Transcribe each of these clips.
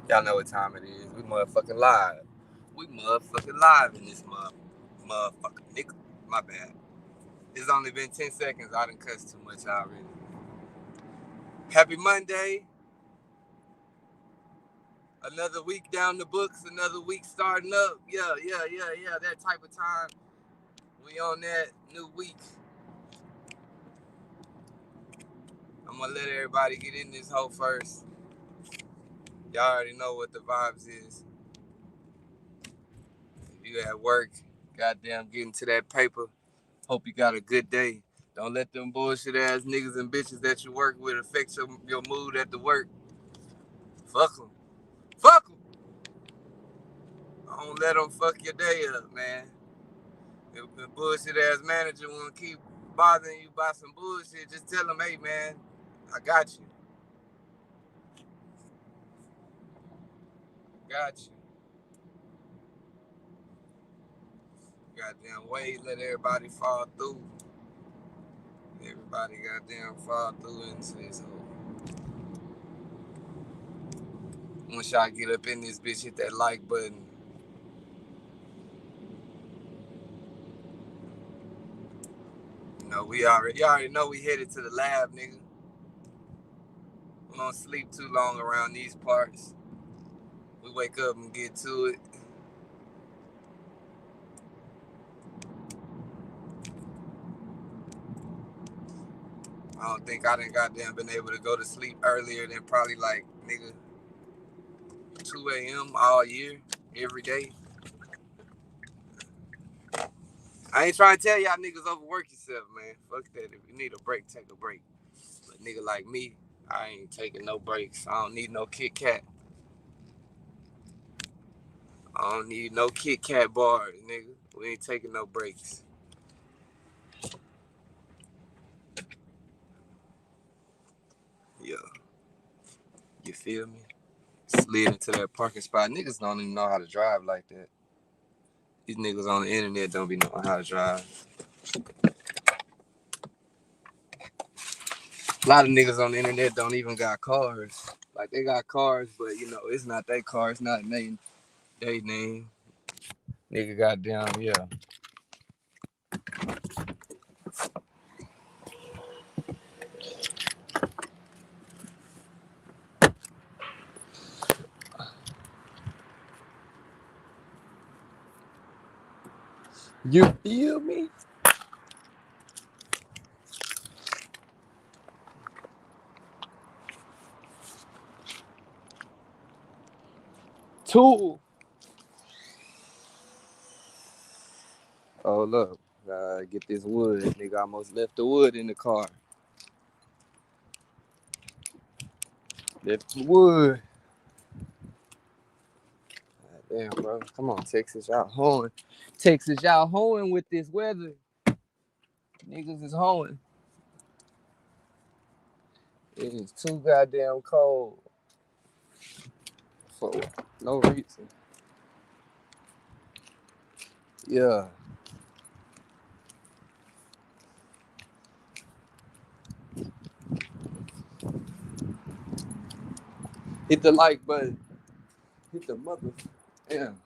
Y'all know what time it is. We motherfucking live. We motherfucking live in this motherfucking nigga. My bad. It's only been 10 seconds. I done cussed too much already. Happy Monday. Another week down the books. Another week starting up. Yeah. That type of time. We on that new week. I'm gonna let everybody get in this hole first. Y'all already know what the vibes is. If you at work, goddamn getting to that paper. Hope you got a good day. Don't let them bullshit ass niggas and bitches that you work with affect your mood at the work. Fuck them. Fuck them. Don't let them fuck your day up, man. If the bullshit ass manager want to keep bothering you about some bullshit, just tell them, hey, man, I got you. Got you. Goddamn wait, let everybody fall through. Everybody goddamn fall through into this hole. Once y'all get up in this bitch, hit that like button. You know, you already know we headed to the lab, nigga. We don't sleep too long around these parts. We wake up and get to it. I don't think I done goddamn been able to go to sleep earlier than probably like, nigga, 2 a.m. all year, every day. I ain't trying to tell y'all niggas overwork yourself, man. Fuck that. If you need a break, take a break. But nigga like me, I ain't taking no breaks. I don't need no Kit Kat. I don't need no Kit Kat bars, nigga. We ain't taking no breaks. Yeah. You feel me? Slid into that parking spot. Niggas don't even know how to drive like that. These niggas on the internet don't be knowing how to drive. A lot of niggas on the internet don't even got cars. Like they got cars, but you know, it's not their car, it's not they name. Nigga goddamn, yeah. You feel me? Tool. Oh look, get this wood. Nigga almost left the wood in the car. Left the wood. God damn, bro. Come on, Texas, y'all hoeing. Texas, y'all hoeing with this weather. Niggas is hoeing. It is too goddamn cold for no reason. Yeah. Hit the like button. Hit the mother. Damn.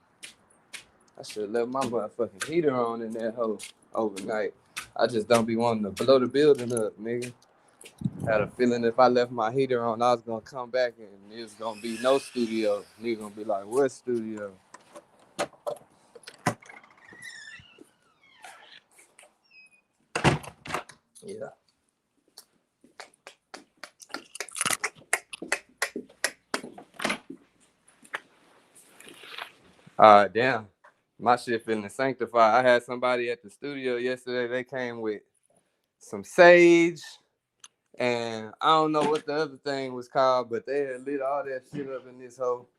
I should have left my motherfucking heater on in that hole overnight. I just don't be wanting to blow the building up, nigga. Had a feeling if I left my heater on, I was gonna come back and it was gonna be no studio. Nigga gonna be like, what studio? Yeah. Damn. My shit feeling sanctified. I had somebody at the studio yesterday. They came with some sage, and I don't know what the other thing was called, but they had lit all that shit up in this hole.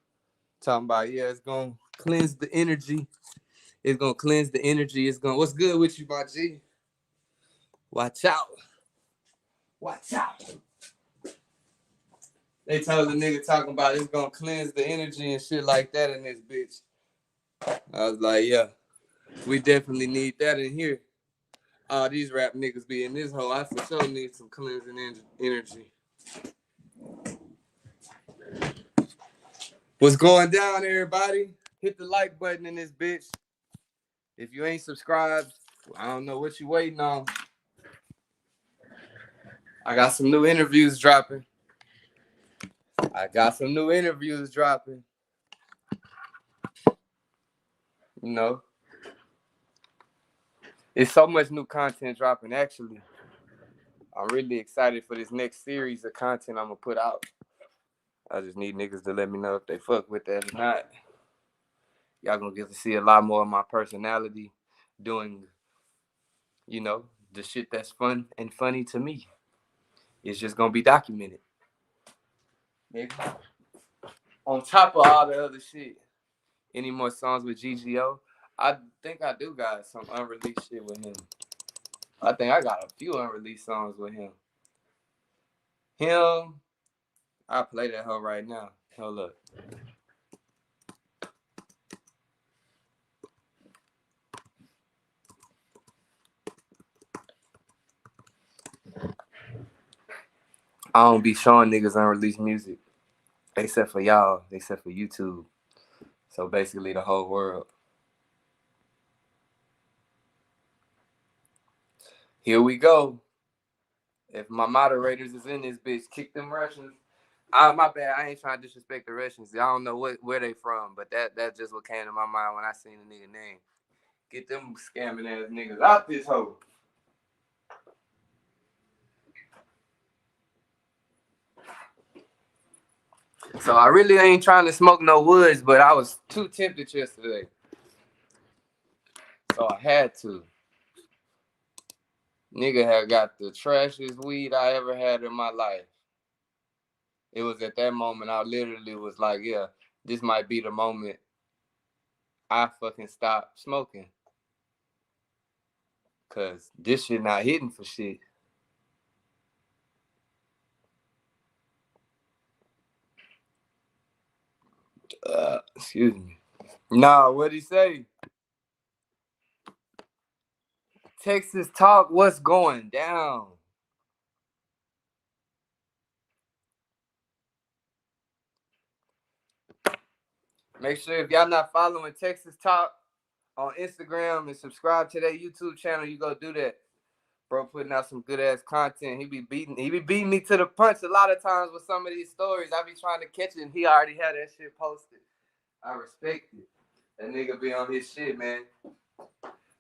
Talking about, yeah, it's gonna cleanse the energy. It's gonna cleanse the energy. It's gonna. What's good with you, my G? Watch out. Watch out. They told the nigga talking about it's gonna cleanse the energy and shit like that in this bitch. I was like, yeah, we definitely need that in here. All these rap niggas be in this hole. I for sure need some cleansing energy. What's going down, everybody? Hit the like button in this bitch. If you ain't subscribed, I don't know what you waiting on. I got some new interviews dropping. You know, it's so much new content dropping, actually. I'm really excited for this next series of content I'm going to put out. I just need niggas to let me know if they fuck with that or not. Y'all going to get to see a lot more of my personality doing, the shit that's fun and funny to me. It's just going to be documented. Maybe. On top of all the other shit, any more songs with GGO? I think I do got some unreleased shit with him. I think I got a few unreleased songs with him. I'll play that hoe right now. Hold up. I don't be showing niggas unreleased music. Except for y'all. Except for YouTube. So basically the whole world. Here we go. If my moderators is in this bitch, kick them Russians. My bad. I ain't trying to disrespect the Russians. I don't know where they from, but that's just what came to my mind when I seen the nigga name. Get them scamming ass niggas out this hoe. So I really ain't trying to smoke no woods, but I was too tempted yesterday. So I had to. Nigga had got the trashiest weed I ever had in my life. It was at that moment I literally was like, yeah, this might be the moment I fucking stop smoking. Cause this shit not hitting for shit. Excuse me. Nah, what'd he say? Texas Talk, what's going down? Make sure if y'all not following Texas Talk on Instagram and subscribe to their YouTube channel, you go do that. Bro putting out some good ass content. He be beating me to the punch a lot of times with some of these stories. I be trying to catch it and he already had that shit posted. I respect it. That nigga be on his shit, man.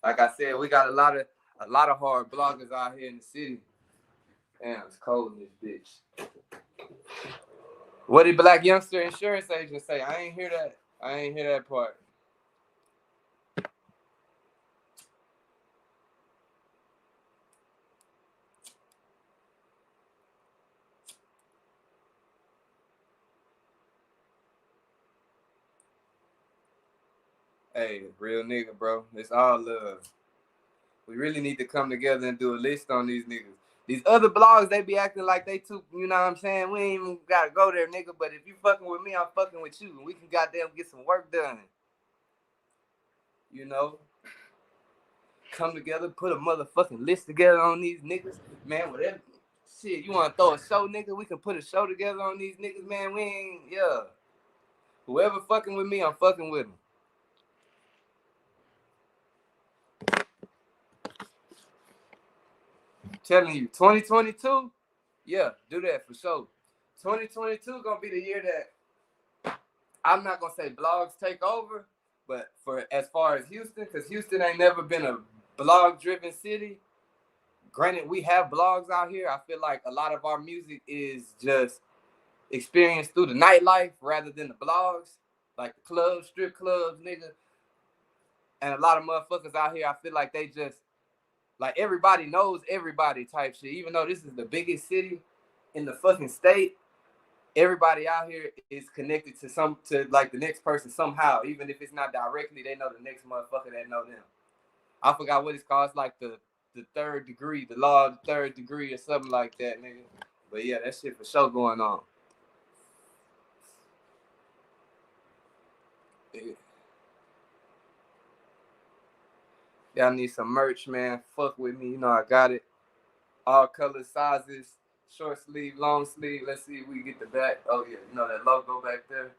Like I said, we got a lot of hard bloggers out here in the city. Damn, it's cold in this bitch. What did Blac Youngsta insurance agent say? I ain't hear that part. Hey, real nigga, bro. It's all love. We really need to come together and do a list on these niggas. These other blogs, they be acting like they too, you know what I'm saying? We ain't even gotta go there, nigga. But if you fucking with me, I'm fucking with you. And we can goddamn get some work done. You know? Come together, put a motherfucking list together on these niggas. Man, whatever. Shit, you wanna throw a show, nigga? We can put a show together on these niggas, man. We ain't, yeah. Whoever fucking with me, I'm fucking with them. Telling you, 2022, yeah, do that for sure. 2022 gonna be the year that I'm not gonna say blogs take over, but for as far as Houston, because Houston ain't never been a blog-driven city. Granted, we have blogs out here. I feel like a lot of our music is just experienced through the nightlife rather than the blogs, like the clubs, strip clubs, nigga. And a lot of motherfuckers out here, I feel like they just like everybody knows everybody type shit. Even though this is the biggest city in the fucking state, everybody out here is connected to like the next person somehow. Even if it's not directly, they know the next motherfucker that know them. I forgot what it's called. It's like the third degree, the law of the third degree or something like that, nigga. But yeah, that shit for sure going on. Yeah. Y'all need some merch, man. Fuck with me. You know I got it. All colors, sizes, short sleeve, long sleeve. Let's see if we get the back. Oh, yeah. You know that logo back there?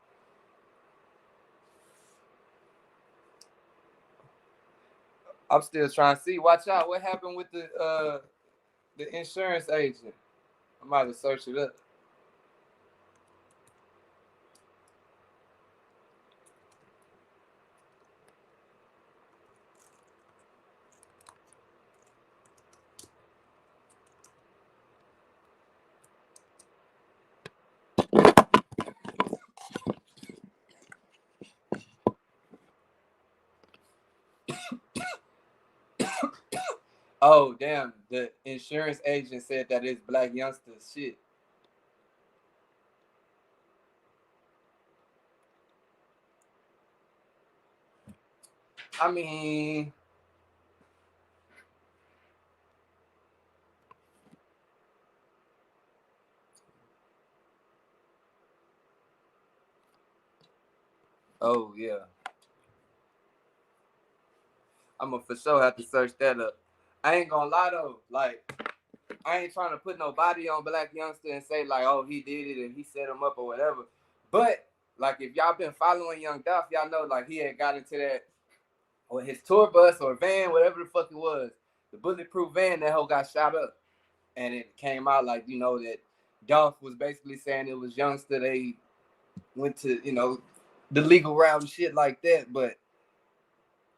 I'm still trying to see. Watch out. What happened with the insurance agent? I might have searched it up. Oh, damn. The insurance agent said that it's Blac Youngsta's shit. I mean, oh, yeah. I'm going to for sure have to search that up. I ain't going to lie, though. Like, I ain't trying to put nobody on Blac Youngsta and say, like, oh, he did it and he set him up or whatever. But, like, if y'all been following Young Dolph, y'all know, like, he had got into that, or his tour bus or van, whatever the fuck it was, the bulletproof van, that hoe got shot up. And it came out, like, you know, that Dolph was basically saying it was Youngsta. They went to, you know, the legal route and shit like that. But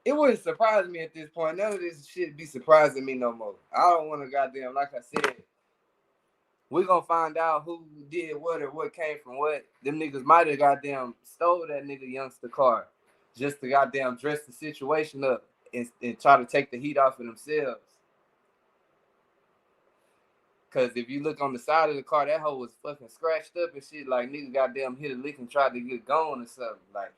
it wouldn't surprise me at this point. None of this shit be surprising me no more. I don't want to goddamn, like I said, we're going to find out who did what or what came from what. Them niggas might have goddamn stole that nigga Youngsta car just to goddamn dress the situation up and try to take the heat off of themselves. Because if you look on the side of the car, that hoe was fucking scratched up and shit. Like, nigga goddamn hit a lick and tried to get going or something. Like,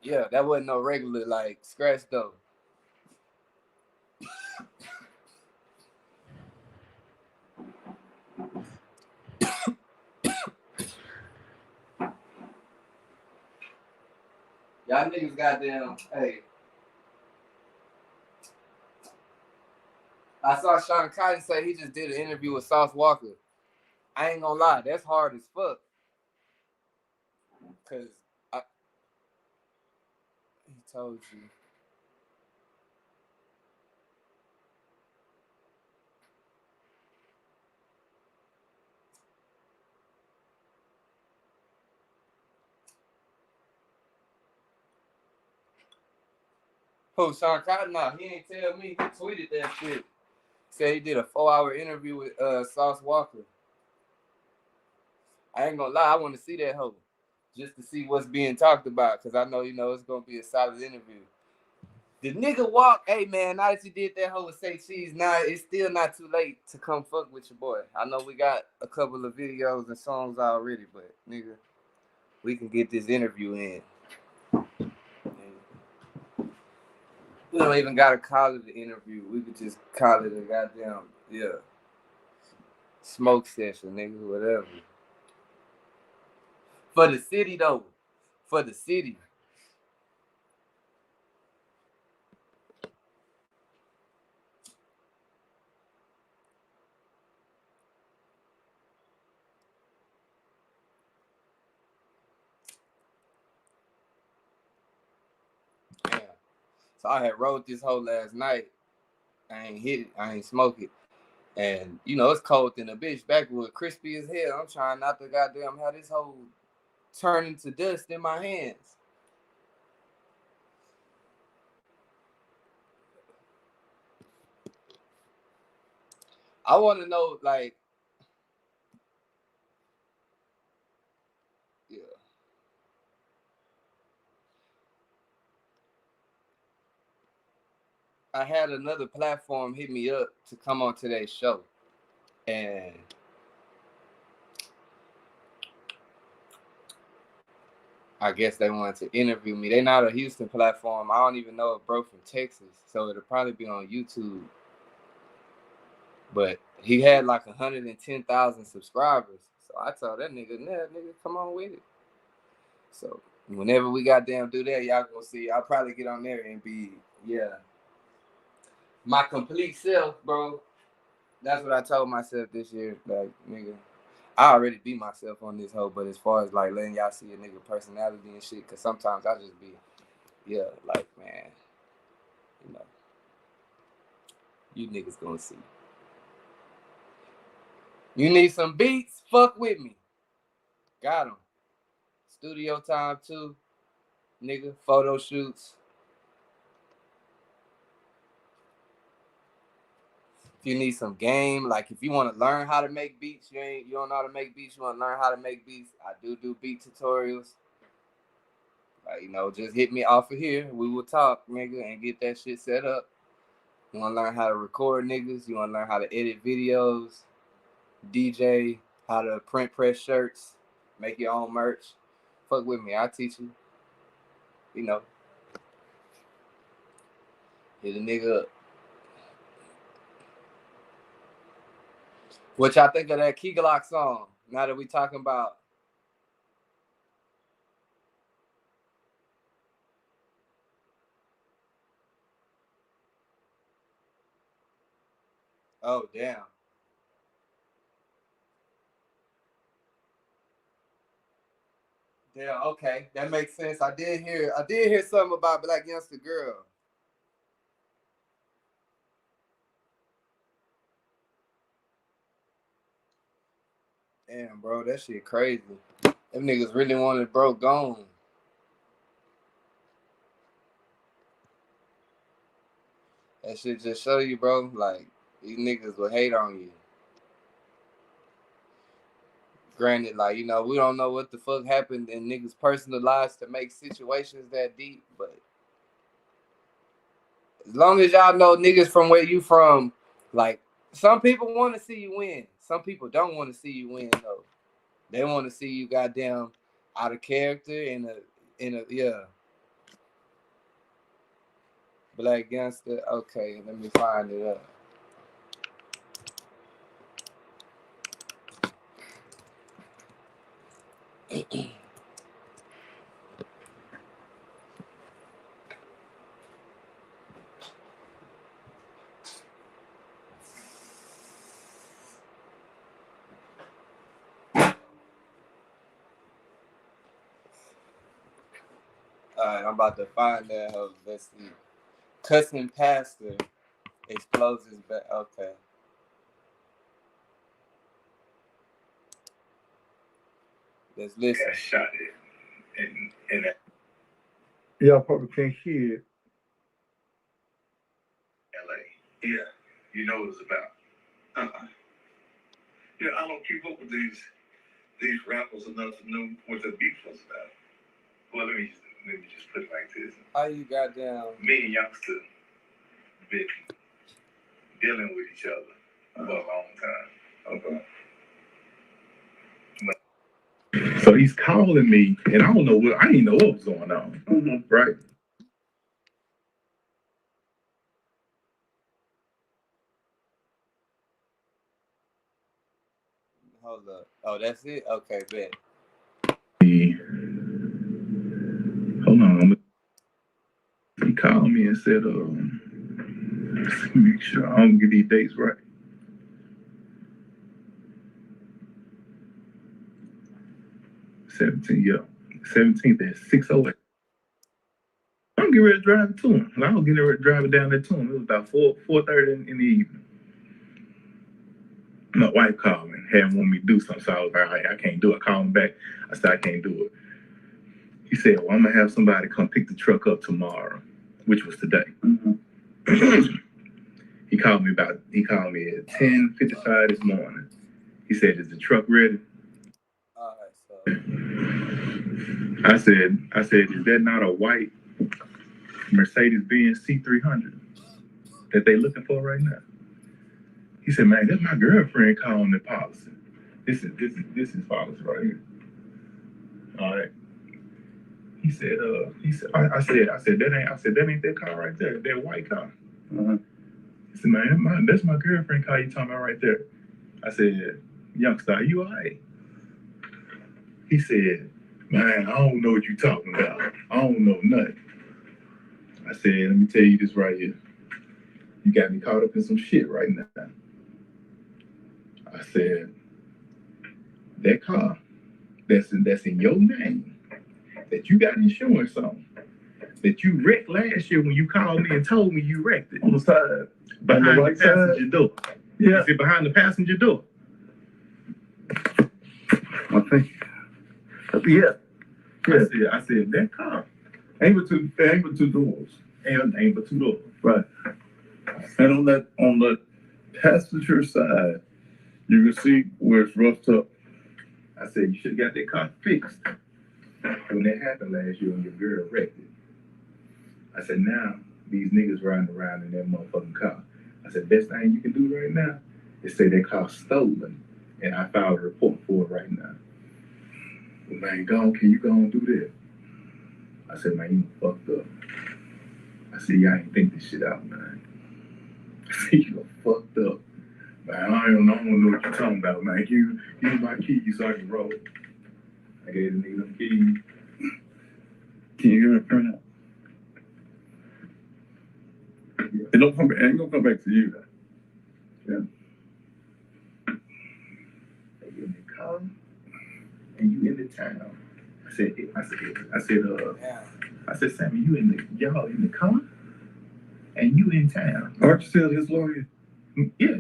yeah, that wasn't no regular, like, scratch though. Y'all niggas goddamn, hey. I saw Sean Cotton say he just did an interview with Sauce Walker. I ain't gonna lie, that's hard as fuck. Cause he told you. Who, Sean Cotton? Nah, he ain't tell me. He tweeted that shit. Said he did a 4-hour interview with Sauce Walker. I ain't gonna lie, I want to see that hoe. Just to see what's being talked about. Cause I know, you know, it's gonna be a solid interview. The nigga walk, hey man, now that you did that hoe with Say Cheese, now it's still not too late to come fuck with your boy. I know we got a couple of videos and songs already, but nigga, we can get this interview in. We don't even gotta call it an interview. We could just call it a goddamn, yeah, smoke session, nigga, whatever. For the city though. For the city. Yeah. So I had wrote this whole last night. I ain't hit it. I ain't smoke it. And, you know, it's cold in a bitch. Backwood, crispy as hell. I'm trying not to goddamn have this whole turn into dust in my hands. I want to know, like, yeah. I had another platform hit me up to come on today's show. And I guess they wanted to interview me. They're not a Houston platform. I don't even know a bro from Texas. So it'll probably be on YouTube. But he had like 110,000 subscribers. So I told that nigga, nah, nigga, come on with it. So whenever we goddamn do that, y'all gonna see. I'll probably get on there and be, yeah, my complete self, bro. That's what I told myself this year. Like, nigga, I already be myself on this hoe, but as far as like letting y'all see a nigga personality and shit, cause sometimes I just be, yeah, like, man, You know, you niggas gonna see. You need some beats? Fuck with me. Got them. Studio time too, nigga. Photo shoots. If you need some game, like if you want to learn how to make beats, you don't know how to make beats, you want to learn how to make beats, I do beat tutorials. Like, you know, just hit me off of here. We will talk, nigga, and get that shit set up. You want to learn how to record niggas. You want to learn how to edit videos, DJ, how to print press shirts, make your own merch. Fuck with me. I'll teach you. You know, hit a nigga up. What y'all think of that Key Glock song? Now that we talking about. Oh, damn. Yeah, okay. That makes sense. I did hear something about Blac Youngsta girl. Damn, bro, that shit crazy. Them niggas really wanted bro gone. That shit just show you, bro, like, these niggas will hate on you. Granted, like, you know, we don't know what the fuck happened in niggas' personal lives to make situations that deep, but as long as y'all know niggas from where you from, like, some people want to see you win. Some people don't want to see you win, though. They want to see you goddamn out of character in a yeah. Blac Youngsta. Okay, let me find it up. Alright, I'm about to find that hoe. Let's see. Cussing pastor explodes his back. Okay. Let's listen. Got shot in that. Y'all probably can't hear it. LA. Yeah. You know what it's about. Yeah, I don't keep up with these rappers enough to know what the beef was about. Well, let me just put it like this. How you goddamn Me and Youngsta been dealing with each other for a long time. Okay. So he's calling me, and I don't know what I didn't know what was going on. Right? Hold up. Oh, that's it? Okay, bet. Hold on. He called me and said, make sure I don't get these dates right. Yeah. 17th at 6:08. I'm getting ready to drive it to him. I was getting ready to drive it down there to him. It was about 4:30 in the evening. My wife called me and had wanted me to do something, so I was like, I can't do it. I called him back. I said, I can't do it. He said, well, I'm going to have somebody come pick the truck up tomorrow, which was today. He called me at 10:55 this morning. He said, is the truck ready? All right, so I said, is that not a white Mercedes-Benz C300 that they looking for right now? He said, man, that's my girlfriend calling the policy. This is policy right here. All right. He said, I said that ain't that car right there, that white car. He said, man, that's my girlfriend car you talking about right there. I said, Youngsta, are you all right? He said, man, I don't know what you talking about. I don't know nothing. I said, let me tell you this right here. You got me caught up in some shit right now. I said, that car that's in your name, that you got insurance on, that you wrecked last year when you called me and told me you wrecked it. On the side. Behind On the right the passenger door. Yeah. Is it behind the passenger door? I think. Yeah. I said that car. Ain't but two doors. Ain't but two doors. Right. And on the passenger side, you can see where it's roughed up. I said you should have got that car fixed when that happened last year when your girl wrecked it. I said now these niggas riding around in that motherfucking car. I said best thing you can do right now is say that car's stolen, and I filed a report for it right now. Well, man, can you go and do that? I said, man, you fucked up. I said, y'all ain't think this shit out, man. I said, you fucked up. Man, I don't know what you're talking about, man. Give me my keys so I can roll. I gave the nigga them keys. Can you give me a printout? Yeah. It ain't gonna come back to you. Yeah. You in the car and you in the town. I said, Sammy, y'all in the car and you in town. Aren't you still his lawyer? Yeah.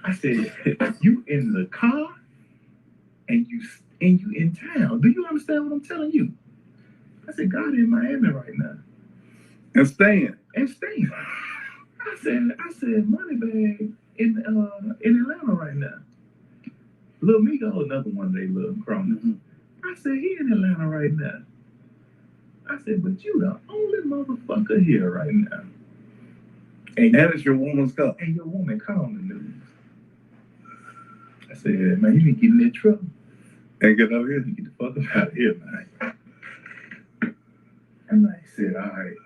I said, you in the car and you in town. Do you understand what I'm telling you? I said, God in Miami right now. And staying. I said, Moneybag in Atlanta right now. Lil Migo, another one of they little cronies. Mm-hmm. I said, he in Atlanta right now. I said, but you the only motherfucker here right now. And it's your woman's car. And your woman calling the news. I said, man, you need to get in that truck. And get out here. Get the fuck up out of here, man. And I said, all right,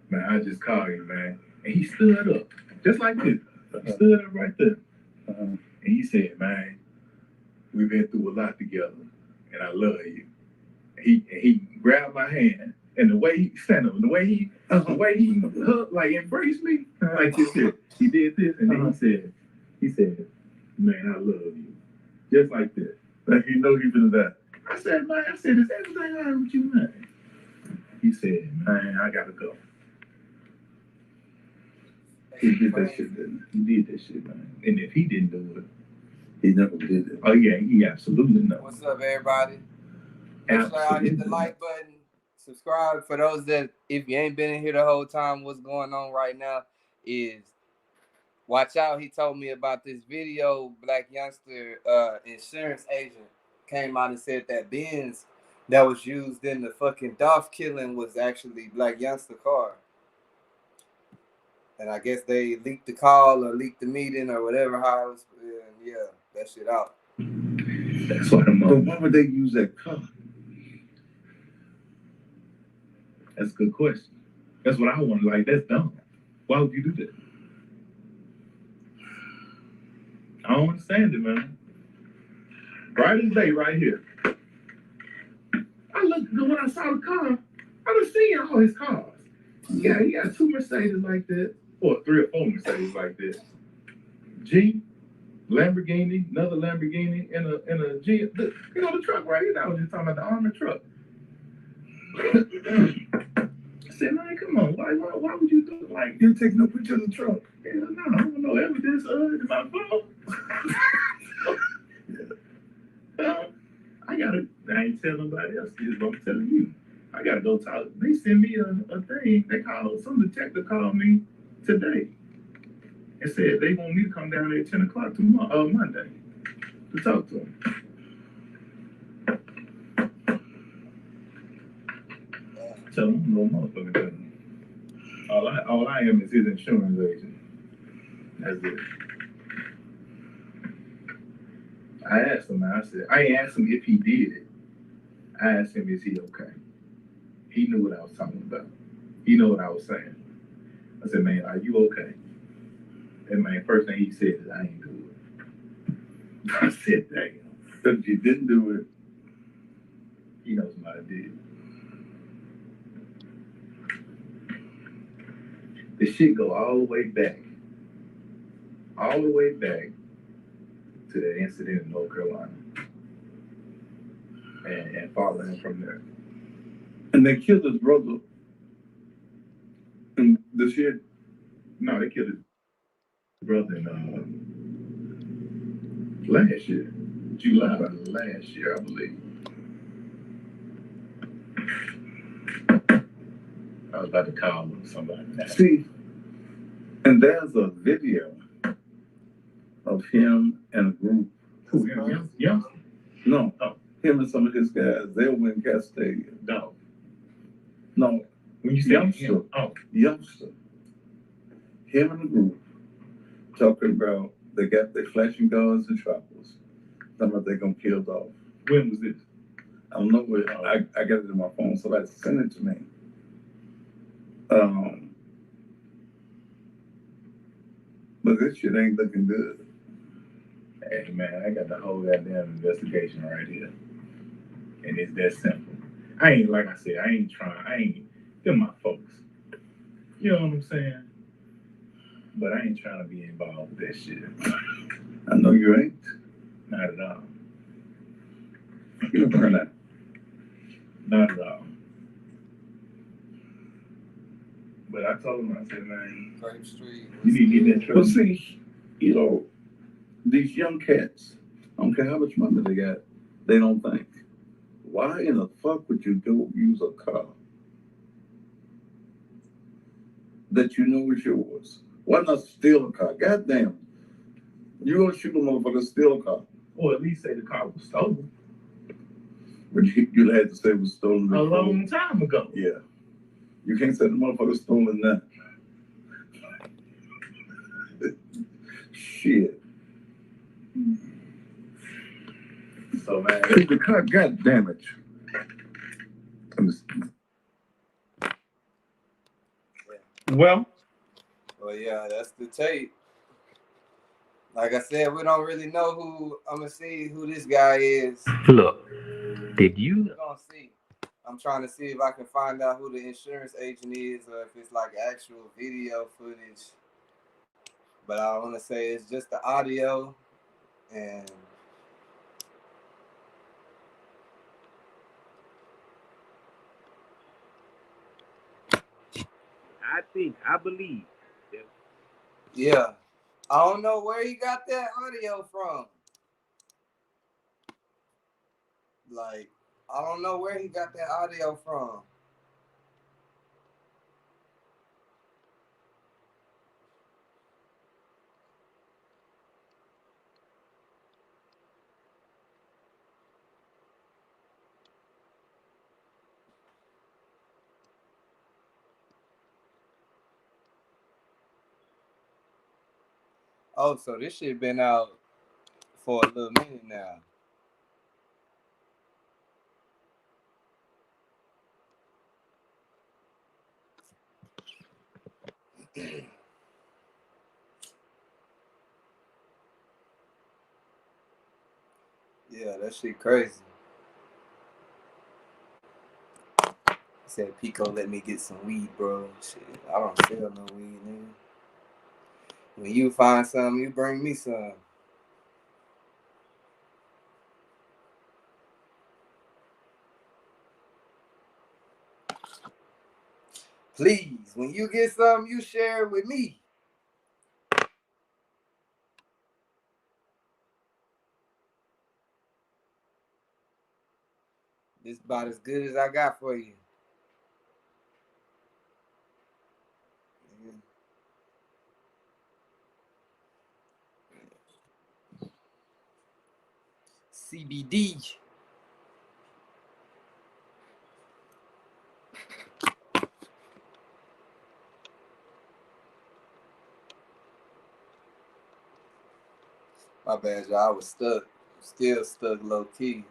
man, I just called you, man. And he stood up, just like this. He stood up right there. And he said, man, we've been through a lot together, and I love you. He grabbed my hand, and the way he sent him, the way he hugged, like embraced me, like this here. He did this, and then he said, man, I love you. Just like this. Like he know he been that. I said, is everything all right with you, man? He said, man, I gotta go. He did that shit, didn't he? He did that shit, man. And if he didn't do it, he never did it. Oh yeah, he absolutely knows. What's up, everybody? Make sure y'all hit the like button. Subscribe. For those that, if you ain't been in here the whole time, what's going on right now is watch out. He told me about this video. Blac Youngsta, insurance agent, came out and said that Benz that was used in the fucking Dolph killing was actually Blac Youngsta car. And I guess they leaked the call or leaked the meeting or whatever. How it was, yeah, that shit out. That's what I'm. But why would they use that car? That's a good question. That's what I want. Like, that's dumb. Why would you do that? I don't understand it, man. Right as day, right here. I looked when I saw the car. I was seeing all his cars. Yeah, he got 2 Mercedes like that, or 3 or 4 Mercedes like this. Jeep, Lamborghini, another Lamborghini, and a Jeep. You know the truck right here. I was just talking about the armored truck. I said, man, come on, why would you do it? Like, You take no picture of the truck. hell no, I don't know evidence in my phone. I ain't telling nobody else this, but I'm telling you. I gotta go talk. They sent me a thing. Some detective called me today and said they want me to come down there at 10 o'clock tomorrow, Monday, to talk to them. Tell them no motherfucker doesn't. All I am is his insurance agent. That's it. I asked him, I ain't asked him if he did it. I asked him, is he okay? He knew what I was talking about. He knew what I was saying. I said, man, are you okay? And man, first thing he said is, I ain't do it. I said, damn. But if you didn't do it, He knows what I did. The shit go all the way back to the incident in North Carolina and follow him from there. And they killed his brother this year. No, they killed his brother in last year, July of last year, I believe. I was about to call him somebody. See, and there's a video of him and a group. Who, him? Youngsta? No, him and some of his guys. They were in Cat Stadium. Dolph. No, When you say Youngsta. Youngsta. Him and a group talking about they got their flashing guns and choppers. Talking about they're gonna kill Dolph. When was this? I don't know where. I got it in my phone. Somebody sent it to me. But this shit ain't looking good. Hey man, I got the whole goddamn investigation right here. And it's that simple. I ain't them my folks. You know what I'm saying? But I ain't trying to be involved with that shit. I know you ain't. Not at all. You don't turn that. Not at all. But I told him, I said, man, Grape Street. you need to get that truck. But see, you know, these young cats, I don't care how much money they got, they don't think. Why in the fuck would you go use a car that you know is yours? Why not steal a car? Goddamn. You gonna shoot a motherfucker, steal a car. Or at least say the car was stolen. But you had to say it was stolen A long time ago. Yeah. You can't say the motherfucker stolen now. Shit. So man, The car got damaged. well, yeah, that's the tape. Like I said, we don't really know who. I'm gonna see who this guy is. Look, did you? We're gonna see. I'm trying to see if I can find out who the insurance agent is, or if it's like actual video footage. But I want to say it's just the audio, and I believe. yeah, I don't know where he got that audio from. Like, I don't know where he got that audio from. Oh, so this shit been out for a little minute now. Yeah, that shit crazy. He said, Pico, let me get some weed, bro. Shit, I don't sell no weed, nigga. When you find some, you bring me some. Please, when you get some, you share it with me. This about as good as I got for you. CBD. My bad, y'all. I was stuck. Still stuck low key.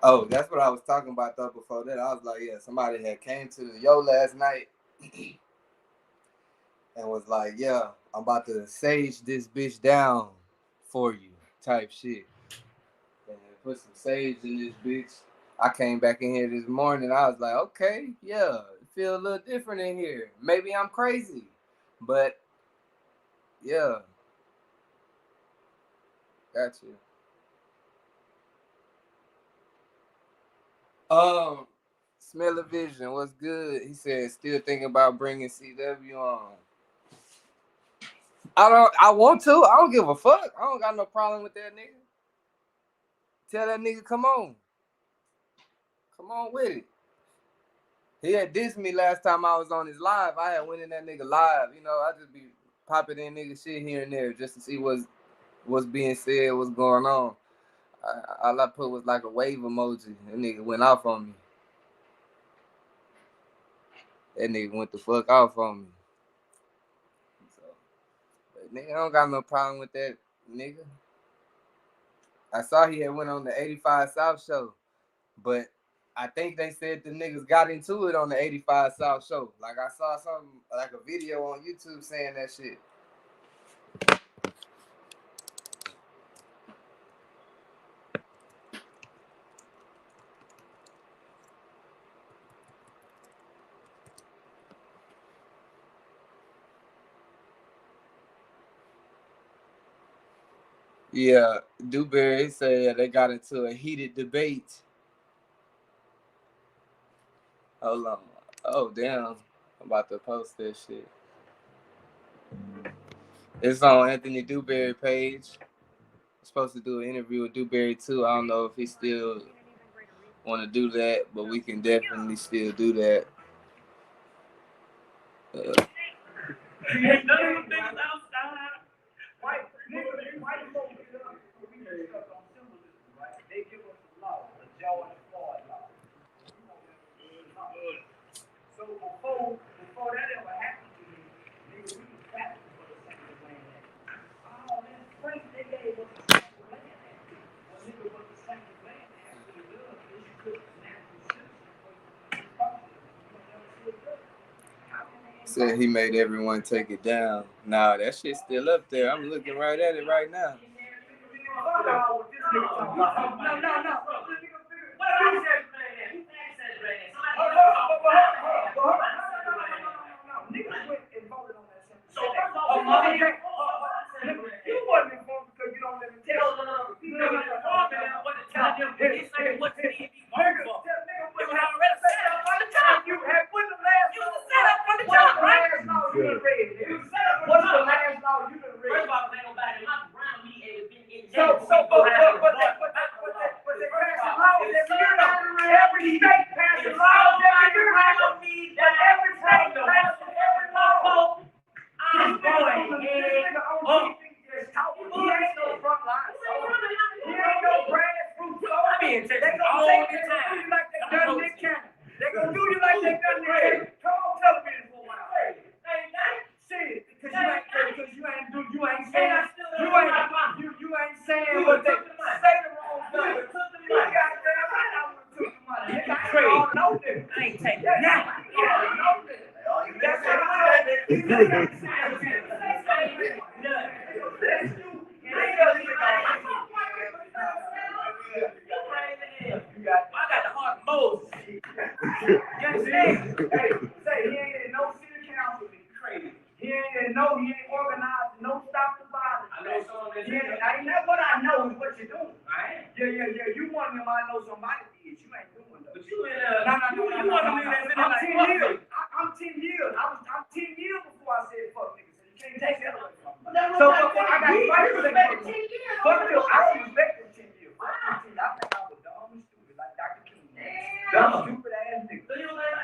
Oh, that's what I was talking about though before that. I was like, yeah, somebody had came to the yo last night and was like, yeah, I'm about to sage this bitch down for you type shit. And put some sage in this bitch. I came back in here this morning. I was like, okay, yeah, it feel a little different in here. Maybe I'm crazy, but yeah, got you. Smell-O-Vision, what's good? He said, still thinking about bringing CW on. I want to. I don't give a fuck. I don't got no problem with that nigga. Tell that nigga, come on. Come on with it. He had dissed me last time I was on his live. I had went in that nigga live. You know, I just be popping in nigga shit here and there just to see what's being said, what's going on. All I put was like a wave emoji. That nigga went off on me. That nigga went the fuck off on me. So, but nigga, I don't got no problem with that nigga. I saw he had went on the 85 South show, but I think they said the niggas got into it on the 85 South show. Like I saw something, like a video on YouTube saying that shit. Yeah, Dewberry said they got into a heated debate. Hold on. Oh, damn. I'm about to post that shit. It's on Anthony Dewberry page. I'm supposed to do an interview with Dewberry too. I don't know if he still want to do that, but we can definitely still do that. So before that ever happened to me, nigga, we was practicing for the Saint of Land Act. Oh, that's great. They gave us the Saint of Land Act. Well, nigga, what the Saint of Land Act actually does is you put natural citizens for you. Said he made everyone take it down. Nah, that shit's still up there. I'm looking right at it right now. No. Niggas went and voted on that shit. You wasn't informed because you don't live in Texas. You never informed them what to tell them. It's like what they need to be voted for. You had already set up on the top. You had put the last law. You set up on the top, right? What's the last law you done read? What's the last law you done read? First of all, ain't nobody around me ever been in jail. But they passed laws every year. Every state passes laws every year. Every state passes every law. I'm going. He ain't no front line. He ain't no grassroots. They gonna say they gonna do you like they done Nick Cannon. They gonna do you like they done Nick Cannon. Come on television for a while. Shit, because you ain't saying what they say the wrong thing. You goddamn right I would've took the money. They got crazy. No nigga. I ain't taking nothing. No nigga. That's what I I got the heart of Moses. You understand? Hey, say he ain't in no city council. Crazy. He ain't organized. No stop the violence. I know some of this. That's what I know is what you're doing. Right? Yeah. You want them? I know somebody did. You ain't doing that. But you in No. You want them that's in I'm 10 years. I'm 10 years. I'm 10 years before I said fuck niggas. So you can't take that away from me. So I got right to say fuck you. I respect them 10 years. I think I was dumb and stupid like Dr. King. Dumb, stupid ass nigga.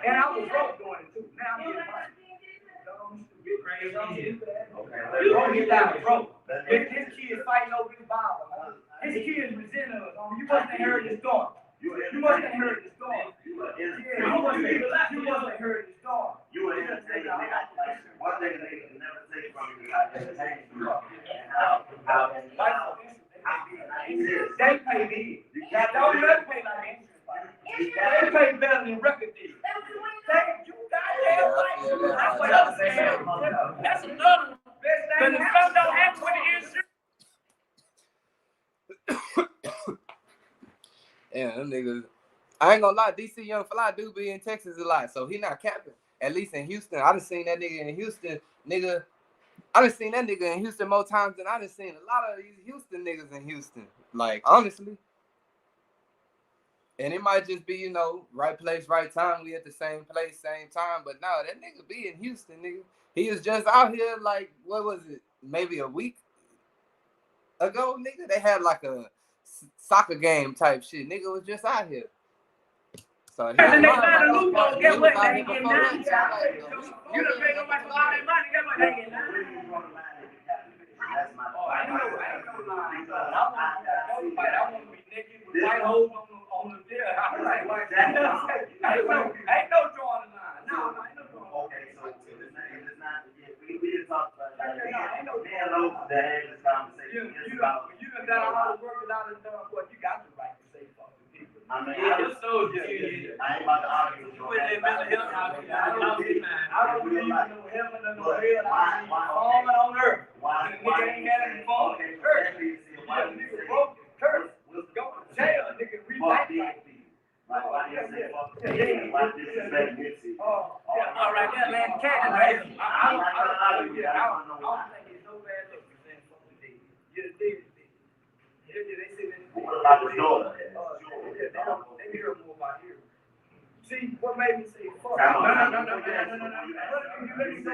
And I was broke doing it too. Now I'm getting money. Dumb, stupid, crazy. Okay. You gonna get down broke. His kids fighting over his Bible. His kids resent us. You must have heard his story. You must have heard his story. You must have heard his story. You were in the state of one thing they can never take from you like that change you up. They pay me. Now don't let pay like insurance. They pay better than record deals. You goddamn right. That's what I'm saying. That's another one. But the stuff don't happen with the insurance. Yeah, them niggas. I ain't gonna lie, DC Young Fly do be in Texas a lot, so he not capping. At least in Houston, I done seen that nigga in Houston, nigga. I done seen that nigga in Houston more times than I done seen a lot of these Houston niggas in Houston. Like, honestly. And it might just be, you know, right place, right time. We at the same place, same time. But no, that nigga be in Houston, nigga. He was just out here like, what was it? Maybe a week ago, nigga. They had like a soccer game type shit. Nigga was just out here. So he And they was find a loophole, he guess was what? out They here ain't getting before that. none. So like, You done paid them like a lot of money, guess what? They ain't getting none. Oh, I ain't no line. I want to be naked with white holes on the deer. I was like, what? Ain't no drawing the line. No, ain't no drawing. Okay, so it's not, we didn't talk about that. Ain't no man knows that had this conversation. You done done all the work without it done, boy, you got the right to say fucking people. I mean, I ain't about to argue with you. I don't believe in no heaven or no hell. I believe falling on earth. Why? Nigga ain't got any falling on earth. Nigga broke the curse. Go to jail, nigga. Reback. Like, why do you say fuck the nigga? Why disrespect Nipsey? All right, that land cat. I don't think it's no bad look for saying fuck the nigga. You're the nigga. They say that. What about the daughter? They hear more about here. See, what made me say fuck? No, I'm gonna let you go. I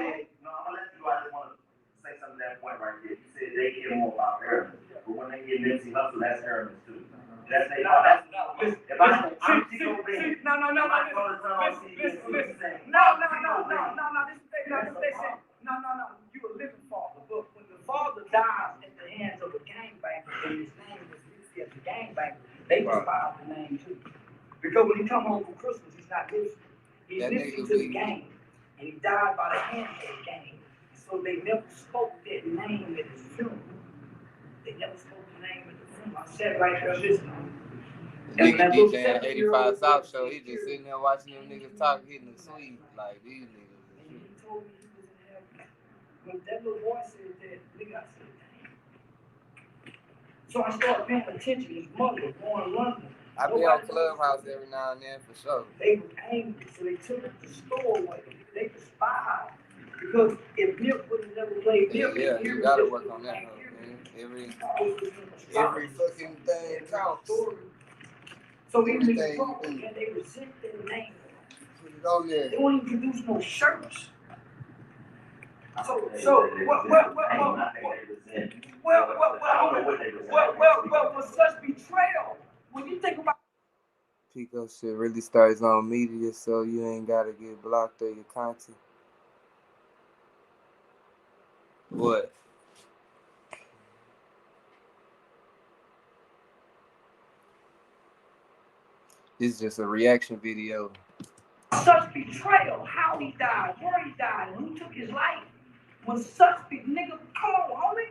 just want to say something to that point right here. You said they hear more about Herman, but when they get Nipsey Hussle, that's Herman too. That's they. If I'm Chico Benny, No. You a living father, but when the father dies at the hands of a gangbanger, and his name is Nipsey as a gangbanger, they despise the name too. Because when he come home for Christmas, he's not Nipsey. He's Nipsey to the gang, and he died by the hands of the gang. So they never spoke that name at his funeral. They never spoke the name at the funeral. I sat right there listening. Nigga DJing 85 South Show, he just sitting there watching them niggas talk, hitting the sweet like these niggas. And he told me he was in heaven. When that little boy said that, nigga, I said, damn. So I started paying attention. His mother was born in London. I be on Clubhouse every now and then for sure. They were angry, so they took the store away. They conspired. Because if Nip would have never played Nip, yeah, you gotta work on that, man. Every fucking thing counts. So even if you talk, and they resent their name. Put it on there. They won't even produce no shirts. So what was such betrayal when you think about Pico shit really starts on media, so you ain't gotta get blocked or your content. What? This is just a reaction video. such betrayal, how he died, where he died, and who took his life was such big nigga. Come on, homie.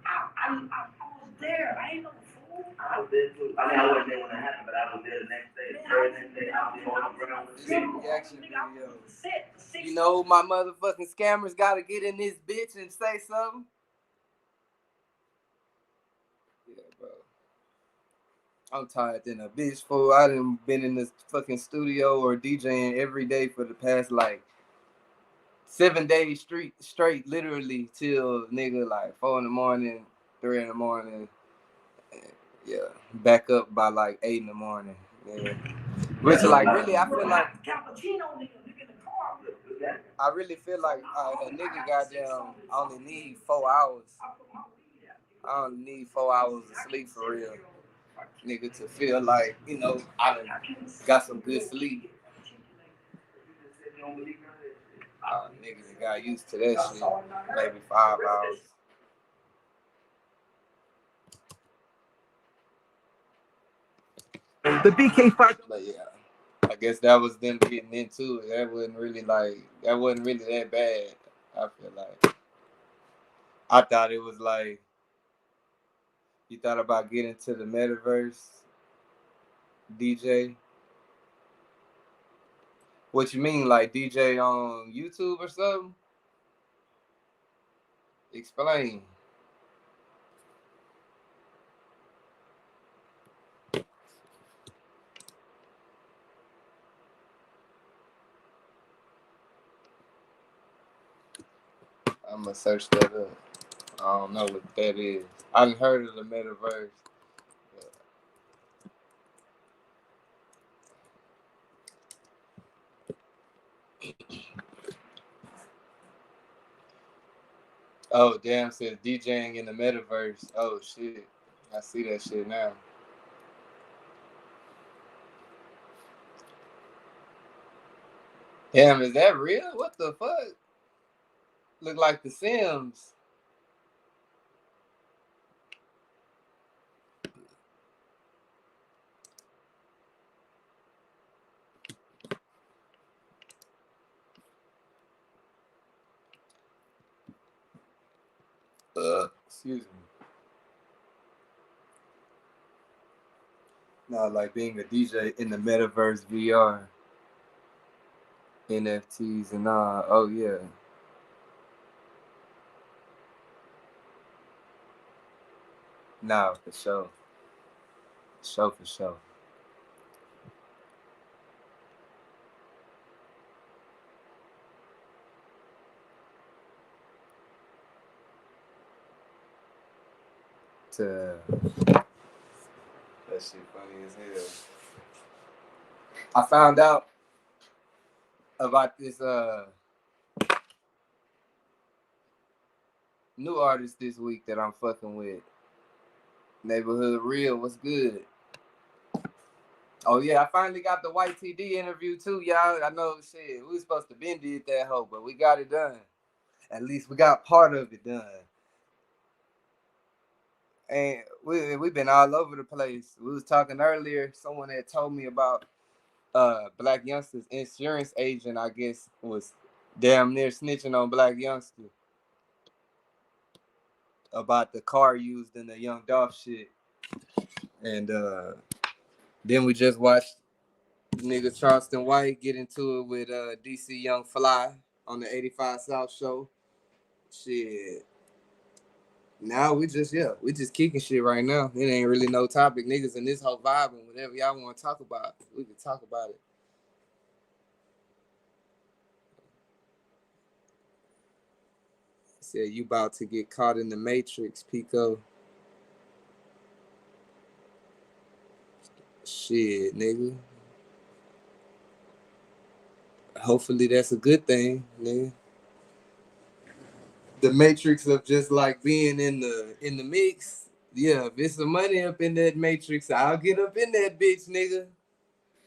I was there. I ain't no fool. I was there too. I mean, I wasn't there when it happened, but I was there the next day. The very next day, I was on the ground with the reaction video. You know, my motherfucking scammers gotta get in this bitch and say something. Yeah, bro. I'm tired than a bitch, fool. I done been in this fucking studio or DJing every day for the past like 7 days straight, literally till nigga like 4 in the morning, 3 in the morning. Yeah, back up by like 8 in the morning. Yeah. Which like really, I feel like I really feel like a nigga goddamn only need 4 hours. I only need 4 hours of sleep for real. Nigga to feel like, you know, I done got some good sleep. Niggas that got used to that shit, maybe 5 hours. The BK5. But yeah, I guess that was them getting into it. That wasn't really that bad. I feel like I thought it was like you thought about getting to the metaverse, DJ. What you mean, like DJ on YouTube or something? Explain. I'm gonna search that up. I don't know what that is. I've heard of the metaverse. Oh, damn, says DJing in the metaverse. Oh, shit. I see that shit now. Damn, is that real? What the fuck? Look like The Sims. Excuse me. No, like being a DJ in the metaverse VR, NFTs and all. Oh yeah. Nah, for sure. For sure. To that shit funny as hell. I found out about this new artist this week that I'm fucking with. Neighborhood Real, what's good? Oh yeah, I finally got the White TD interview too, y'all. I know shit. We was supposed to been did that hoe, but we got it done. At least we got part of it done. And we been all over the place. We was talking earlier. Someone had told me about Blac Youngsta's insurance agent, I guess, was damn near snitching on Blac Youngsta about the car used in the Young Dolph shit. And then we just watched nigga Charleston White get into it with DC Young Fly on the 85 South show. Shit. Now we just kicking shit right now. It ain't really no topic. Niggas in this whole vibe and whatever y'all want to talk about, we can talk about it. Said you about to get caught in the Matrix, Pico. Shit, nigga. Hopefully that's a good thing, nigga. The Matrix of just like being in the mix. Yeah, if it's some money up in that Matrix, I'll get up in that bitch, nigga.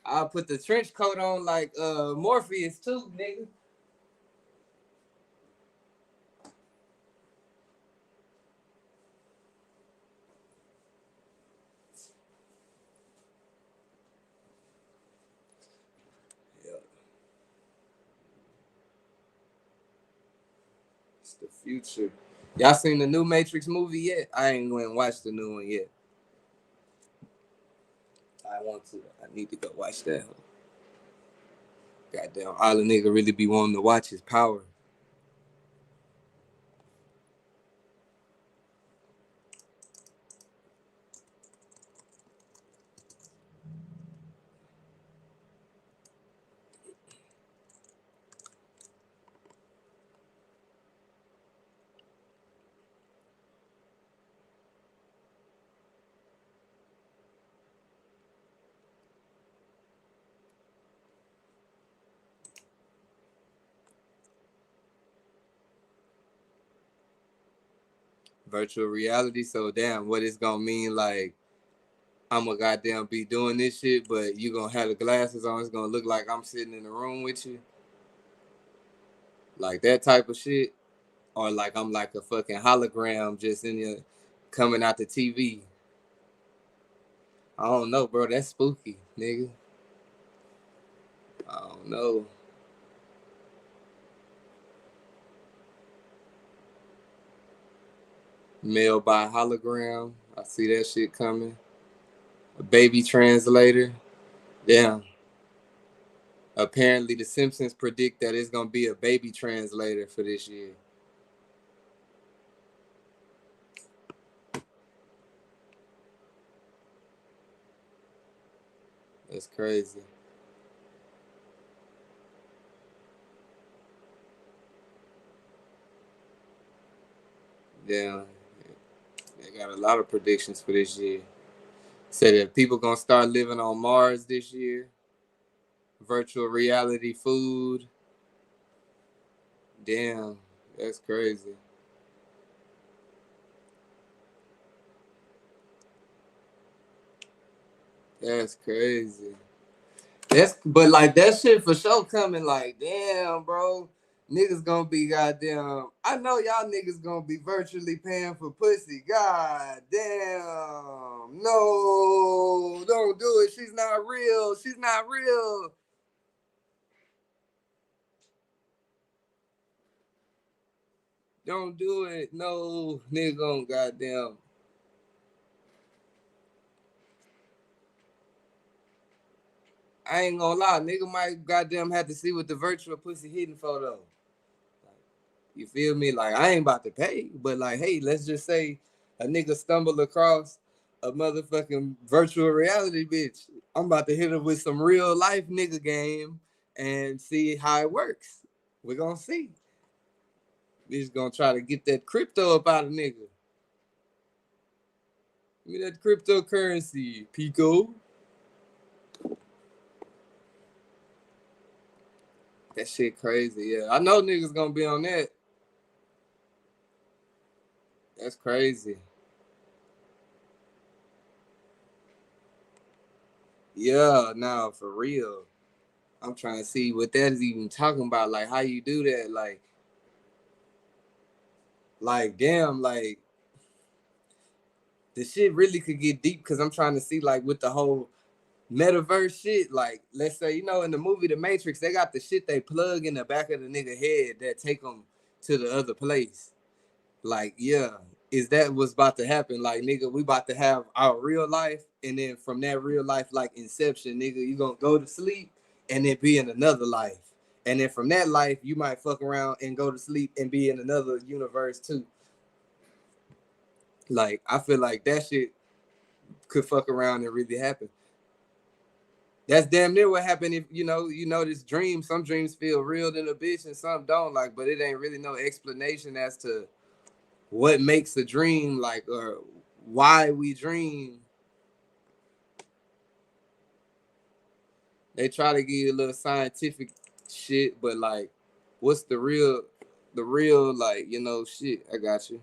I'll put the trench coat on like Morpheus too, nigga. Yeah. It's the future. Y'all seen the new Matrix movie yet? I ain't going to watch the new one yet. I want to. I need to go watch that. Goddamn, all the nigga really be wanting to watch is Power. Virtual reality. So damn, what it's gonna mean? Like I'm gonna goddamn be doing this shit, but you gonna have the glasses on. It's gonna look like I'm sitting in the room with you, like that type of shit, or like I'm like a fucking hologram just in your coming out the TV. I don't know, bro. That's spooky, nigga. I don't know. Mail by hologram. I see that shit coming. A baby translator. Damn. Apparently, The Simpsons predict that it's gonna be a baby translator for this year. That's crazy. Damn. They got a lot of predictions for this year. Said that people gonna start living on Mars this year. Virtual reality food. Damn, that's crazy. That's crazy. But like that shit for sure coming. Like, damn, bro, niggas gonna be goddamn. I know y'all niggas gonna be virtually paying for pussy. God damn, no, don't do it. She's not real. She's not real. Don't do it. No, nigga gonna goddamn. I ain't gonna lie, nigga might goddamn have to see what the virtual pussy hitting for though. You feel me? Like I ain't about to pay, but like, hey, let's just say a nigga stumbled across a motherfucking virtual reality bitch. I'm about to hit her with some real life nigga game and see how it works. We're gonna see. Bitch gonna try to get that crypto up out of nigga. Give me that cryptocurrency, Pico. That shit crazy, yeah. I know niggas gonna be on that. That's crazy. Yeah, nah, for real. I'm trying to see what that is even talking about. Like, how you do that? Like, damn, like, the shit really could get deep because I'm trying to see, like, with the whole metaverse shit. Like, let's say, you know, in the movie The Matrix, they got the shit they plug in the back of the nigga head that take them to the other place. Like, yeah, is that what's about to happen? Like, nigga, we about to have our real life, and then from that real life, like Inception, nigga, you gonna go to sleep and then be in another life. And then from that life, you might fuck around and go to sleep and be in another universe too. Like, I feel like that shit could fuck around and really happen. That's damn near what happened if you know this dream. Some dreams feel real than a bitch and some don't, like, but it ain't really no explanation as to what makes a dream, like, or why we dream. They try to give you a little scientific shit, but like, what's the real, like, shit. I got you.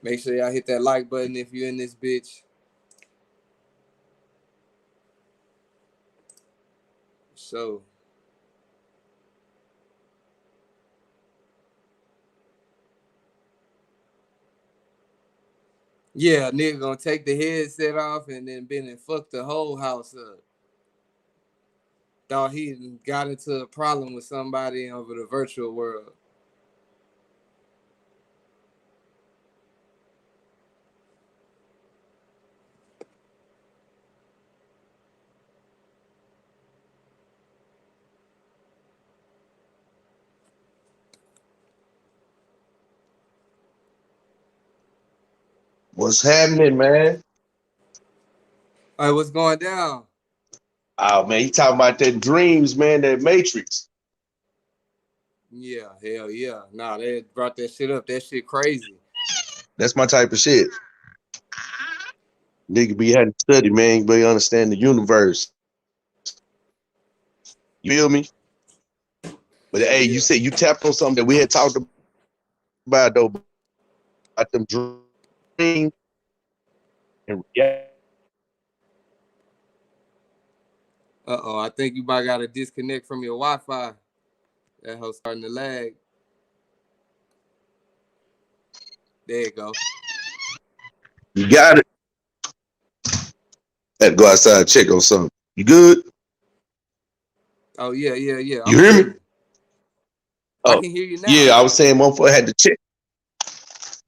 Make sure y'all hit that like button if you're in this bitch. So, yeah, nigga gonna take the headset off and then been and fuck the whole house up. Thought he got into a problem with somebody over the virtual world. What's happening, man? All right, what's going down? Oh man, you talking about that dreams, man, that Matrix. Yeah, hell yeah. Nah, they brought that shit up. That shit crazy. That's my type of shit. Nigga be having to study, man, but you understand the universe. You feel me? But Hell hey, you yeah. said you tapped on something that we had talked about though, about them dreams and reality. Uh-oh, I think you might got to disconnect from your Wi-Fi. That hoe starting to lag. There you go. You got it. Had to go outside and check on something. You good? Oh, yeah, yeah, yeah. You I'm hear me? good. I Oh, can hear you now. yeah, I was saying motherfucker had to check.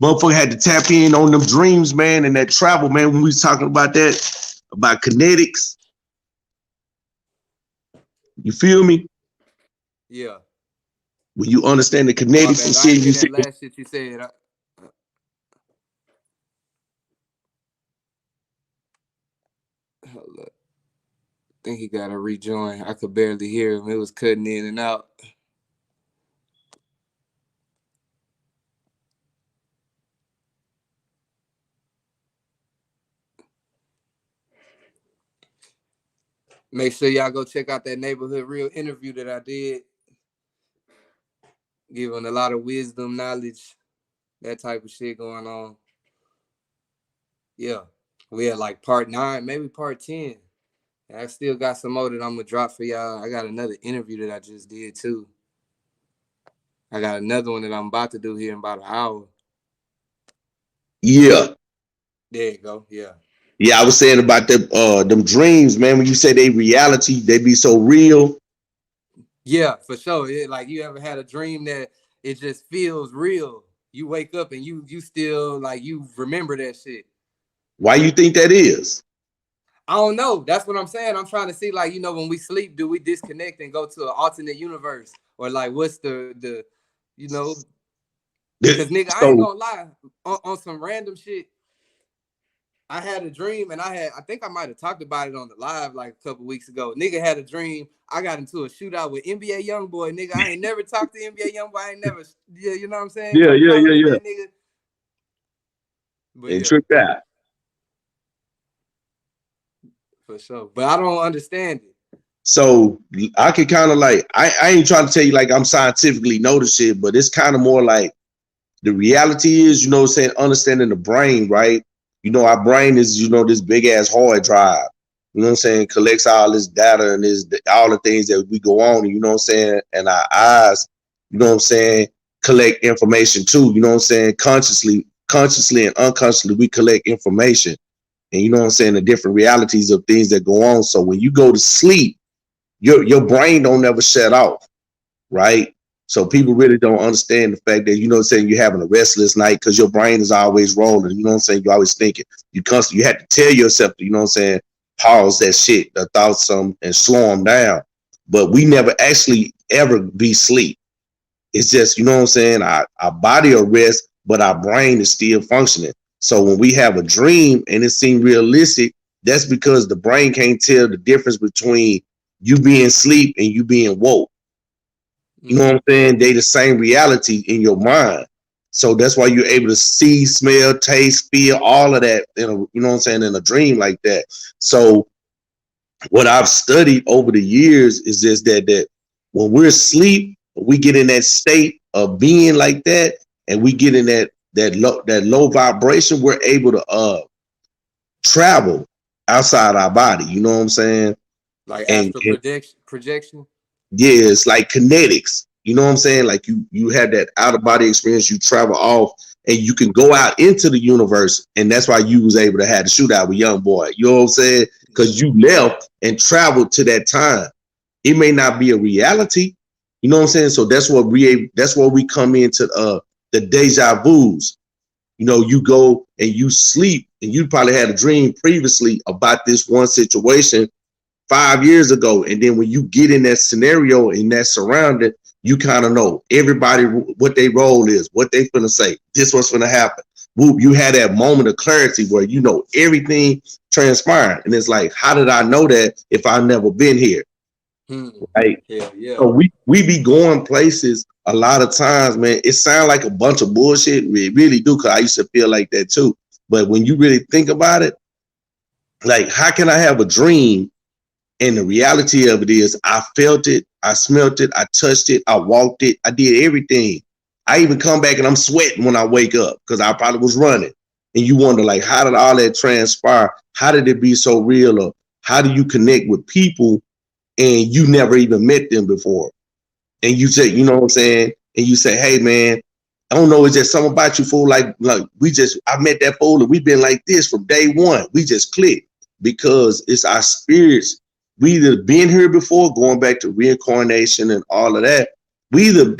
Motherfucker had to tap in on them dreams, man, and that travel, man, when we was talking about that, about kinetics. You feel me? Yeah. When you understand the My kinetics and bad. I shit, ain't you hear see, that last shit you said. Hold up. I think he got to rejoin. I could barely hear him. It was cutting in and out. Make sure y'all go check out that Neighborhood Real interview that I did. giving a lot of wisdom, knowledge, that type of shit going on. Yeah, we had like part 9, maybe part 10. I still got some more that I'm gonna drop for y'all. I got another interview that I just did too. I got another one that I'm about to do here in about an hour. Yeah. There you go. Yeah. Yeah, I was saying about them dreams, man. When you say they reality, they be so real. Yeah, for sure. Like you ever had a dream that it just feels real. You wake up and you still like you remember that shit. Why you think that is? I don't know. That's what I'm saying. I'm trying to see, like, when we sleep, do we disconnect and go to an alternate universe? Or like what's the because nigga, I ain't So gonna lie, on some random shit. I had a dream, and I think I might have talked about it on the live like a couple weeks ago. Nigga had a dream. I got into a shootout with NBA Youngboy. Nigga, I ain't never talked to NBA Youngboy. I ain't never, yeah, you know what I'm saying? yeah, Come yeah, close yeah, to yeah. that nigga. But And yeah, tricked out. for sure. But I don't understand it. So I can kind of like I ain't trying to tell you like I'm scientifically know the shit, but it's kind of more like the reality is, you know what I'm saying, understanding the brain, right? You know, our brain is, this big ass hard drive. You know what I'm saying? Collects all this data and all the things that we go on, you know what I'm saying? And our eyes, you know what I'm saying, collect information too. You know what I'm saying? Consciously and unconsciously, we collect information. And you know what I'm saying? The different realities of things that go on. So when you go to sleep, your brain don't ever shut off, right? So people really don't understand the fact that, you know what I'm saying, you're having a restless night because your brain is always rolling. You know what I'm saying? You're always thinking. You have to tell yourself, you know what I'm saying, pause that shit, the thoughts and slow them down. But we never actually ever be sleep. It's just, you know what I'm saying, our body will rest, but our brain is still functioning. So when we have a dream and it seems realistic, that's because the brain can't tell the difference between you being asleep and you being woke. You know what I'm saying? They the same reality in your mind. So that's why you're able to see, smell, taste, feel all of that in a, you know what I'm saying, in a dream like that. So what I've studied over the years is just that when we're asleep, we get in that state of being like that, and we get in that low vibration, we're able to travel outside our body. You know what I'm saying? Like And astral projection. yeah, it's like kinetics. You know what I'm saying? Like you have that out of body experience. You travel off, and you can go out into the universe, and that's why you was able to have the shootout with Young Boy. You know what I'm saying? Because you left and traveled to that time. It may not be a reality. You know what I'm saying? So that's where we come into the deja vus. You know, you go and you sleep, and you probably had a dream previously about this one situation 5 years ago, and then when you get in that scenario, in that surrounding, you kind of know everybody what their role is, what they finna say, this what's gonna happen. Whoop, you had that moment of clarity where you know everything transpiring, and it's like, how did I know that if I've never been here? Right? Yeah. So we be going places a lot of times, man. It sounds like a bunch of bullshit. We really do, because I used to feel like that too. But when you really think about it, like, how can I have a dream? And the reality of it is, I felt it, I smelt it, I touched it, I walked it, I did everything. I even come back and I'm sweating when I wake up because I probably was running. And you wonder, like, how did all that transpire? How did it be so real? Or how do you connect with people and you never even met them before? And you say, you know what I'm saying? And you say, hey, man, I don't know, it's just something about you, fool. Like I met that fool and we've been like this from day one. We just clicked because it's our spirits. We either been here before, going back to reincarnation and all of that. We didn't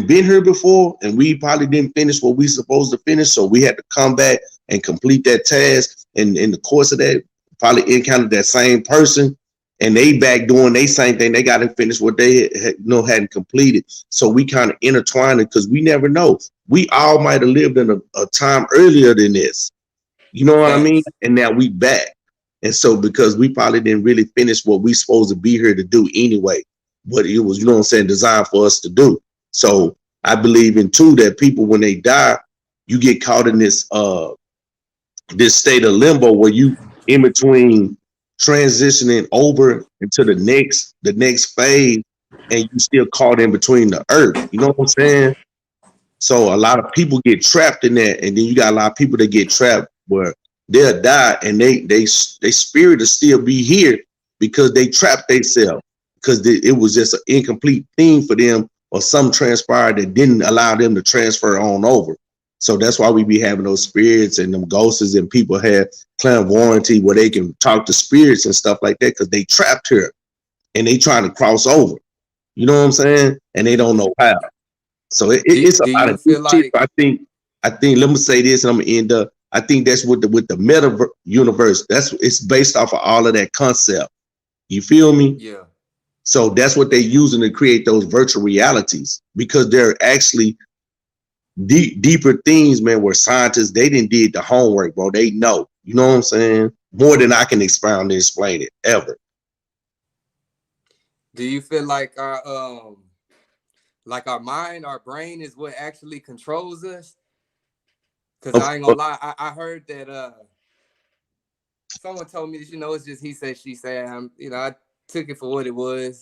been here before, and we probably didn't finish what we supposed to finish. So we had to come back and complete that task. And in the course of that, probably encountered that same person, and they back doing they same thing. They got to finish what they hadn't completed. So we kind of intertwined it because we never know. We all might have lived in a time earlier than this. You know what I mean? And now we back. And so because we probably didn't really finish what we supposed to be here to do anyway, what it was, you know what I'm saying, designed for us to do. So I believe in too that people, when they die, you get caught in this state of limbo where you in between transitioning over into the next phase, and you still caught in between the earth. You know what I'm saying? So a lot of people get trapped in that, and then you got a lot of people that get trapped where they'll die and they spirit will still be here because they trapped themselves because it was just an incomplete thing for them, or some transpired that didn't allow them to transfer on over. So that's why we be having those spirits and them ghosts, and people have clairvoyancy where they can talk to spirits and stuff like that because they trapped here and they trying to cross over. You know what I'm saying? And they don't know how. So it's a lot of feel shit. like I think let me say this and I'm gonna end up. I think that's with the meta universe. It's based off of all of that concept. You feel me? yeah. So that's what they're using to create those virtual realities, because they're actually deeper things, man, where scientists, they didn't did the homework, bro. They know. You know what I'm saying? More than I can expound and explain it ever. Do you feel like our mind, our brain is what actually controls us? Because I ain't gonna lie, I heard that someone told me that, it's just he said, she said. I took it for what it was.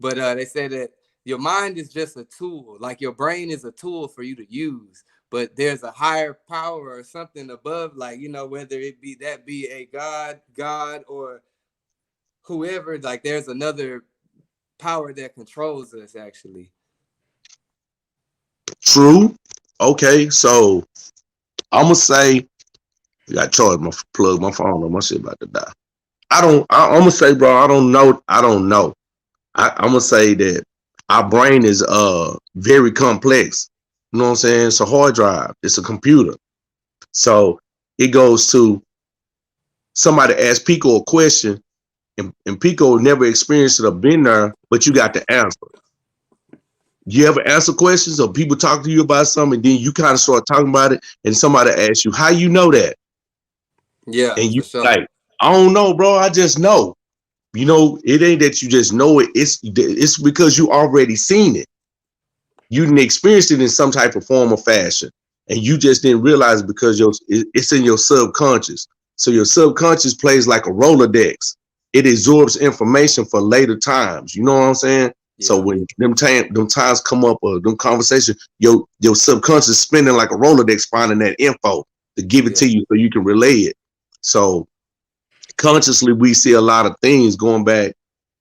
But they said that your mind is just a tool. Like your brain is a tool for you to use. But there's a higher power or something above, like, whether it be a God or whoever, like there's another power that controls us actually. True. Okay, so I'm gonna say, I got to charge my plug my phone on, my shit about to die. I'm gonna say, bro, I don't know. I'm gonna say that our brain is very complex. You know what I'm saying? It's a hard drive. It's a computer. So it goes to somebody asked Pico a question, and Pico never experienced it or been there, but you got the answer. You ever answer questions or people talk to you about something, and then you kind of start talking about it, and somebody asks you, how you know that? Yeah, And you for sure. like, I don't know, bro. I just know. It ain't that you just know it. It's because you already seen it. You didn't experience it in some type of form or fashion, and you just didn't realize it because it's in your subconscious. So your subconscious plays like a Rolodex. It absorbs information for later times. You know what I'm saying? Yeah. So when them times come up, or them conversations, your subconscious spinning like a Rolodex, finding that info to give it to you so you can relay it. So consciously, we see a lot of things going back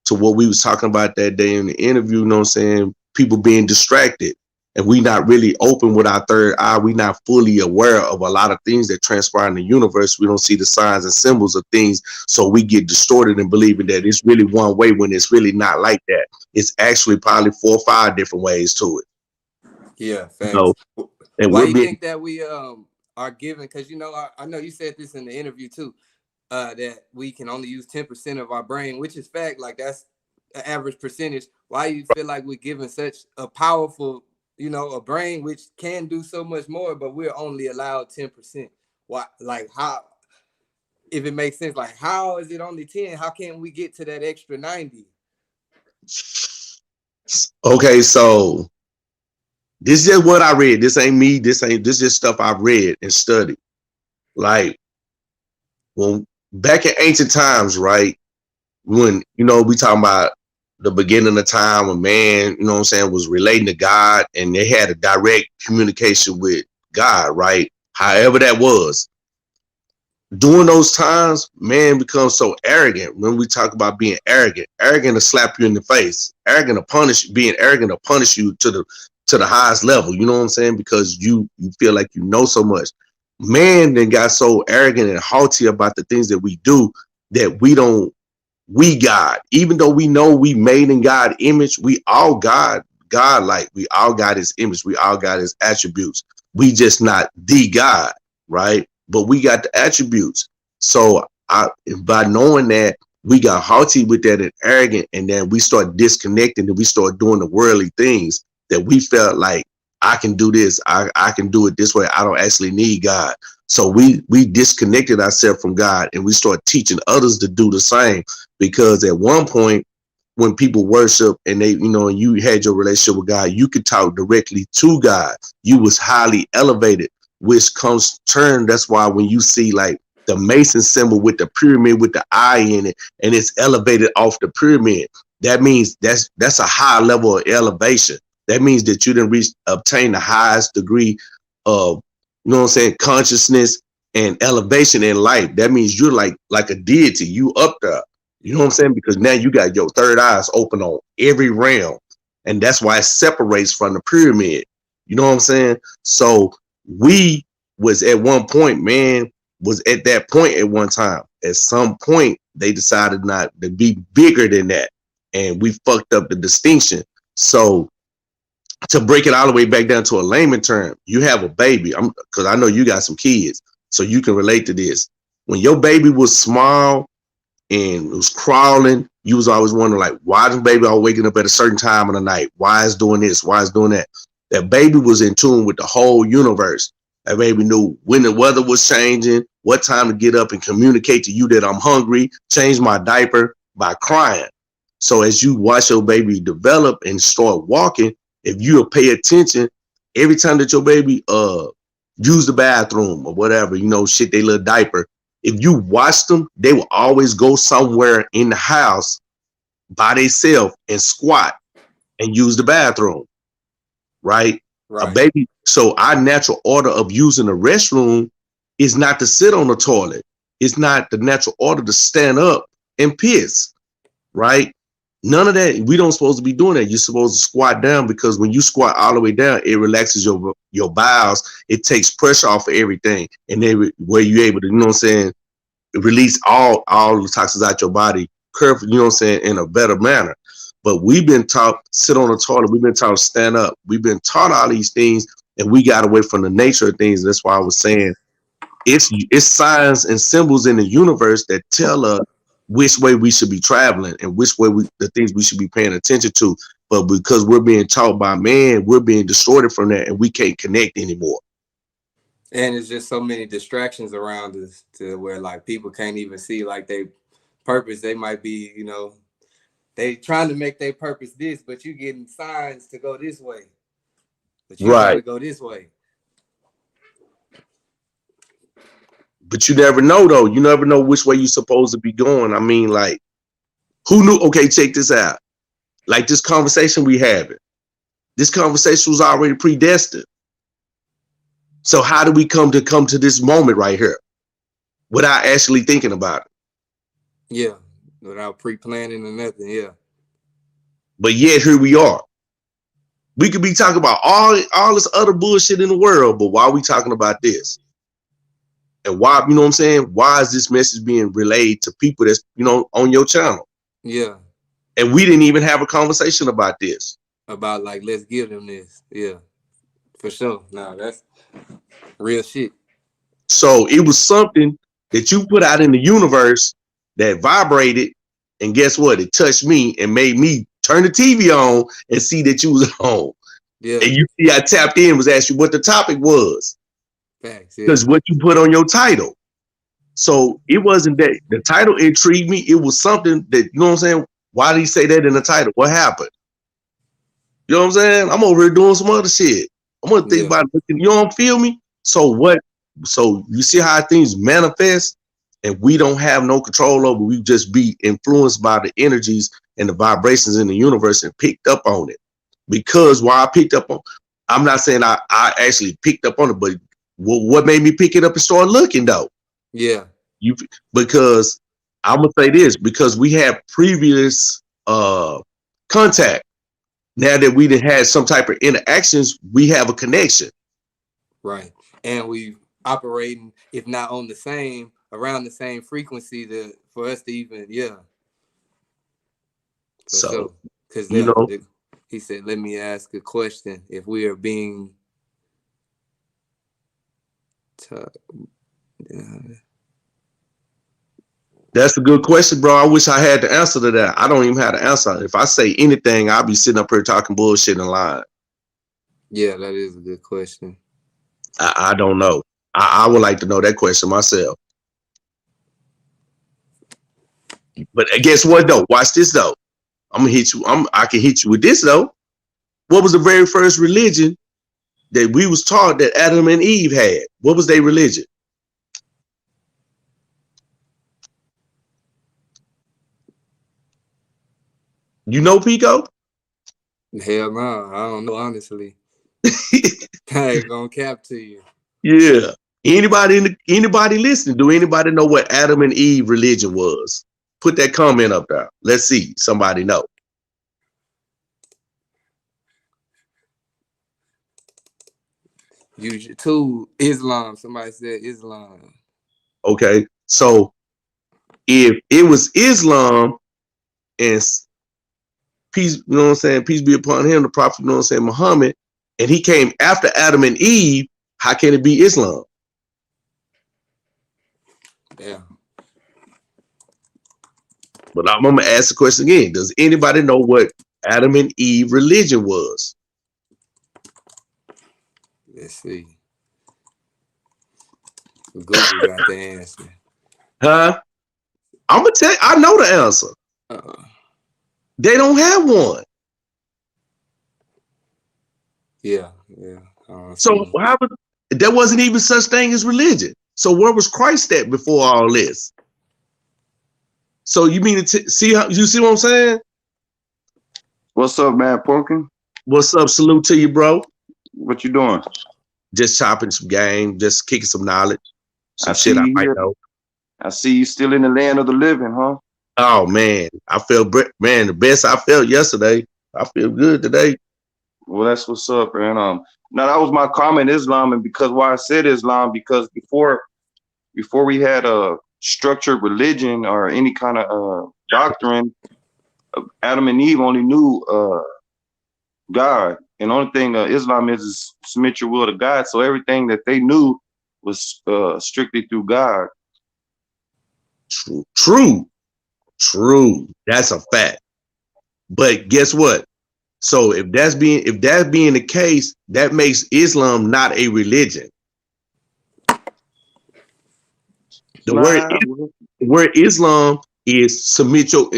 to what we was talking about that day in the interview. You know what I'm saying? People being distracted, and we not really open with our third eye. We not fully aware of a lot of things that transpire in the universe. We don't see the signs and symbols of things, so we get distorted in believing that it's really one way when it's really not like that. It's actually probably 4 or 5 different ways to it. Yeah, thanks. And why do you think that we are given? Because I know you said this in the interview too. That we can only use 10% of our brain, which is fact. Like that's the average percentage. Why you feel like we're given such a powerful, a brain which can do so much more, but we're only allowed 10%? Why? Like how? If it makes sense, like how is it only 10? How can we get to that extra 90? Okay, so this is what I read. This ain't me. This is stuff I've read and studied. Like when back in ancient times, right? When, we talking about the beginning of time when man, was relating to God, and they had a direct communication with God, right? However that was. During those times, man becomes so arrogant. When we talk about being arrogant to slap you in the face, being arrogant to punish you to the highest level. You know what I'm saying? Because you feel like you know so much. Man then got so arrogant and haughty about the things that we do that we God, even though we know we made in God's image, we all God, like we all got his image, we all got his attributes. We just not the God, right? But we got the attributes. So by knowing that, we got haughty with that and arrogant, and then we start disconnecting and we start doing the worldly things that we felt like, I can do this, I can do it this way, I don't actually need God. So we disconnected ourselves from God, and we start teaching others to do the same. Because at one point, when people worship and they, you had your relationship with God, you could talk directly to God. You was highly elevated, which comes turn. That's why when you see like the Mason symbol with the pyramid with the eye in it, and it's elevated off the pyramid, that means that's a high level of elevation. That means that you didn't obtain the highest degree of, you know what I'm saying, consciousness and elevation in life. That means you're like a deity. You up there. You know what I'm saying? Because now you got your third eyes open on every realm. And that's why it separates from the pyramid. You know what I'm saying? So we was at one point, man, was at that point at one time. At some point, they decided not to be bigger than that. And we fucked up the distinction. So to break it all the way back down to a layman term, you have a baby. Because I know you got some kids, so you can relate to this. When your baby was small and was crawling, you was always wondering, like, why the baby all waking up at a certain time of the night? Why is doing this? Why is doing that? That baby was in tune with the whole universe. That baby knew when the weather was changing, what time to get up and communicate to you that I'm hungry, change my diaper by crying. So as you watch your baby develop and start walking, if you pay attention, every time that your baby use the bathroom or whatever, you know, shit, they little diaper, if you watch them, they will always go somewhere in the house by themselves and squat and use the bathroom, right? A baby. So our natural order of using the restroom is not to sit on the toilet. It's not the natural order to stand up and piss, right? None of that. We don't supposed to be doing that. You're supposed to squat down, because when you squat all the way down, it relaxes your bowels. It takes pressure off of everything, and then where you're able to, you know what I'm saying, release all the toxins out your body, you know what I'm saying, in a better manner. But we've been taught sit on the toilet. We've been taught stand up. We've been taught all these things, and we got away from the nature of things. That's why I was saying it's signs and symbols in the universe that tell us which way we should be traveling and which way the things we should be paying attention to. But because we're being taught by man, we're being distorted from that, and we can't connect anymore. And it's just so many distractions around us to where, like, people can't even see, like, they purpose. They might be, you know, they trying to make their purpose this, but you getting signs to go this way. But you gotta go this way. But you never know, though. You never know which way you're supposed to be going. I mean, like, who knew? Okay, check this out. Like this conversation we having. This conversation was already predestined. So how do we come to this moment right here without actually thinking about it? Yeah, without pre-planning or nothing, yeah. But yet here we are. We could be talking about all this other bullshit in the world, but why are we talking about this? And why, you know what I'm saying? Why is this message being relayed to people that's, you know, on your channel? Yeah. And we didn't even have a conversation about this. About, like, let's give them this. Yeah, for sure. No, that's real shit. So it was something that you put out in the universe that vibrated, and guess what? It touched me and made me turn the TV on and see that you was home. Yeah. And you see I tapped in, was asked you what the topic was. Thanks. Because what you put on your title. So it wasn't that the title intrigued me. It was something that, you know what I'm saying? Why did he say that in the title? What happened? You know what I'm saying? I'm over here doing some other shit. I'm gonna think about it. You don't feel me? So what? So you see how things manifest, and we don't have no control over. We just be influenced by the energies and the vibrations in the universe and picked up on it. Because why I picked up on, I'm not saying I actually picked up on it, but what made me pick it up and start looking though? Yeah. Because I'm gonna say this, because we have previous contact. Now that we done had some type of interactions, we have a connection. Right. And we operating, if not on the same, around the same frequency for us to even, yeah. For so, sure. Because, you know, he said, let me ask a question. If we are being that's a good question, bro. I wish I had the answer to that. I don't even have the answer. If I say anything, I'll be sitting up here talking bullshit and lying. Yeah, that is a good question. I don't know. I would like to know that question myself. But guess what though? Watch this though. I'm gonna hit you. I can hit you with this though. What was the very first religion that we was taught that Adam and Eve had? What was their religion? You know Pico? Hell no, I don't know, honestly. I ain't gonna cap to you. Yeah. Anybody listening? Do anybody know what Adam and Eve religion was? Put that comment up there. Let's see. Somebody know. Usually, two, Islam. Somebody said Islam. Okay. So if it was Islam and peace, you know what I'm saying? Peace be upon him, the prophet, you know what I'm saying, Muhammad, and he came after Adam and Eve, how can it be Islam? Yeah. But I'm gonna ask the question again. Does anybody know what Adam and Eve religion was? Let's see. Google got the answer. Huh? I'm gonna tell you, I know the answer. They don't have one. Yeah. So what happened? There wasn't even such thing as religion. So where was Christ at before all this? So you mean to see how you see what I'm saying? What's up, man? Pumpkin? What's up? Salute to you, bro. What you doing? Just chopping some game, just kicking some knowledge. Some I shit see I you might here. know. I see you still in the land of the living, huh? Oh man, I felt man, the best I felt yesterday. I feel good today. Well, that's what's up, man. Now that was my comment, Islam, and because why I said Islam, because before we had a structured religion or any kind of doctrine, Adam and Eve only knew God, and the only thing Islam is submit your will to God. So everything that they knew was strictly through God. True. That's a fact. But guess what? So if that's being the case, that makes Islam not a religion. The word Islam is submit your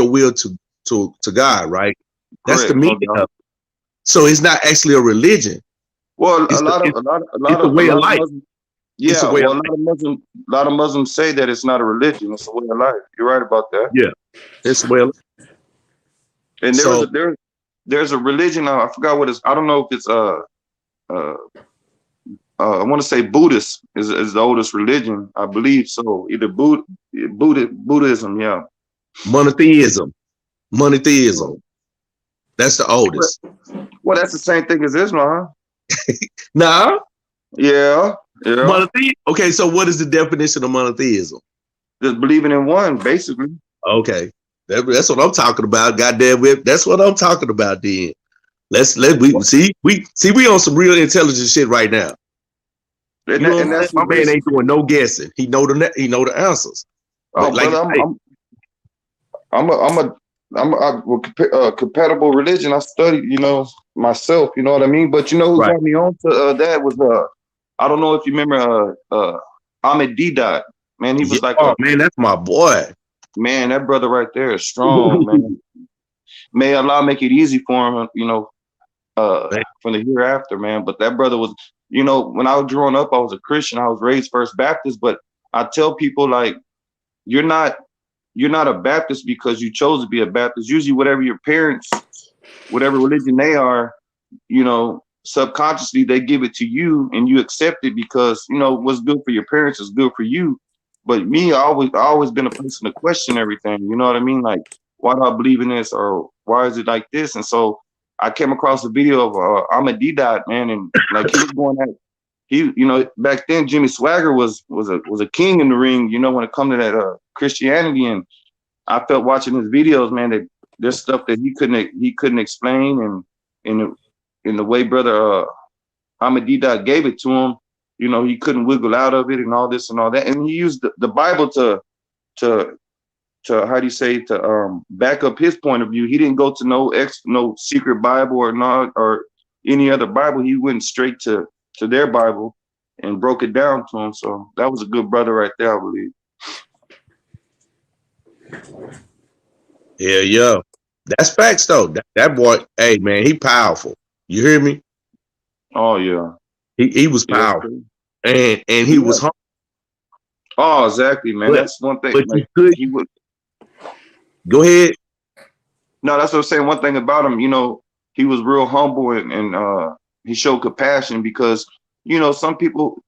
will to God, right? That's Correct, the meaning of it. So it's not actually a religion. Well, It's a lot of way of life. Muslims, yeah, well, a lot of Muslims say that it's not a religion; it's a way of life. You're right about that. Yeah, it's a way of life. And there's a religion. I forgot what it's. I don't know if it's I want to say Buddhist is the oldest religion. I believe so. Either Buddhism, yeah. Monotheism. That's the oldest. Well, that's the same thing as Islam. Nah. Yeah. Okay, so what is the definition of monotheism? Just believing in one, basically. Okay, that's what I'm talking about. Goddamn whip. That's what I'm talking about. Then we on some real intelligent shit right now. And that's my man ain't doing no guessing. He know the answers. Oh, like, brother, I'm a compatible religion. I studied, myself. You know what I mean. But you know who got me on to that was I don't know if you remember Ahmed Didat. Man, he was man, that's my boy. Man, that brother right there is strong, man. May Allah make it easy for him, from the hereafter, man. But that brother was, when I was growing up, I was a Christian. I was raised First Baptist, but I tell people like, you're not a Baptist because you chose to be a Baptist. Usually whatever your parents, whatever religion they are, subconsciously they give it to you and you accept it because, what's good for your parents is good for you. But me, I always been a person to question everything. You know what I mean? Like, why do I believe in this or why is it like this? And so I came across a video of Ahmed Didat, man, and like he was going at back then Jimmy Swagger was a king in the ring, when it comes to that Christianity. And I felt watching his videos, man, that there's stuff that he couldn't explain, and in the way brother Ahmed Didat gave it to him, he couldn't wiggle out of it and all this and all that. And he used the Bible to how do you say, to back up his point of view. He didn't go to no secret Bible or any other Bible. He went straight to their Bible and broke it down to him. So that was a good brother right there, I believe. Yeah. That's facts though. That boy, hey man, he powerful. You hear me? Oh yeah. He was powerful. And he was humble. Oh, exactly, man. That's one thing. But like, he would go ahead. No, that's what I'm saying. One thing about him, you know, he was real humble and he showed compassion because, you know, some people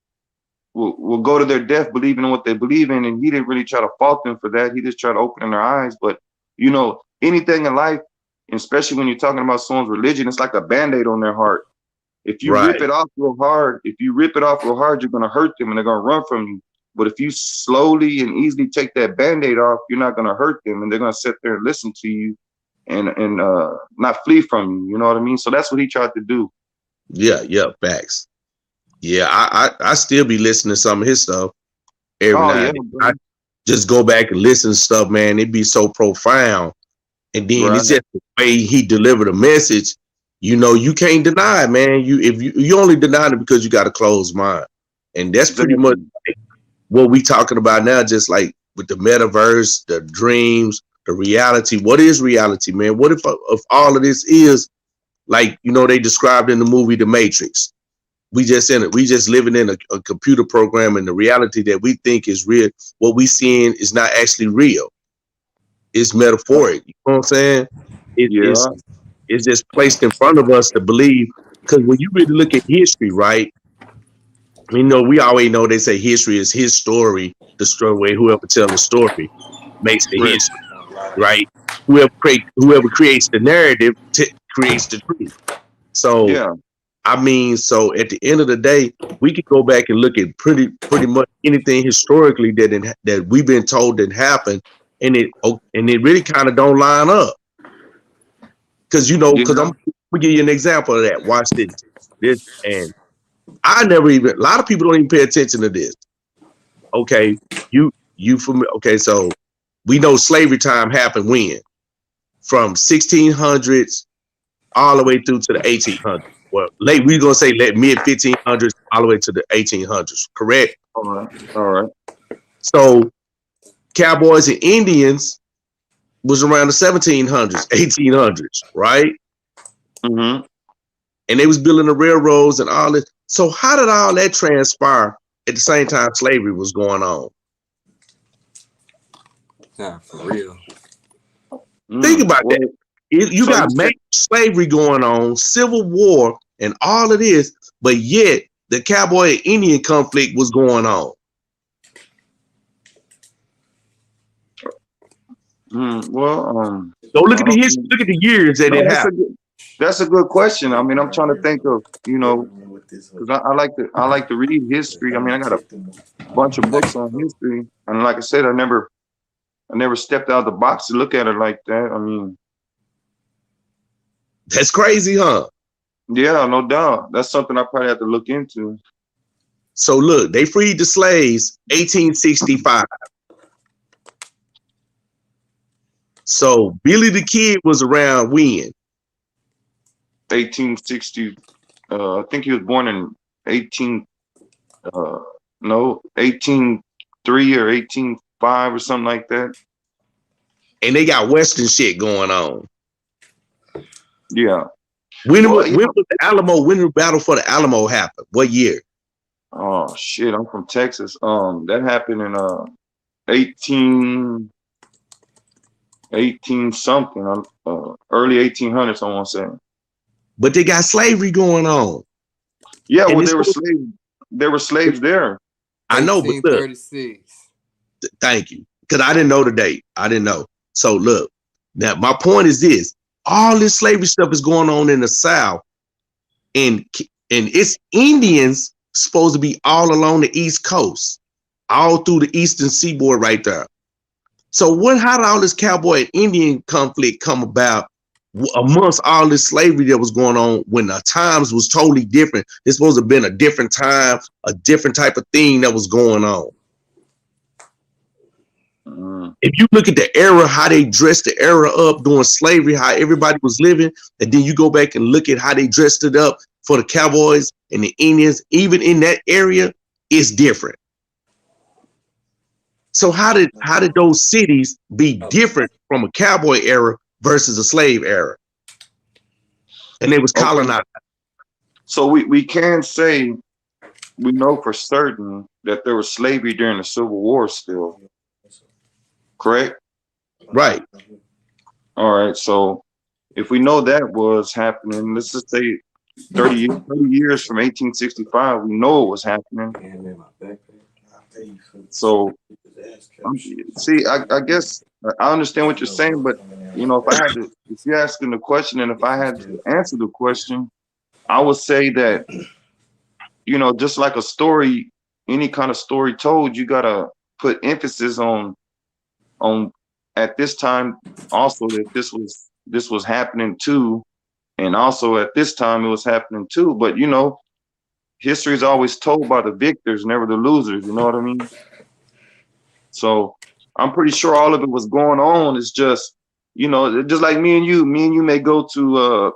will go to their death believing in what they believe in, and he didn't really try to fault them for that. He just tried to open their eyes. But, you know, anything in life, especially when you're talking about someone's religion, it's like a Band-Aid on their heart. If you rip it off real hard, you're gonna hurt them and they're gonna run from you. But if you slowly and easily take that Band-Aid off, you're not gonna hurt them and they're gonna sit there and listen to you and not flee from you. You know what I mean? So that's what he tried to do. Yeah, facts. Yeah, I still be listening to some of his stuff every night. I just go back and listen to stuff, man. It be so profound. And then it's just the way he delivered a message. You know, you can't deny it, man. You only deny it because you got a closed mind. And that's pretty much what we talking about now, just like with the metaverse, the dreams, the reality. What is reality, man? What if all of this is like, you know, they described in the movie The Matrix? We just living in a computer program, and the reality that we think is real, what we seeing is not actually real. It's metaphoric. You know what I'm saying? It's just placed in front of us to believe. Because when you really look at history, right? You know, we always know they say history is his story. The story, whoever tells the story makes the history, right? Whoever creates the narrative creates the truth. So I mean, so at the end of the day, we could go back and look at pretty much anything historically that we've been told didn't happen, and it really kind of don't line up. Because I'm gonna give you an example of that. Watch this, and a lot of people don't even pay attention to this. Okay, you familiar? Okay, so we know slavery time happened when? From 1600s all the way through to the 1800s. Well, we're gonna say mid 1500s all the way to the 1800s, correct? All right. So cowboys and Indians was around the 1700s, 1800s, right? Mm-hmm. And they was building the railroads and all this. So how did all that transpire at the same time slavery was going on? Nah, for real. Think about that. You got major slavery going on, civil war, and all of this, but yet the cowboy and Indian conflict was going on. So look at the history, look at the years that it happened. That's a good question. I mean, I'm trying to think of, you know, because I like to read history. I mean, I got a bunch of books on history, and like I said, I never stepped out of the box to look at it like that. I mean, that's crazy, huh? Yeah, no doubt. That's something I probably have to look into. So look, they freed the slaves 1865. So Billy the Kid was around when? 1860. I think he was born in 1803 or 1805 or something like that. And they got Western shit going on. Yeah. When was the Alamo? When the Battle for the Alamo happened? What year? Oh shit! I'm from Texas. That happened in 18 something. Early 1800s. I want to say. But they got slavery going on. Yeah, well, there were slaves there. I know, but look. Thank you, because I didn't know the date. I didn't know. So look, now my point is this. All this slavery stuff is going on in the South, and it's Indians supposed to be all along the East Coast, all through the Eastern Seaboard right there. So how did all this cowboy and Indian conflict come about amongst all this slavery that was going on when the times was totally different? It's supposed to have been a different time, a different type of thing that was going on. If you look at the era, how they dressed the era up during slavery, how everybody was living, and then you go back and look at how they dressed it up for the cowboys and the Indians, even in that area, it's different. So how did those cities be different from a cowboy era versus a slave era? And they was colonized. So we can say we know for certain that there was slavery during the Civil War still. Correct? Right. All right. So if we know that was happening, let's just say 30 years from 1865, we know it was happening. So, see, I guess I understand what you're saying, but if you're asking the question, and if I had to answer the question, I would say that, just like a story, any kind of story told, you gotta put emphasis on at this time also that this was happening too, and also at this time it was happening too. But history is always told by the victors, never the losers. You know what I mean? So I'm pretty sure all of it was going on. It's just, just like me and you may go to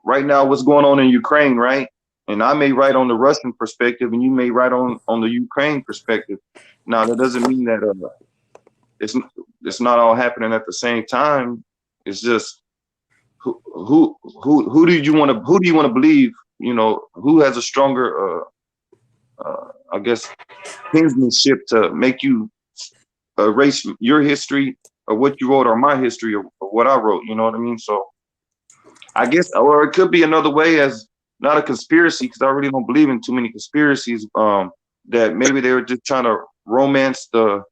right now what's going on in Ukraine, right? And I may write on the Russian perspective, and you may write on the Ukraine perspective. Now that doesn't mean that it's not all happening at the same time. It's just who do you want to believe? Who has a stronger I guess kinsmanship to make you erase your history or what you wrote, or my history, or what I wrote. You know what I mean? So I guess, or it could be another way, as not a conspiracy, because I really don't believe in too many conspiracies. That maybe they were just trying to romance the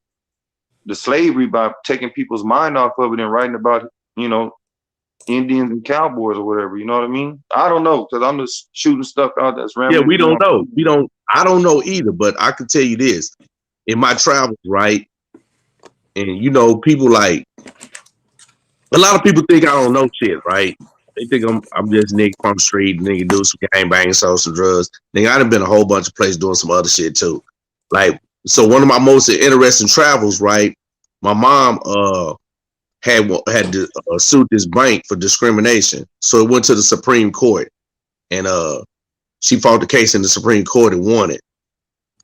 slavery by taking people's mind off of it and writing about Indians and cowboys or whatever. You know what I mean? I don't know, because I'm just shooting stuff out that's rambling. Yeah, we don't know. I don't know either, but I can tell you this. In my travels, right? And people like, a lot of people think I don't know shit, right? They think I'm just nigga from the street, nigga do some gang banging, sell some drugs. Nigga, I done been a whole bunch of places doing some other shit too. Like, so one of my most interesting travels, right? My mom had to sue this bank for discrimination. So it went to the Supreme Court, and she fought the case in the Supreme Court and won it.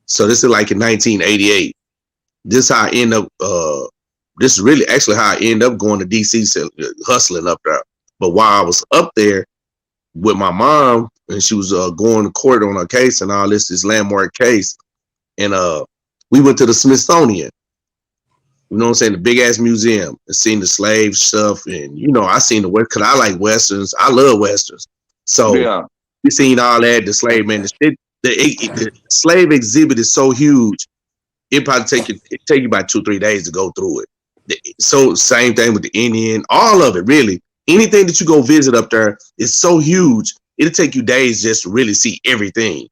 So this is like in 1988. This how I end up. This is really actually how I end up going to DC, hustling up there. But while I was up there with my mom, and she was going to court on a case and all this landmark case, and we went to the Smithsonian. You know what I'm saying? The big ass museum, and seen the slave stuff, and I seen the West, because I like westerns. I love westerns. So yeah, we seen all that. The slave man, the slave exhibit is so huge. It probably take you about 2-3 days to go through it. So same thing with the Indian, all of it really. Anything that you go visit up there is so huge. It'll take you days just to really see everything.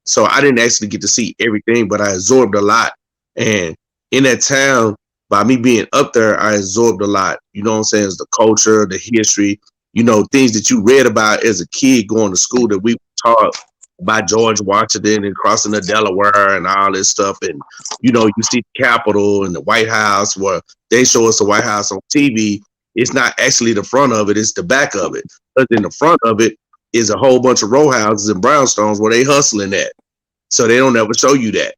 So I didn't actually get to see everything, but I absorbed a lot. And in that town, by me being up there, I absorbed a lot. You know what I'm saying? It's the culture, the history, things that you read about as a kid going to school that we were taught by George Washington and crossing the Delaware and all this stuff. And, you see the Capitol and the White House, where they show us the White House on TV. It's not actually the front of it, it's the back of it. But in the front of it is a whole bunch of row houses and brownstones where they hustling at. So they don't ever show you that.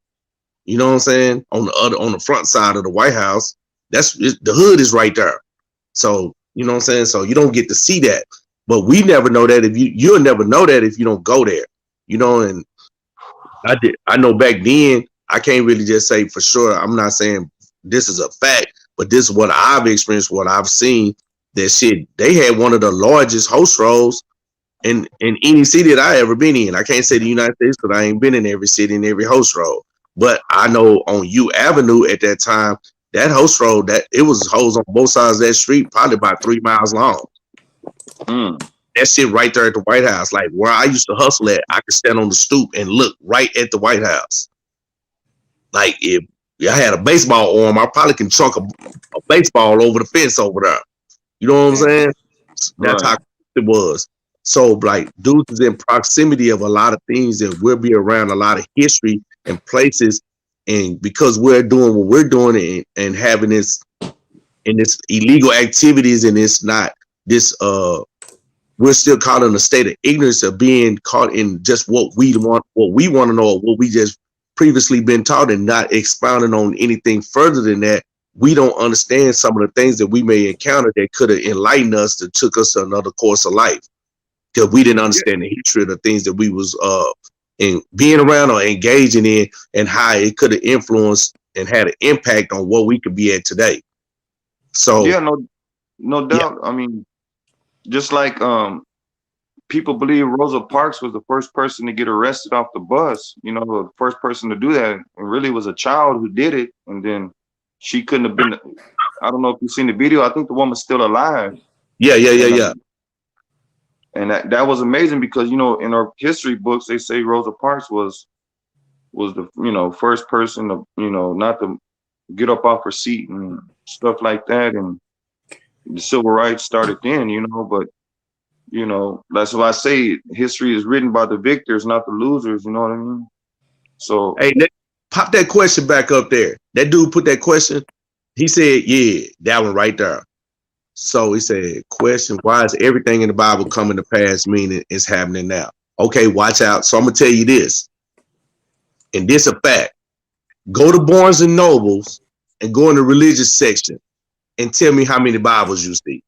You know what I'm saying? On the front side of the White House, the hood is right there. So, you know what I'm saying? So you don't get to see that. But we never know that you'll never know that if you don't go there. And I know back then, I can't really just say for sure. I'm not saying this is a fact, but this is what I've experienced, what I've seen. That shit, they had one of the largest host rolls in any city that I ever been in. I can't say the United States because I ain't been in every city and every host roll. But I know on U Avenue at that time, that host roll, that it was hoes on both sides of that street, probably about 3 miles long. That shit right there at the White House, like where I used to hustle at, I could stand on the stoop and look right at the White House. Like if I had a baseball arm, I probably can chunk a baseball over the fence over there. You know what I'm saying? That's how it was. So like dudes is in proximity of a lot of things, and we'll be around a lot of history and places. And because we're doing what we're doing and having this illegal activities, and it's not this we're still caught in a state of ignorance of being caught in just what we want to know, or what we just previously been taught, and not expounding on anything further than that. We don't understand some of the things that we may encounter that could have enlightened us, that took us to another course of life, because we didn't understand the history of the things that we was in being around or engaging in, and how it could have influenced and had an impact on what we could be at today. So no Yeah. doubt. I mean, just like people believe Rosa Parks was the first person to get arrested off the bus, you know, the first person to do that, and really was a child who did it, and then she couldn't have been. I don't know if you've seen the video. I think the woman's still alive, Yeah. and and that was amazing because, you know, in our history books they say Rosa Parks was the, you know, first person to, you know, not to get up off her seat and stuff like that, and the civil rights started then, you know. But you know, that's why I say history is written by the victors, not the losers. You know what I mean? So Hey, pop that question back up there. That dude put that question. He said, "Yeah, that one right there." So he said, "Question: Why is everything in the Bible coming to pass? Meaning it's happening now." Okay, watch out. So I'm gonna tell you this, and this a fact. Go to Barnes and Nobles and go in the religious section and tell me how many Bibles you see.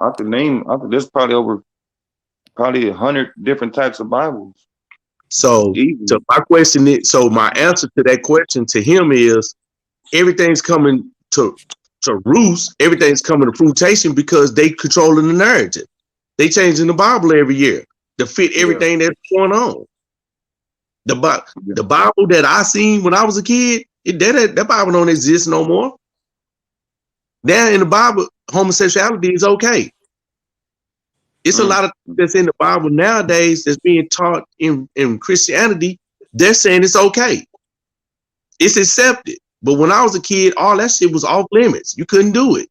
I could there's probably 100 different types of Bibles. So Easy. my answer to that question to him is everything's coming to roost, everything's coming to fruition because they controlling the narrative. They changing the Bible every year to fit everything that's going on. The Bible that I seen when I was a kid, that Bible don't exist no more. Now in the Bible, homosexuality is okay. It's a lot of things that's in the Bible nowadays that's being taught in Christianity. They're saying it's okay. It's accepted. But when I was a kid, all that shit was off limits. You couldn't do it.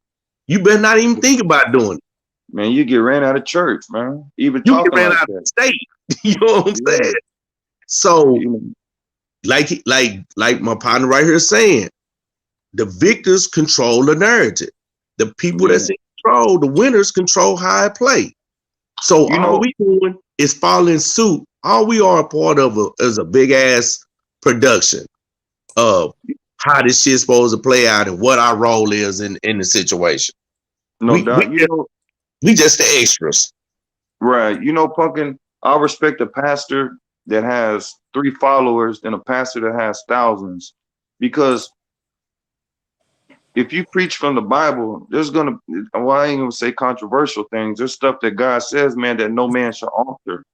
You better not even think about doing it. Man, you get ran out of church, man. Even You talking get ran like out that. of the state. You know what I'm saying? So, like my partner right here is saying, the victors control the narrative. The people that's in control, the winners control how I play. So all we doing is following suit. All we are a part of is a big ass production of how this shit's supposed to play out and what our role is in the situation. No doubt. We just the extras. Right. You know, Pumpkin, I'll respect a pastor that has 3 followers than a pastor that has thousands. Because if you preach from the Bible, there's gonna, well, I ain't gonna say controversial things. There's stuff that God says, man, that no man shall alter.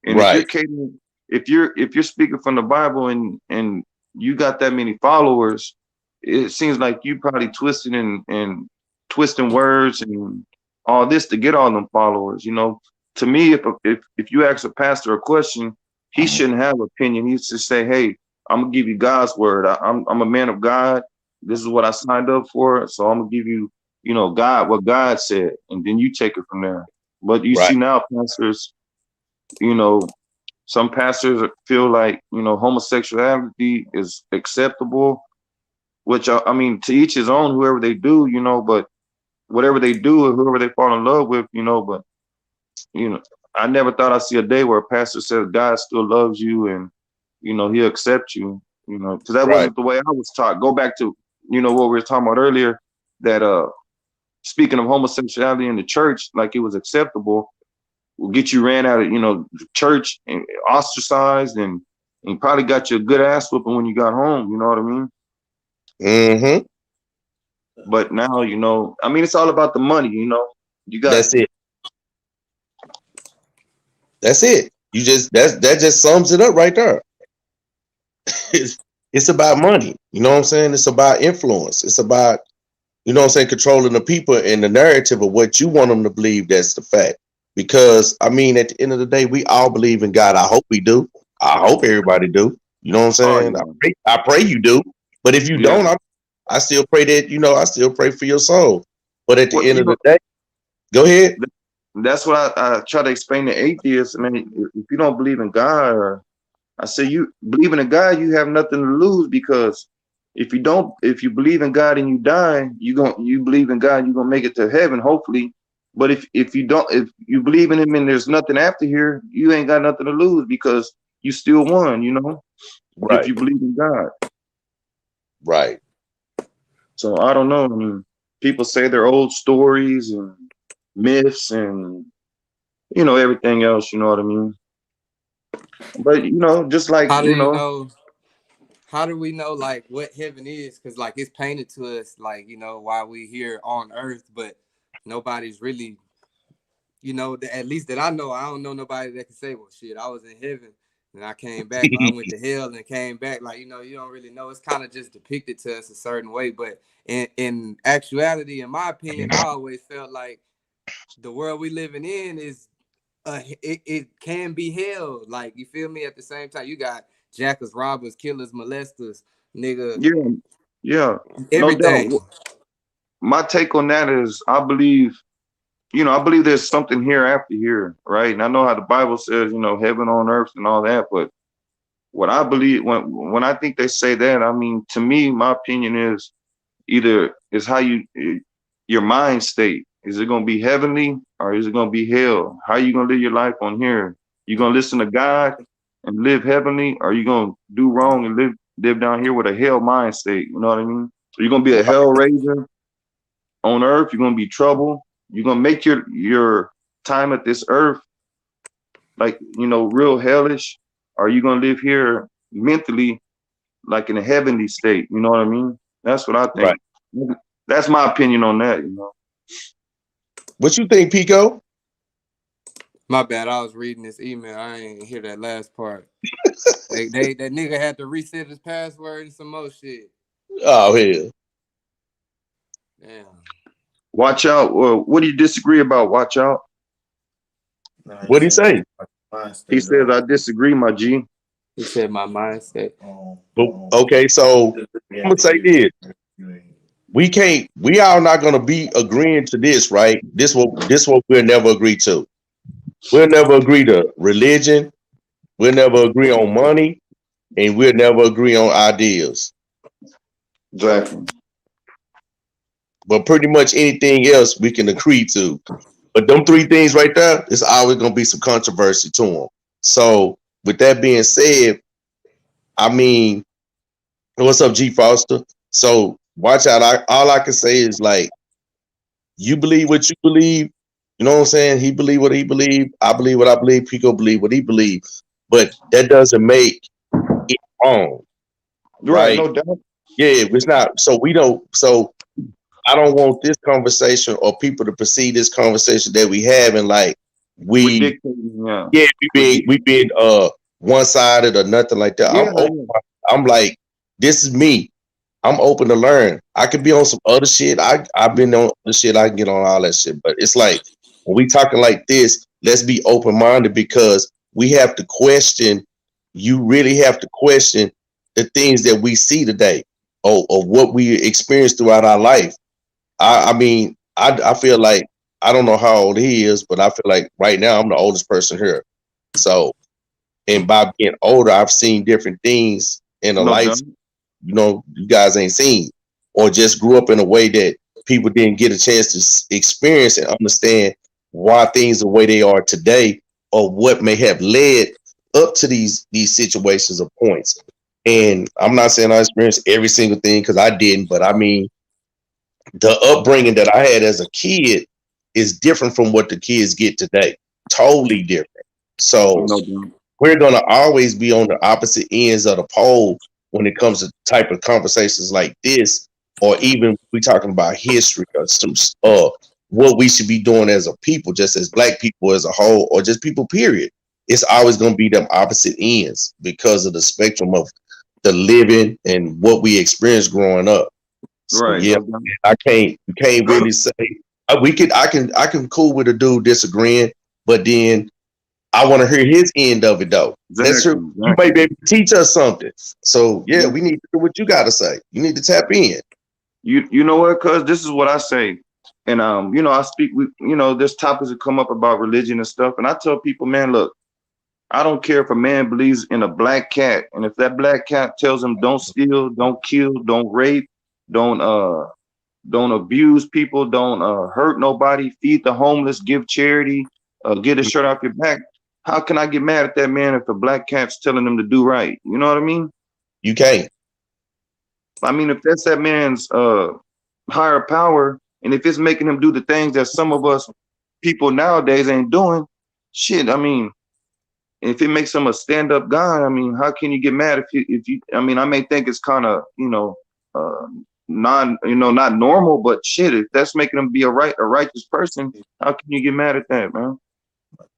And if you're catering, if you're speaking from the Bible and you got that many followers, it seems like you probably twisting and twisting words and all this to get all them followers. You know, to me, if you ask a pastor a question, he shouldn't have opinion. He should say, "Hey, I'm gonna give you God's word. I'm a man of God. This is what I signed up for. So I'm gonna give you, you know, God, what God said, and then you take it from there." But you see now, pastors, you know, some pastors feel like, you know, homosexuality is acceptable, which I mean, to each his own, whoever they do, you know, but whatever they do or whoever they fall in love with, you know, but, you know, I never thought I'd see a day where a pastor says God still loves you and, you know, he'll accept you, you know, because that wasn't the way I was taught. Go back to, you know, what we were talking about earlier, that speaking of homosexuality in the church, like it was acceptable, will get you ran out of, you know, church and ostracized and probably got you a good ass whooping when you got home. You know what I mean? Mm-hmm. But now, you know, I mean, it's all about the money. You know, you got. That's it. That's it. You just that just sums it up right there. It's about money. You know what I'm saying? It's about influence. It's about, you know what I'm saying, controlling the people and the narrative of what you want them to believe. That's the fact. Because I mean, at the end of the day, we all believe in God. I hope we do. I hope everybody do. You know what I'm saying? Oh, yeah. I pray you do. But if you don't, I still pray that, you know, I still pray for your soul. But at the end of the day, go ahead. That's what I try to explain to atheists. I mean, if you don't believe in God, or I say you believe in God, you have nothing to lose, because if you believe in God and you die, you believe in God, you're gonna make it to heaven, hopefully. But if you don't, if you believe in him and there's nothing after here, you ain't got nothing to lose, because you still won, you know, if you believe in God. Right. So I don't know. I mean, people say they're old stories and myths and, you know, everything else, you know what I mean? But, you know, just like, How do you you know. know how do we know like what heaven is? Because like it's painted to us, like, you know, while we here on earth, but nobody's really, you know, at least that I know. I don't know nobody that can say, well, shit, I was in heaven and I came back, or I went to hell and came back. Like, you know, you don't really know. It's kind of just depicted to us a certain way. But in actuality, in my opinion, I always felt like the world we living in is it can be hell. Like, you feel me? At the same time, you got jackers, robbers, killers, molesters, nigga, Yeah, no everything. doubt. My take on that is, I believe there's something here after here, right? And I know how the Bible says, you know, heaven on earth and all that, but what I believe, when I think they say that, I mean, to me, my opinion is either is how your mind state. Is it gonna be heavenly or is it gonna be hell? How you gonna live your life on here? You gonna listen to God and live heavenly, or you gonna do wrong and live down here with a hell mind state? You know what I mean? So you're gonna be a hell raiser on earth. You're gonna be trouble. You're gonna make your time at this earth like, you know, real hellish. Or you gonna live here mentally like in a heavenly state? You know what I mean? That's what I think. Right. That's my opinion on that. You know. What you think, Pico? My bad. I was reading this email. I ain't hear that last part. that nigga had to reset his password and some more shit. Oh hell. Damn. Watch out. What do you disagree about? Watch out. What'd he say? He says, I disagree, my G. He said my mindset. Okay, so I'm gonna say this. We are not gonna be agreeing to this, right? This what we'll never agree to. We'll never agree to religion, we'll never agree on money, and we'll never agree on ideas. Exactly. But pretty much anything else we can agree to. But them three things right there, it's always gonna be some controversy to them. So with that being said, I mean, what's up, G Foster? So watch out. All I can say is, like, you believe what you believe. You know what I'm saying? He believe what he believe. I believe what I believe. Pico believe what he believe. But that doesn't make it wrong, Right, right? no doubt. Yeah, it's not. So we don't. So I don't want this conversation or people to perceive this conversation that we having like we we being one sided or nothing like that. I'm open. I'm like, this is me. I'm open to learn. I could be on some other shit. I've been on the shit. I can get on all that shit. But it's like, when we talking like this, let's be open minded, because we have to question. You really have to question the things that we see today, or what we experience throughout our life. I mean, I feel like, I don't know how old he is, but I feel like right now I'm the oldest person here. So, and by being older, I've seen different things in the life, you know, you guys ain't seen, or just grew up in a way that people didn't get a chance to experience and understand why things the way they are today, or what may have led up to these situations or points. And I'm not saying I experienced every single thing, because I didn't, but I mean, the upbringing that I had as a kid is different from what the kids get today. Totally different. So we're going to always be on the opposite ends of the pole when it comes to type of conversations like this, or even we talking about history, or some what we should be doing as a people, just as Black people as a whole, or just people, period. It's always going to be them opposite ends because of the spectrum of the living and what we experienced growing up. So, right. yeah, you can't really say I can cool with a dude disagreeing, but then I want to hear his end of it though. That's true. You may be able to teach us something. So yeah, we need to hear what you got to say. You need to tap in. You know what? Cause this is what I say, and you know, I speak with, you know, there's topics that come up about religion and stuff, and I tell people, man, look, I don't care if a man believes in a black cat, and if that black cat tells him don't steal, don't kill, don't rape, don't abuse people, don't hurt nobody, feed the homeless, give charity, get a shirt off your back. How can I get mad at that man if the black cat's telling him to do right? You know what I mean? You can't. I mean, if that's that man's higher power, and if it's making him do the things that some of us people nowadays ain't doing, shit, I mean, if it makes him a stand-up guy, I mean, how can you get mad if you I mean, I may think it's kind of, uh not normal, but shit, if that's making him be a righteous person, how can you get mad at that, man?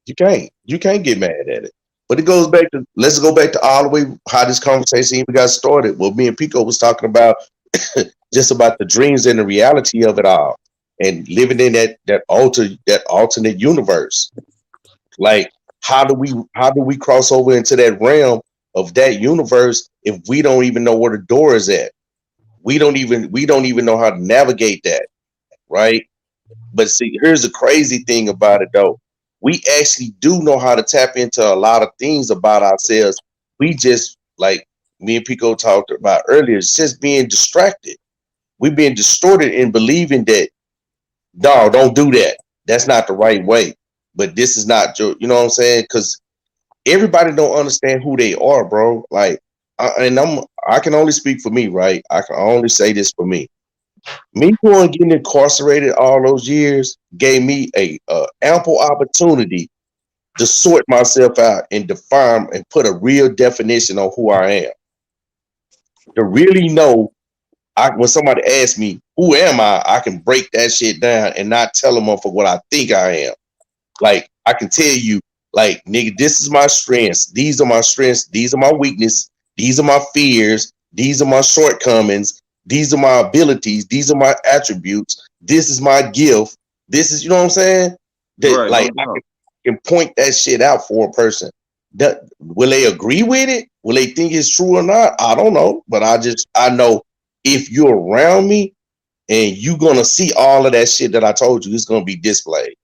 You can't get mad at it. But it goes back to, let's go back to all the way how this conversation even got started. What me and Pico was talking about, just about the dreams and the reality of it all, and living in that alternate universe. Like, how do we cross over into that realm of that universe if we don't even know where the door is at? We don't even know how to navigate that, right? But see, here's the crazy thing about it though. We actually do know how to tap into a lot of things about ourselves. We just, like me and Pico talked about earlier, it's just being distracted. We're being distorted in believing that, no, don't do that. That's not the right way. But this is not your, you know what I'm saying? Because everybody don't understand who they are, bro. Like, I can only speak for me, right? I can only say this for me. Me going getting incarcerated all those years gave me a ample opportunity to sort myself out and define and put a real definition on who I am. To really know, when somebody asks me who am I can break that shit down and not tell them for what I think I am. Like, I can tell you, like, nigga, this is my strengths. These are my strengths. These are my weaknesses. These are my fears. These are my shortcomings. These are my abilities. These are my attributes. This is my gift. This is, you know what I'm saying? That, Right, no like, I doubt. can point that shit out for a person. That, will they agree with it? Will they think it's true or not? I don't know. But I know if you're around me and you're gonna see all of that shit that I told you, it's gonna be displayed.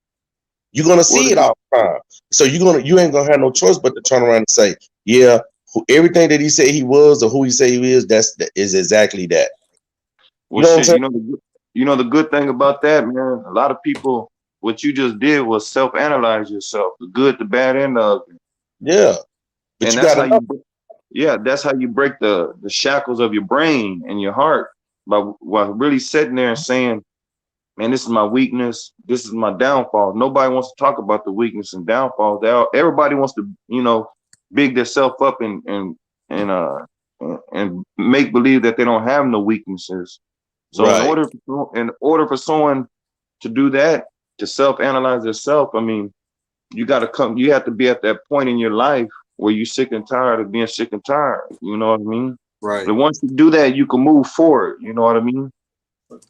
You're gonna Well, see it all the time. So you ain't gonna have no choice but to turn around and say, yeah, everything that he said he was or who he said he is, that is exactly that. You well, know what I'm shit. saying? The good thing about that, man. A lot of people, what you just did was self-analyze yourself, the good, the bad, and the ugly, Yeah. But and you that's how gotta know. yeah, that's how you break the shackles of your brain and your heart by while really sitting there and saying, man, this is my weakness. This is my downfall. Nobody wants to talk about the weakness and downfall. Everybody wants to, big themselves up and and make believe that they don't have no weaknesses. So Right. in order for someone to do that, to self-analyze yourself, I mean, you have to be at that point in your life where you're sick and tired of being sick and tired. You know what I mean? Right. But once you do that, you can move forward. You know what I mean?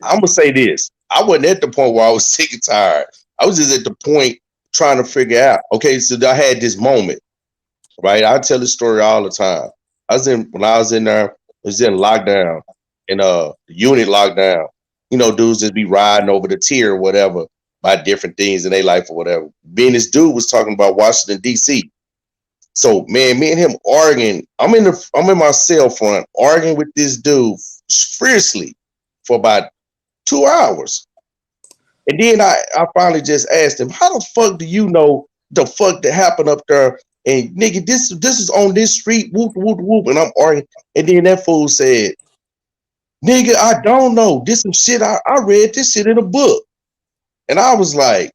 I'm gonna say this. I wasn't at the point where I was sick and tired. I was just at the point trying to figure out, okay, so I had this moment, right? I tell this story all the time. When I was in there, I was in lockdown, in the unit lockdown. You know, dudes just be riding over the tier or whatever by different things in their life or whatever. Me and this dude was talking about Washington, DC. So man, me and him arguing. I'm in my cell phone arguing with this dude fiercely for about 2 hours. And then I finally just asked him, how the fuck do you know the fuck that happened up there? And nigga, this is on this street, whoop, whoop, whoop. And I'm arguing. And then that fool said, nigga, I don't know. This some shit. I read this shit in a book. And I was like,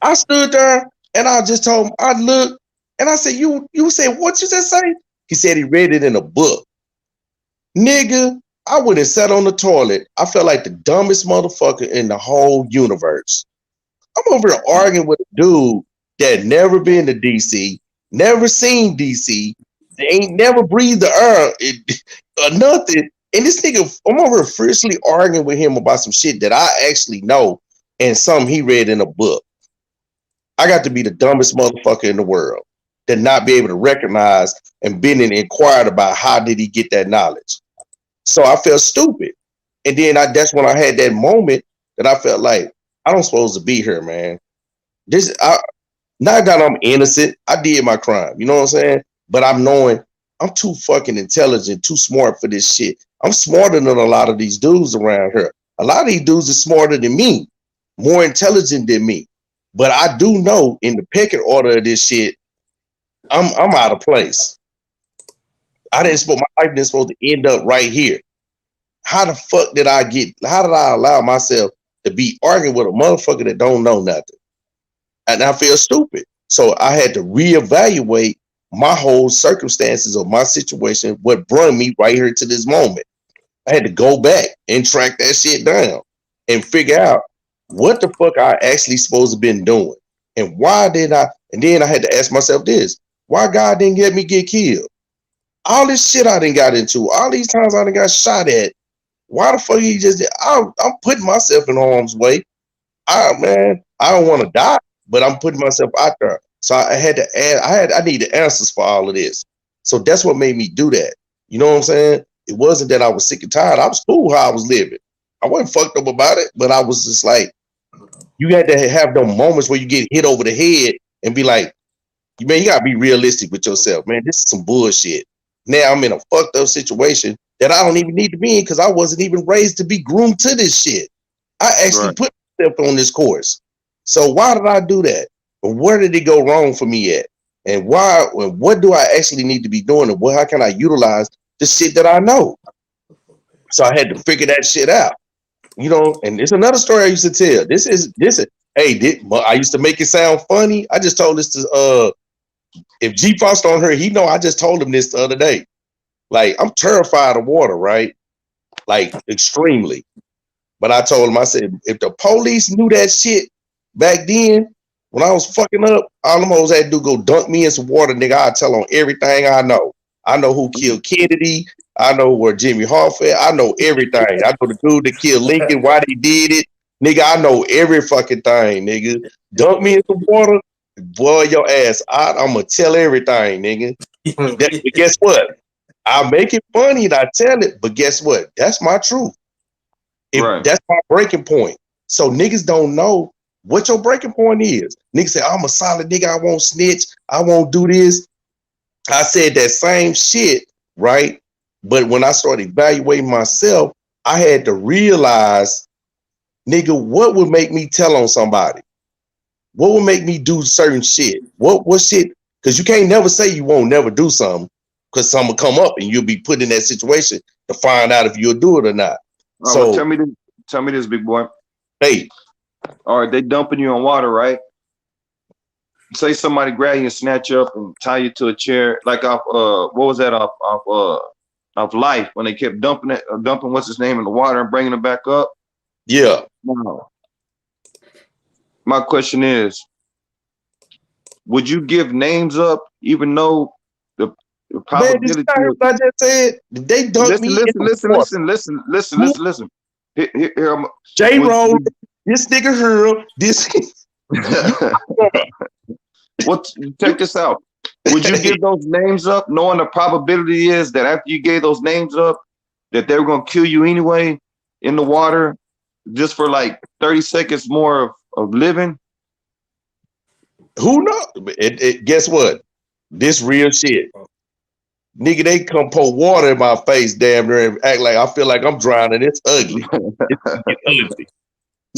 I stood there and I just told him, I looked and I said, you said what you just say? He said he read it in a book. Nigga, I went and sat on the toilet. I felt like the dumbest motherfucker in the whole universe. I'm over here arguing with a dude that never been to DC, never seen DC, they ain't never breathed the air or nothing. And this nigga, I'm over here fiercely arguing with him about some shit that I actually know and something he read in a book. I got to be the dumbest motherfucker in the world to not be able to recognize and been and inquired about how did he get that knowledge. So I felt stupid. And then that's when I had that moment that I felt like I don't supposed to be here, man. Now that I'm innocent, I did my crime. You know what I'm saying? But I'm knowing I'm too fucking intelligent, too smart for this shit. I'm smarter than a lot of these dudes around here. A lot of these dudes are smarter than me, more intelligent than me. But I do know in the pecking order of this shit, I'm out of place. My life didn't supposed to end up right here. How the fuck did I allow myself to be arguing with a motherfucker that don't know nothing? And I feel stupid. So I had to reevaluate my whole circumstances of my situation, what brought me right here to this moment. I had to go back and track that shit down and figure out what the fuck I actually supposed to been doing. And why did I, and then I had to ask myself this, why God didn't let me get killed? All this shit I done got into, all these times I done got shot at, why the fuck he just, I'm putting myself in harm's way. I don't want to die, but I'm putting myself out there. So I had to add, I needed answers for all of this. So that's what made me do that. You know what I'm saying? It wasn't that I was sick and tired. I was cool how I was living. I wasn't fucked up about it, but I was just like, you had to have those moments where you get hit over the head and be like, man, you gotta be realistic with yourself, man. This is some bullshit. Now I'm in a fucked up situation that I don't even need to be in because I wasn't even raised to be groomed to this shit. I actually put myself on this course. So why did I do that? And where did it go wrong for me at? And why? What do I actually need to be doing? And how can I utilize the shit that I know? So I had to figure that shit out. You know, and it's another story I used to tell. This is I used to make it sound funny. I just told this to if G Foster on her, he know I just told him this the other day. Like, I'm terrified of water, right? Like, extremely. But I told him, I said, if the police knew that shit back then, when I was fucking up, all them hoes had to do go dunk me in some water, nigga. I'd tell on everything I know. I know who killed Kennedy. I know where Jimmy Hoffa at. I know everything. I know the dude that killed Lincoln, why they did it. Nigga, I know every fucking thing, nigga. Dunk me in some water, boy, your ass out. I'm going to tell everything, nigga. But guess what? I make it funny and I tell it, but guess what? That's my truth. That's my breaking point. So niggas don't know what your breaking point is. Niggas say, I'm a solid nigga. I won't snitch. I won't do this. I said that same shit, right? But when I started evaluating myself, I had to realize, nigga, what would make me tell on somebody? What would make me do certain shit? What shit? Because you can't never say you won't never do something because something will come up and you'll be put in that situation to find out if you'll do it or not. So tell me this, big boy. Hey. All right, they dumping you in water, right? Say somebody grab you and snatch you up and tie you to a chair, like off what was that off Life when they kept dumping what's his name in the water and bringing it back up. Yeah. No. My question is, would you give names up even though the probability? Man, I just said they dumped me. Listen. Here, J-Roll, this nigga Hurl, this. Check this out. Would you give those names up knowing the probability is that after you gave those names up that they were going to kill you anyway in the water just for like 30 seconds more of living? Who knows? Guess what? This real shit. Nigga, they come pour water in my face damn near and act like I feel like I'm drowning. It's ugly. It's ugly.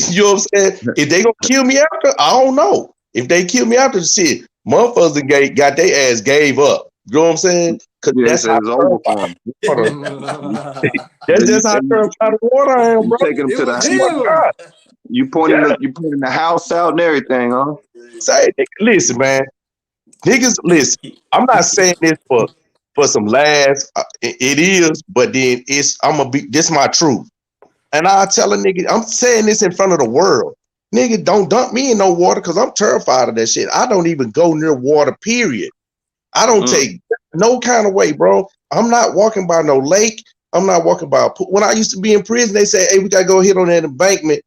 You know what I'm saying? If they gonna kill me after, I don't know. If they kill me after the shit, motherfuckers got their ass gave up. You know what I'm saying? Because that's how terrified. That's just how terrified of water I am, bro. Taking them to the house. You pointing the house out and everything, huh? Say, listen, man. Niggas, listen. I'm not saying this for some laughs. It is, but then this my truth. And I tell a nigga, I'm saying this in front of the world. Nigga, don't dump me in no water because I'm terrified of that shit. I don't even go near water, period. I don't take no kind of way, bro. I'm not walking by no lake. I'm not walking by a pool. When I used to be in prison, they say, hey, we got to go hit on that embankment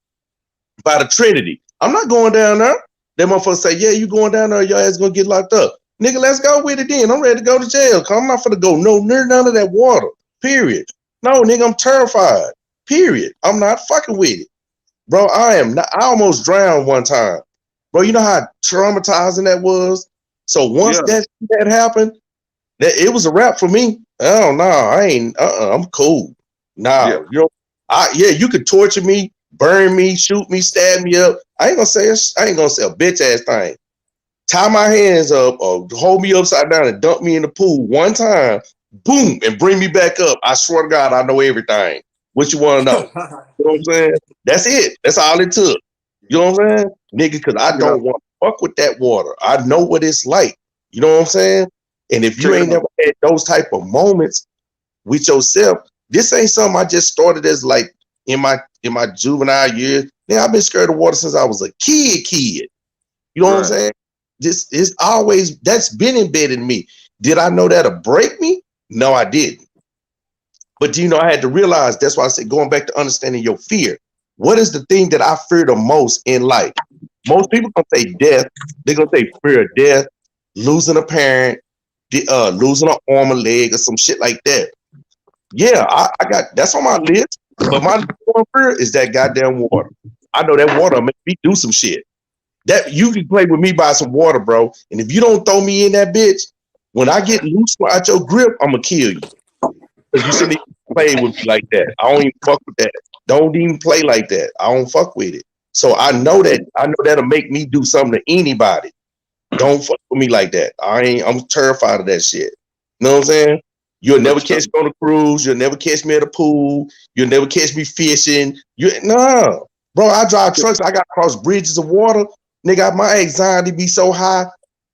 by the Trinity. I'm not going down there. That motherfucker say, yeah, you going down there, your ass going to get locked up. Nigga, let's go with it then. I'm ready to go to jail because I'm not finna go near none of that water, period. No, nigga, I'm terrified, period. I'm not fucking with it. Bro, I almost drowned one time. Bro, you know how traumatizing that was? So once that happened, it was a wrap for me. Oh, no, I ain't, I'm cool. Nah, you know, you could torture me, burn me, shoot me, stab me up. I ain't gonna say a bitch ass thing. Tie my hands up or hold me upside down and dump me in the pool one time, boom, and bring me back up. I swear to God, I know everything. What you want to know? You know what I'm saying? That's it. That's all it took. You know what I'm saying? Nigga, because I don't want fuck with that water. I know what it's like. You know what I'm saying? And if you Check it ain't never had those type of moments with yourself, this ain't something I just started as like in my juvenile years. Man, I've been scared of water since I was a kid. You know what I'm Right. saying? This is always, that's been embedded in me. Did I know that'll break me? No, I didn't. But you know, I had to realize, that's why I said, going back to understanding your fear. What is the thing that I fear the most in life? Most people gonna say death. They're gonna say fear of death, losing a parent, losing an arm or leg or some shit like that. Yeah, I got, that's on my list. But my number one fear is that goddamn water. I know that water make me do some shit. That you can play with me by some water, bro. And if you don't throw me in that bitch, when I get loose out your grip, I'm gonna kill you. Because you shouldn't even play with me like that. I don't even fuck with that. Don't even play like that. I don't fuck with it. So I know that'll make me do something to anybody. Don't fuck with me like that. I'm terrified of that shit. You know what I'm saying? You'll never catch me on a cruise. You'll never catch me at a pool. You'll never catch me fishing. No. Bro, I drive trucks. I got to cross bridges of water. Nigga, my anxiety be so high.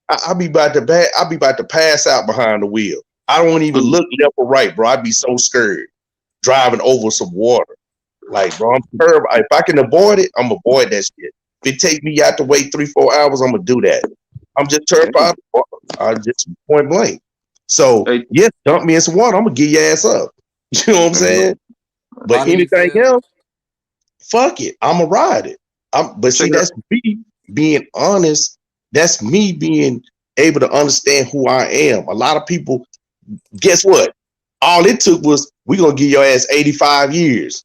I be about to pass out behind the wheel. I don't even look left or right, bro. I'd be so scared driving over some water. Like, bro, I'm terrible. If I can avoid it, I'm avoid that shit. If it take me out to wait 3-4 hours, I'm gonna do that. I'm just terrified of water. I just point blank. So yeah, dump me in some water. I'm gonna get your ass up. You know what I'm saying? But anything else, fuck it. I'm gonna ride it. But see, that's me being honest. That's me being able to understand who I am. A lot of people, guess what? All it took was, we gonna give your ass 85 years.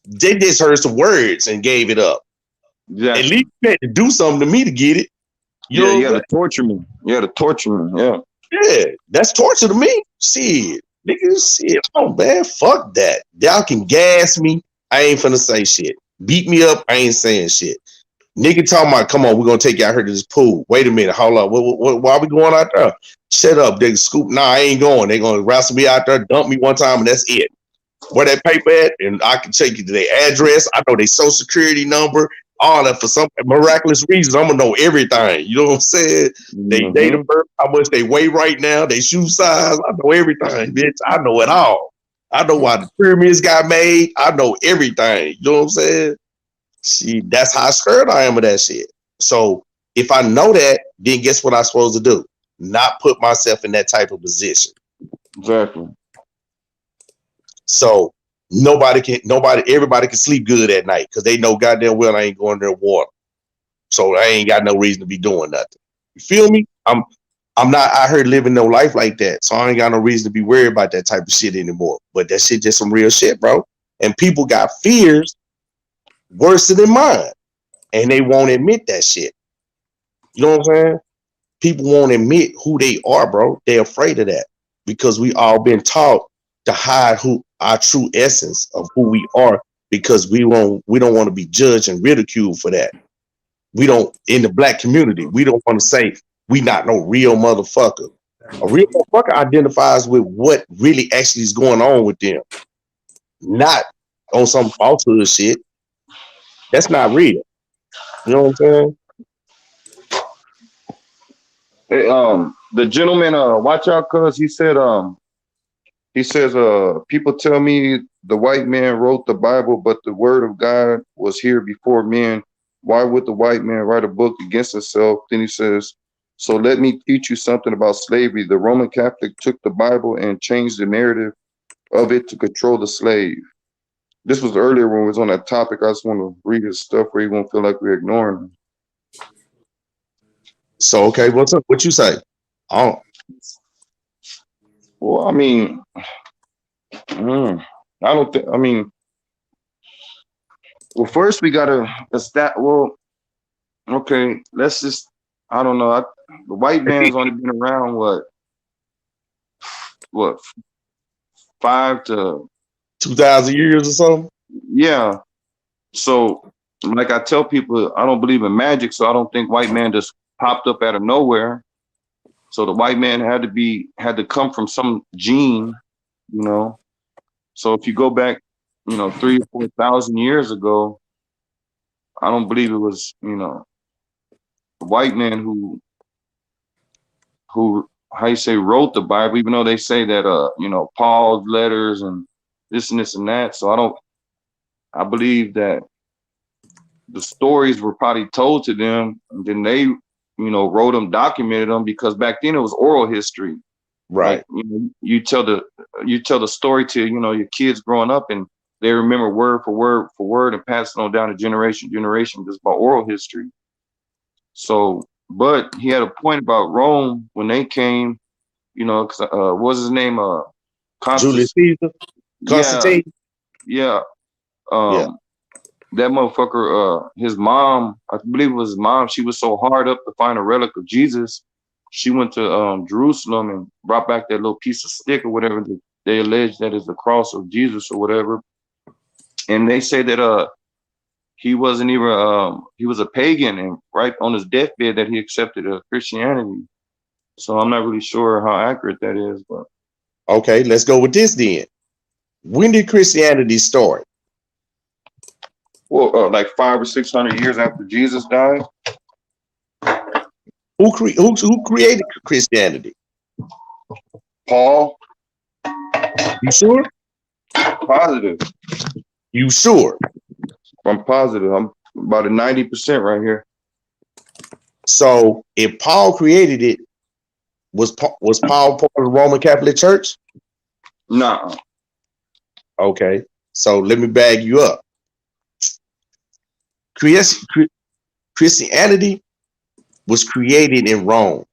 They just heard some words and gave it up. Exactly. At least you had to do something to me to get it. You gotta torture me. You gotta torture me. Yeah. Yeah, that's torture to me. Shit. Niggas, shit. Oh man, fuck that. Y'all can gas me. I ain't finna say shit. Beat me up. I ain't saying shit. Nigga talking about, come on, we're gonna take you out here to this pool. Wait a minute, hold up. Why are we going out there? Shut up, they scoop. Nah, I ain't going. They gonna wrestle me out there, dump me one time, and that's it. Where that paper at? And I can take you to their address. I know their social security number, all that. For some miraculous reasons, I'm gonna know everything. You know what I'm saying? They date of birth, how much they weigh right now, they shoe size. I know everything, bitch. I know it all. I know why the pyramids got made. I know everything. You know what I'm saying? See, that's how scared I am of that shit. So if I know that, then guess what I'm supposed to do? Not put myself in that type of position. Exactly. So everybody can sleep good at night because they know goddamn well I ain't going near water. So I ain't got no reason to be doing nothing. You feel me? I'm not out here living no life like that. So I ain't got no reason to be worried about that type of shit anymore. But that shit just some real shit, bro. And people got fears worse than mine. And they won't admit that shit. You know what I'm saying? People won't admit who they are, bro. They're afraid of that because we all been taught to hide our true essence of who we are because we don't want to be judged and ridiculed for that. We don't, in the black community, we don't want to say we not no real motherfucker. A real motherfucker identifies with what really actually is going on with them, not on some falsehood shit. That's not real. You know what I'm saying? Hey, the gentleman, watch out, cuz he says, people tell me the white man wrote the Bible, but the word of God was here before men. Why would the white man write a book against himself? Then he says, so let me teach you something about slavery. The Roman Catholic took the Bible and changed the narrative of it to control the slave. This was earlier when we was on that topic. I just want to read his stuff where he won't feel like we're ignoring him. So, okay, what's up? What you say? Oh, well, I mean, I don't think, I mean, well, first we got to okay, let's just, I don't know. The white man's only been around, what, 5 to 2,000 years or something? Yeah. So, like I tell people, I don't believe in magic, so I don't think white man just popped up out of nowhere. So the white man had to come from some gene, you know. So if you go back, 3,000 or 4,000 years ago, I don't believe it was, white man who how you say wrote the Bible, even though they say that you know, Paul's letters and this and this and that. So I believe that the stories were probably told to them, and then they, you know, wrote them, documented them, because back then it was oral history. Right. Like, you know, you tell the story to, you know, your kids growing up, and they remember word for word and pass it on down to generation just by oral history. So, but he had a point about Rome when they came, you know, because what was his name? Julius Caesar, Constantine. Yeah. Yeah. That motherfucker, his mom, I believe it was his mom, she was so hard up to find a relic of Jesus. She went to Jerusalem and brought back that little piece of stick or whatever that they allege that is the cross of Jesus or whatever. And they say that he wasn't even he was a pagan, and right on his deathbed that he accepted Christianity. So I'm not really sure how accurate that is, but Okay, let's go with this then. When did Christianity start? well, like 500 or 600 years after Jesus died. Who created Christianity? Paul. You sure? Positive. You sure? I'm positive. I'm about a 90% right here. So if Paul created it, was Paul part of the Roman Catholic Church? Nah. Okay, so let me bag you up. Christianity was created in Rome.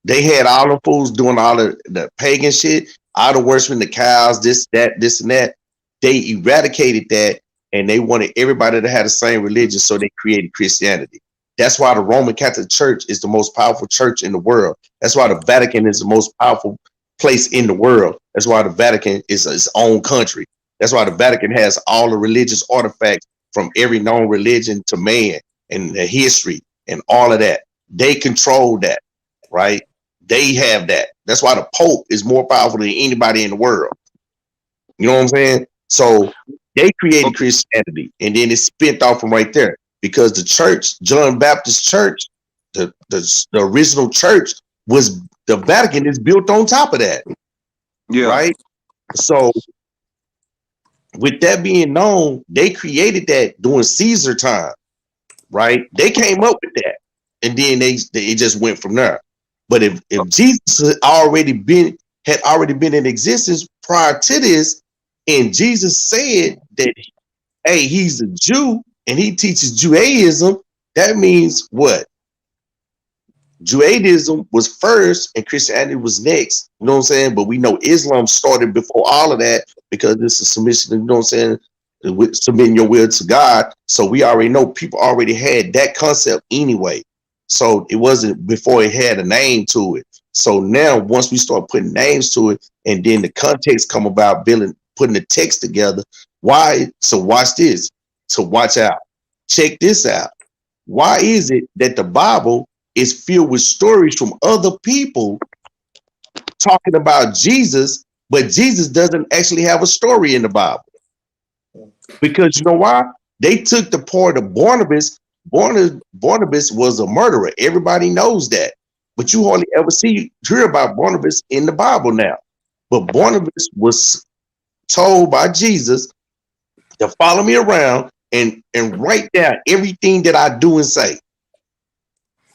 They had all the fools doing all the pagan shit, all the worshiping the cows, this, and that. They eradicated that, and they wanted everybody to have the same religion, so they created Christianity. That's why the Roman Catholic Church is the most powerful church in the world. That's why the Vatican is the most powerful place in the world. That's why the Vatican is its own country. That's why the Vatican has all the religious artifacts from every known religion to man and the history and all of that. They control that, right? They have that. That's why the Pope is more powerful than anybody in the world. You know what I'm saying? So they created Christianity, and then it spent off from right there, because the church, John Baptist Church, the original church, was the Vatican is built on top of that. Yeah. Right. So with that being known, they created that during Caesar time. Right. They came up with that, and then it just went from there. But if Jesus had already been in existence prior to this, and Jesus said that, hey, he's a Jew and he teaches Judaism, that means what? Judaism was first and Christianity was next. You know what I'm saying? But we know Islam started before all of that, because this is submission, you know what I'm saying? With submitting your will to God. So we already know people already had that concept anyway. So it wasn't before it had a name to it. So now once we start putting names to it, and then the context come about putting the text together. Why? So watch this. So watch out. Check this out. Why is it that the Bible is filled with stories from other people talking about Jesus, but Jesus doesn't actually have a story in the Bible? Because you know why? They took the part of Barnabas. Barnabas was a murderer. Everybody knows that. But you hardly ever hear about Barnabas in the Bible now. But Barnabas was told by Jesus to follow me around and write down everything that I do and say.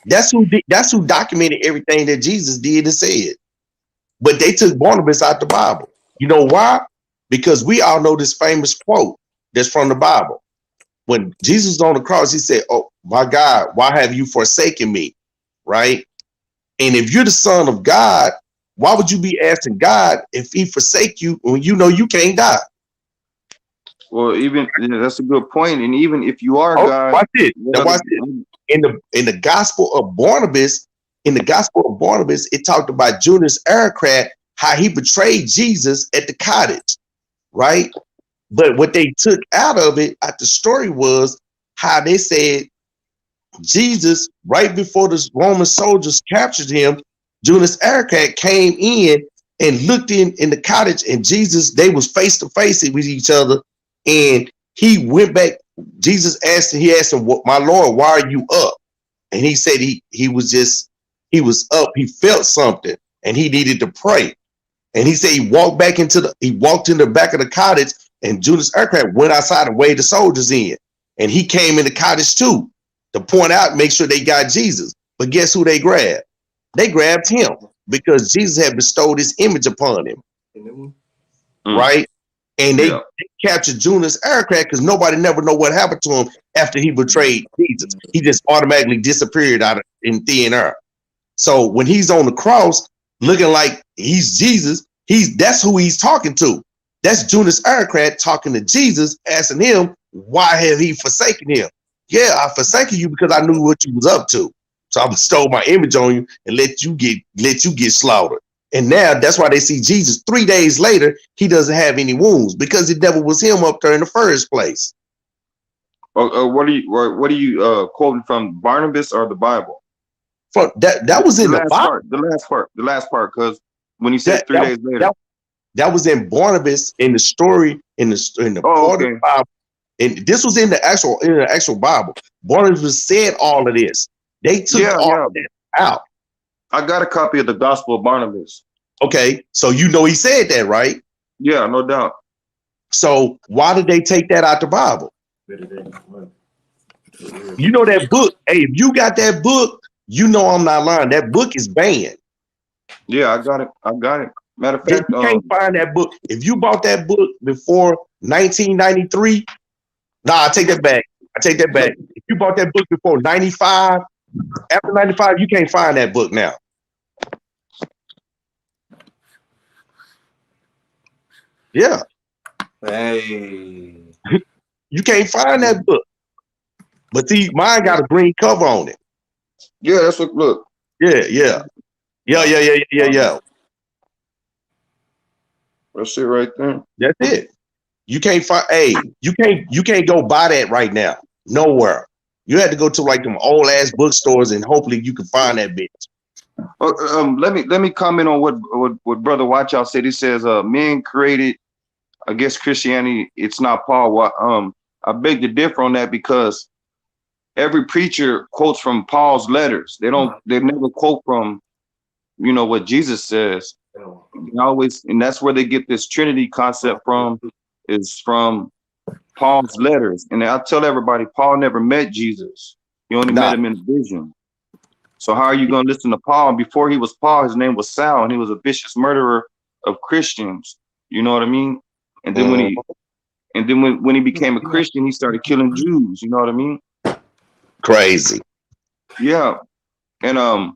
That's who documented everything that Jesus did and said. But they took Barnabas out the Bible. You know why? Because we all know this famous quote that's from the Bible. When Jesus was on the cross, he said, "Oh my God, why have you forsaken me?" Right? And if you're the Son of God, why would you be asking God if he forsake you when you know you can't die? Well, that's a good point. And even if you are God, watch it. Now watch it. In the Gospel of Barnabas, it talked about Judas Iscariot, how he betrayed Jesus at the cottage, right? But what they took out of the story was how they said Jesus, right before the Roman soldiers captured him, Judas Iscariot came in and looked in the cottage, and Jesus, they was face to face with each other, and he went back. Jesus asked him, "My Lord, why are you up?" and he said he was up, he felt something, and he needed to pray. And he said he walked in the back of the cottage, and Judas Aircraft went outside and waved the soldiers in. And he came in the cottage too to point out, make sure they got Jesus. But guess who they grabbed? They grabbed him because Jesus had bestowed his image upon him. Right? And they captured Judas Aircraft because nobody never know what happened to him after he betrayed Jesus. He just automatically disappeared in thin air. So when he's on the cross, looking like he's Jesus, that's who he's talking to. That's Judas Aircraft talking to Jesus, asking him, why have he forsaken him? Yeah, I forsaken you because I knew what you was up to. So I bestowed my image on you and let you get slaughtered. And now that's why they see Jesus 3 days later, he doesn't have any wounds because it never was him up there in the first place. What are you quoting from, Barnabas or the Bible? From that was in the Bible. The last part, because when he said 3 days later, that was in Barnabas in the story in the part of the Bible, and this was in the actual Bible. Barnabas said all of this. They took all of that out. I got a copy of the Gospel of Barnabas. Okay, so you know he said that, right? Yeah, no doubt. So why did they take that out the Bible? You know that book. Hey, if you got that book, you know I'm not lying. That book is banned. Yeah, I got it. Matter of fact, you can't find that book. If you bought that book before 1993, I take that back. If you bought that book before 95, after 95, you can't find that book now. Yeah. Hey. You can't find that book. But see, mine got a green cover on it. Yeah, that's what, look. Yeah. That's it right there. That's it. You can't find, you can't go buy that right now. Nowhere. You had to go to like them old ass bookstores and hopefully you can find that bitch. Let me comment on what Brother Watch Out said. He says men created, I guess, Christianity. It's not Paul. I beg to differ on that because every preacher quotes from Paul's letters. They never quote from, what Jesus says. And that's where they get this Trinity concept from, is from Paul's letters. And I tell everybody, Paul never met Jesus. He only met him in a vision. So how are you going to listen to Paul? Before he was Paul, his name was Saul, and he was a vicious murderer of Christians. You know what I mean? And then when he became a Christian, he started killing Jews. You know what I mean? Crazy. Yeah. And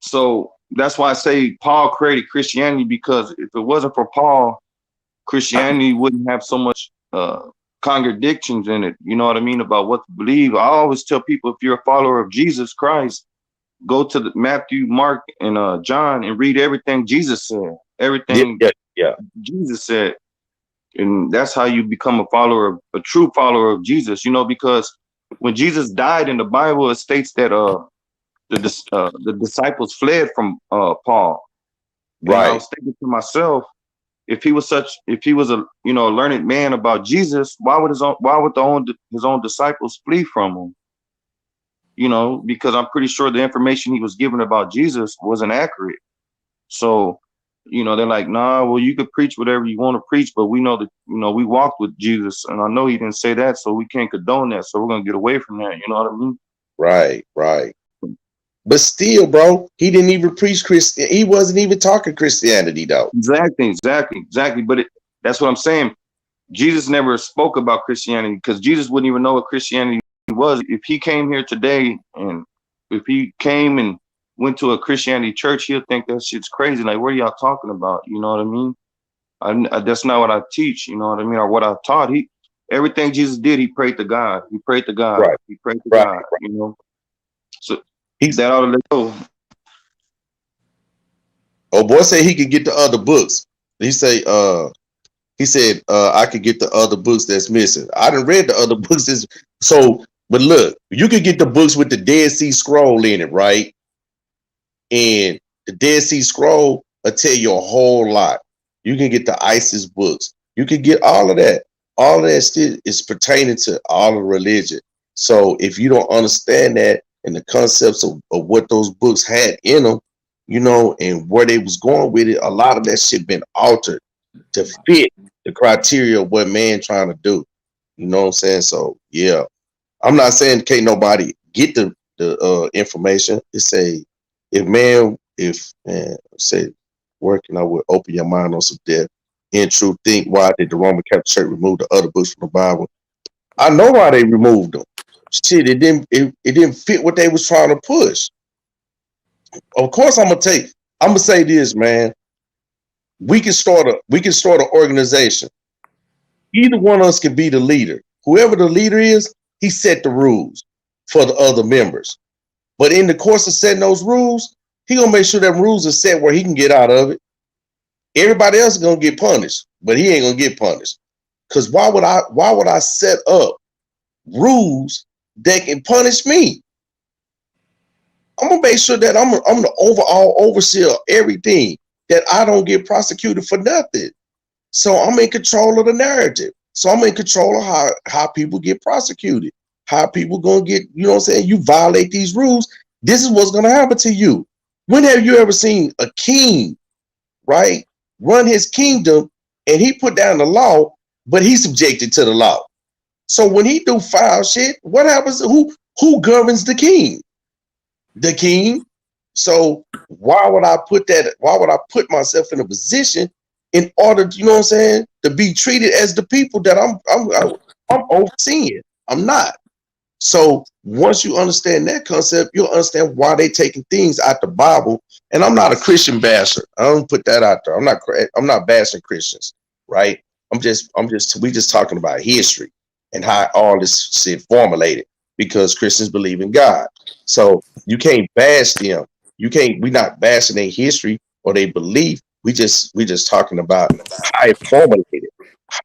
so that's why I say Paul created Christianity, because if it wasn't for Paul, Christianity wouldn't have so much contradictions in it. You know what I mean? About what to believe. I always tell people, if you're a follower of Jesus Christ, go to the Matthew, Mark, and John and read everything Jesus said. Everything Jesus said. And that's how you become a true follower of Jesus, because when Jesus died in the Bible, it states that the disciples fled from Paul. Right. And I was thinking to myself, if he was a learned man about Jesus, why would his own disciples flee from him? Because I'm pretty sure the information he was given about Jesus wasn't accurate. So, they're like, nah, well, you could preach whatever you want to preach, but we know that, we walked with Jesus, and I know he didn't say that, so we can't condone that. So we're going to get away from that. You know what I mean? Right. But still, bro, he didn't even preach Christian. He wasn't even talking Christianity, though. Exactly. But that's what I'm saying. Jesus never spoke about Christianity, because Jesus wouldn't even know what Christianity was. If he came here today, and if he came and went to a Christianity church, he'll think that shit's crazy. Like, what are y'all talking about? You know what I mean? That's not what I teach. You know what I mean? Or what I taught. Everything Jesus did, he prayed to God. He prayed to God. Right. He prayed to God. So that ought to let go. Oh, boy said he could get the other books. He said I could get the other books that's missing. I done read the other books. But look, you could get the books with the Dead Sea Scroll in it, right? And the Dead Sea Scroll will tell you a whole lot. You can get the ISIS books. You can get all of that. All of that still is pertaining to all of religion. So if you don't understand that and the concepts of what those books had in them, you know, and where they was going with it, a lot of that shit been altered to fit the criteria of what man trying to do. You know what I'm saying? So yeah, I'm not saying can't nobody get the information. It say if man say working, I would open your mind on some depth. In truth, think why did the Roman Catholic Church remove the other books from the Bible? I know why they removed them. Shit, it didn't fit what they was trying to push. Of course, I'm gonna say this, man. We can start an organization. Either one of us can be the leader. Whoever the leader is, he set the rules for the other members. But in the course of setting those rules, he gonna make sure that rules are set where he can get out of it. Everybody else is gonna get punished, but he ain't gonna get punished. Because why would I set up rules that can punish me? I'm gonna make sure that I'm the overall overseer of everything, that I don't get prosecuted for nothing. So I'm in control of the narrative. So I'm in control of how people get prosecuted, how people gonna get, you know what I'm saying? You violate these rules, this is what's gonna happen to you. When have you ever seen a king, right, run his kingdom and he put down the law, but he's subjected to the law? So when he do foul shit, what happens? Who governs the king? The king. So why would I put myself in a position in order to, you know what I'm saying, to be treated as the people that I'm overseeing? I'm not. So once you understand that concept, you'll understand why they taking things out the Bible. And I'm not a Christian basher. I don't put that out there. I'm not bashing Christians, right? We just talking about history and how all this shit formulated, because Christians believe in God. So you can't bash them. We're not bashing their history or their belief. We just talking about how it formulated,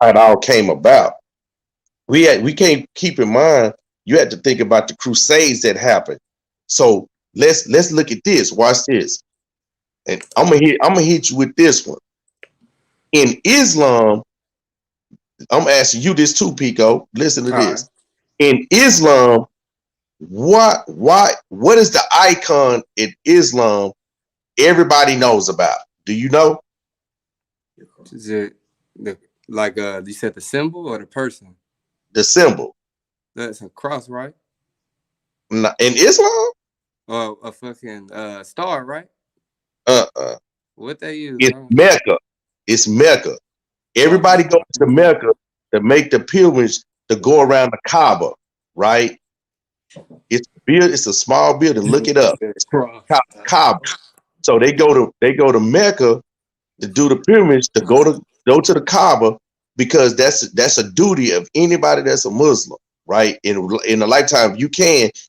how it all came about. We can't keep in mind, you had to think about the Crusades that happened. So let's look at this. Watch this. And I'm gonna hit you with this one. In Islam, I'm asking you this too, Pico. Listen to this. In Islam, what is the icon in Islam everybody knows about? Do you know? Is it you said the symbol or the person? The symbol. That's a cross, right? In Islam? Or a fucking star, right? What they use? It's Mecca. It's Mecca. Everybody goes to Mecca to make the pilgrimage to go around the Kaaba, right? It's a small building. Look it up. It's Kaaba. So they go to Mecca to do the pilgrimage, to go to the Kaaba, because that's a duty of anybody that's a Muslim, right? In a lifetime, you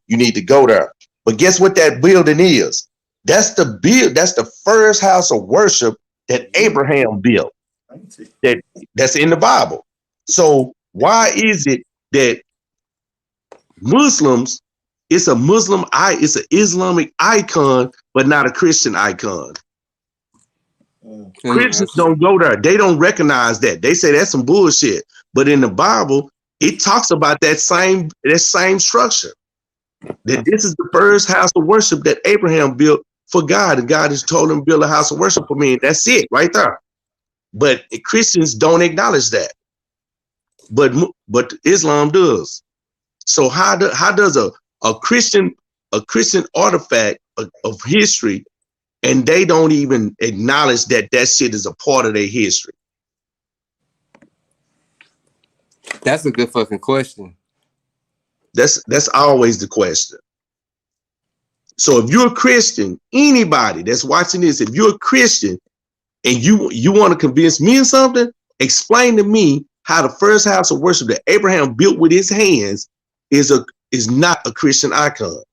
need to go there. But guess what that building is? That's the first house of worship that Abraham built. That's in the Bible. So why is it that Muslims, it's an Islamic icon, but not a Christian icon? Christians don't go there. They don't recognize that. They say that's some bullshit. But in the Bible, it talks about that same structure. That this is the first house of worship that Abraham built for God, and God has told him to build a house of worship for me. And that's it right there. But Christians don't acknowledge that. But Islam does. So how does a Christian artifact of history, and they don't even acknowledge that shit is a part of their history? That's a good fucking question. That's always the question. So if you're a Christian, anybody that's watching this, if you're a Christian and you want to convince me of something, explain to me how the first house of worship that Abraham built with his hands is not a Christian icon.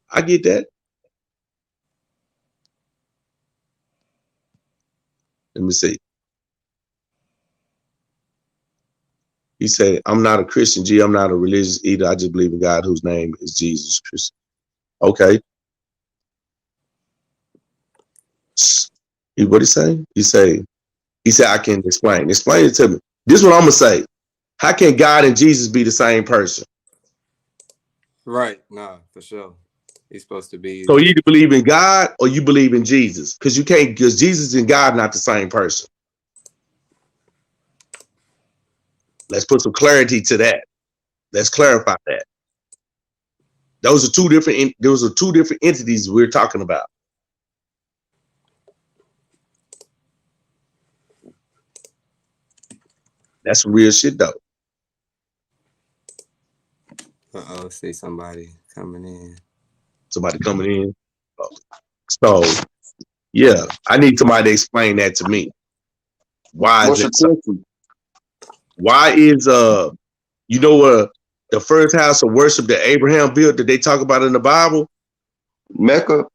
I get that. Let me see. He said, I'm not a Christian, G. I'm not a religious either. I just believe in God, whose name is Jesus Christ. Okay. What he say? He said, I can explain. Explain it to me. This is what I'm gonna say. How can God and Jesus be the same person? Right. Nah, for sure. He's supposed to be. So you either believe in God or you believe in Jesus. Because you can't, because Jesus and God are not the same person. Let's put some clarity to that. Let's clarify that. Those are two different entities we're talking about. That's some real shit though. Uh-oh, see somebody coming in. Somebody coming in. So yeah, I need somebody to explain that to me. Why What's is your it so? question? Why is you know the first house of worship that Abraham built that they talk about in the Bible? Mecca?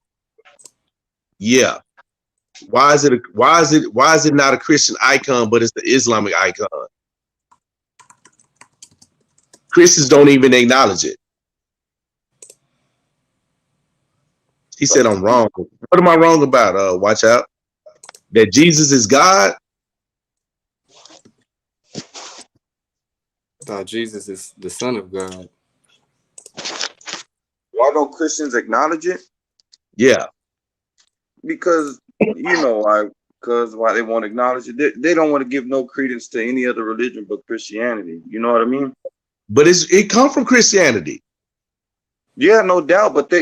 Yeah. Why is it not a Christian icon, but it's the Islamic icon? Christians don't even acknowledge it. He said I'm wrong. What am I wrong about? Watch out. That Jesus is God? I thought Jesus is the Son of God. Why don't Christians acknowledge it? Yeah. Because you know why? Because why they won't acknowledge it? They don't want to give no credence to any other religion but Christianity. You know what I mean? But it come from Christianity. Yeah, no doubt. But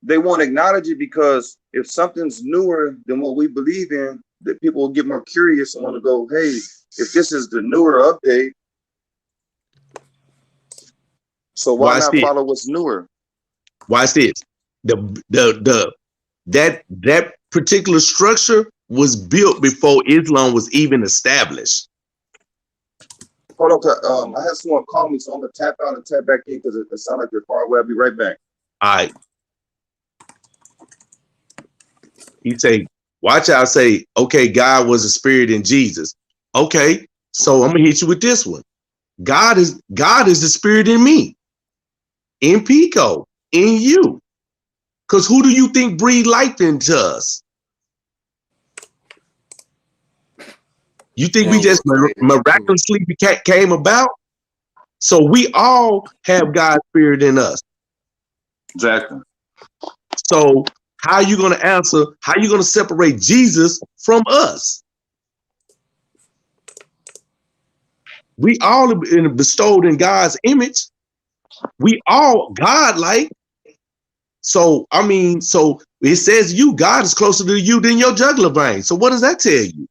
they won't acknowledge it because if something's newer than what we believe in, that people will get more curious and want to go, hey, if this is the newer update, so why Watch not this. follow what's newer? Watch this. That particular structure was built before Islam was even established. Hold on, I had someone call me, so I'm gonna tap out and tap back in because it sounds like you're far away. I'll be right back. All right. He say, watch out, say, okay, God was a spirit in Jesus. Okay, so I'm gonna hit you with this one. God is the spirit in me, in Pico, in you. Because who do you think breathed life into us? You think we just miraculously came about? So we all have God's spirit in us. Exactly. So how are you going to answer? How are you going to separate Jesus from us? We all have been bestowed in God's image. We all God-like. So, I mean, so it says God is closer to you than your jugular vein. So what does that tell you?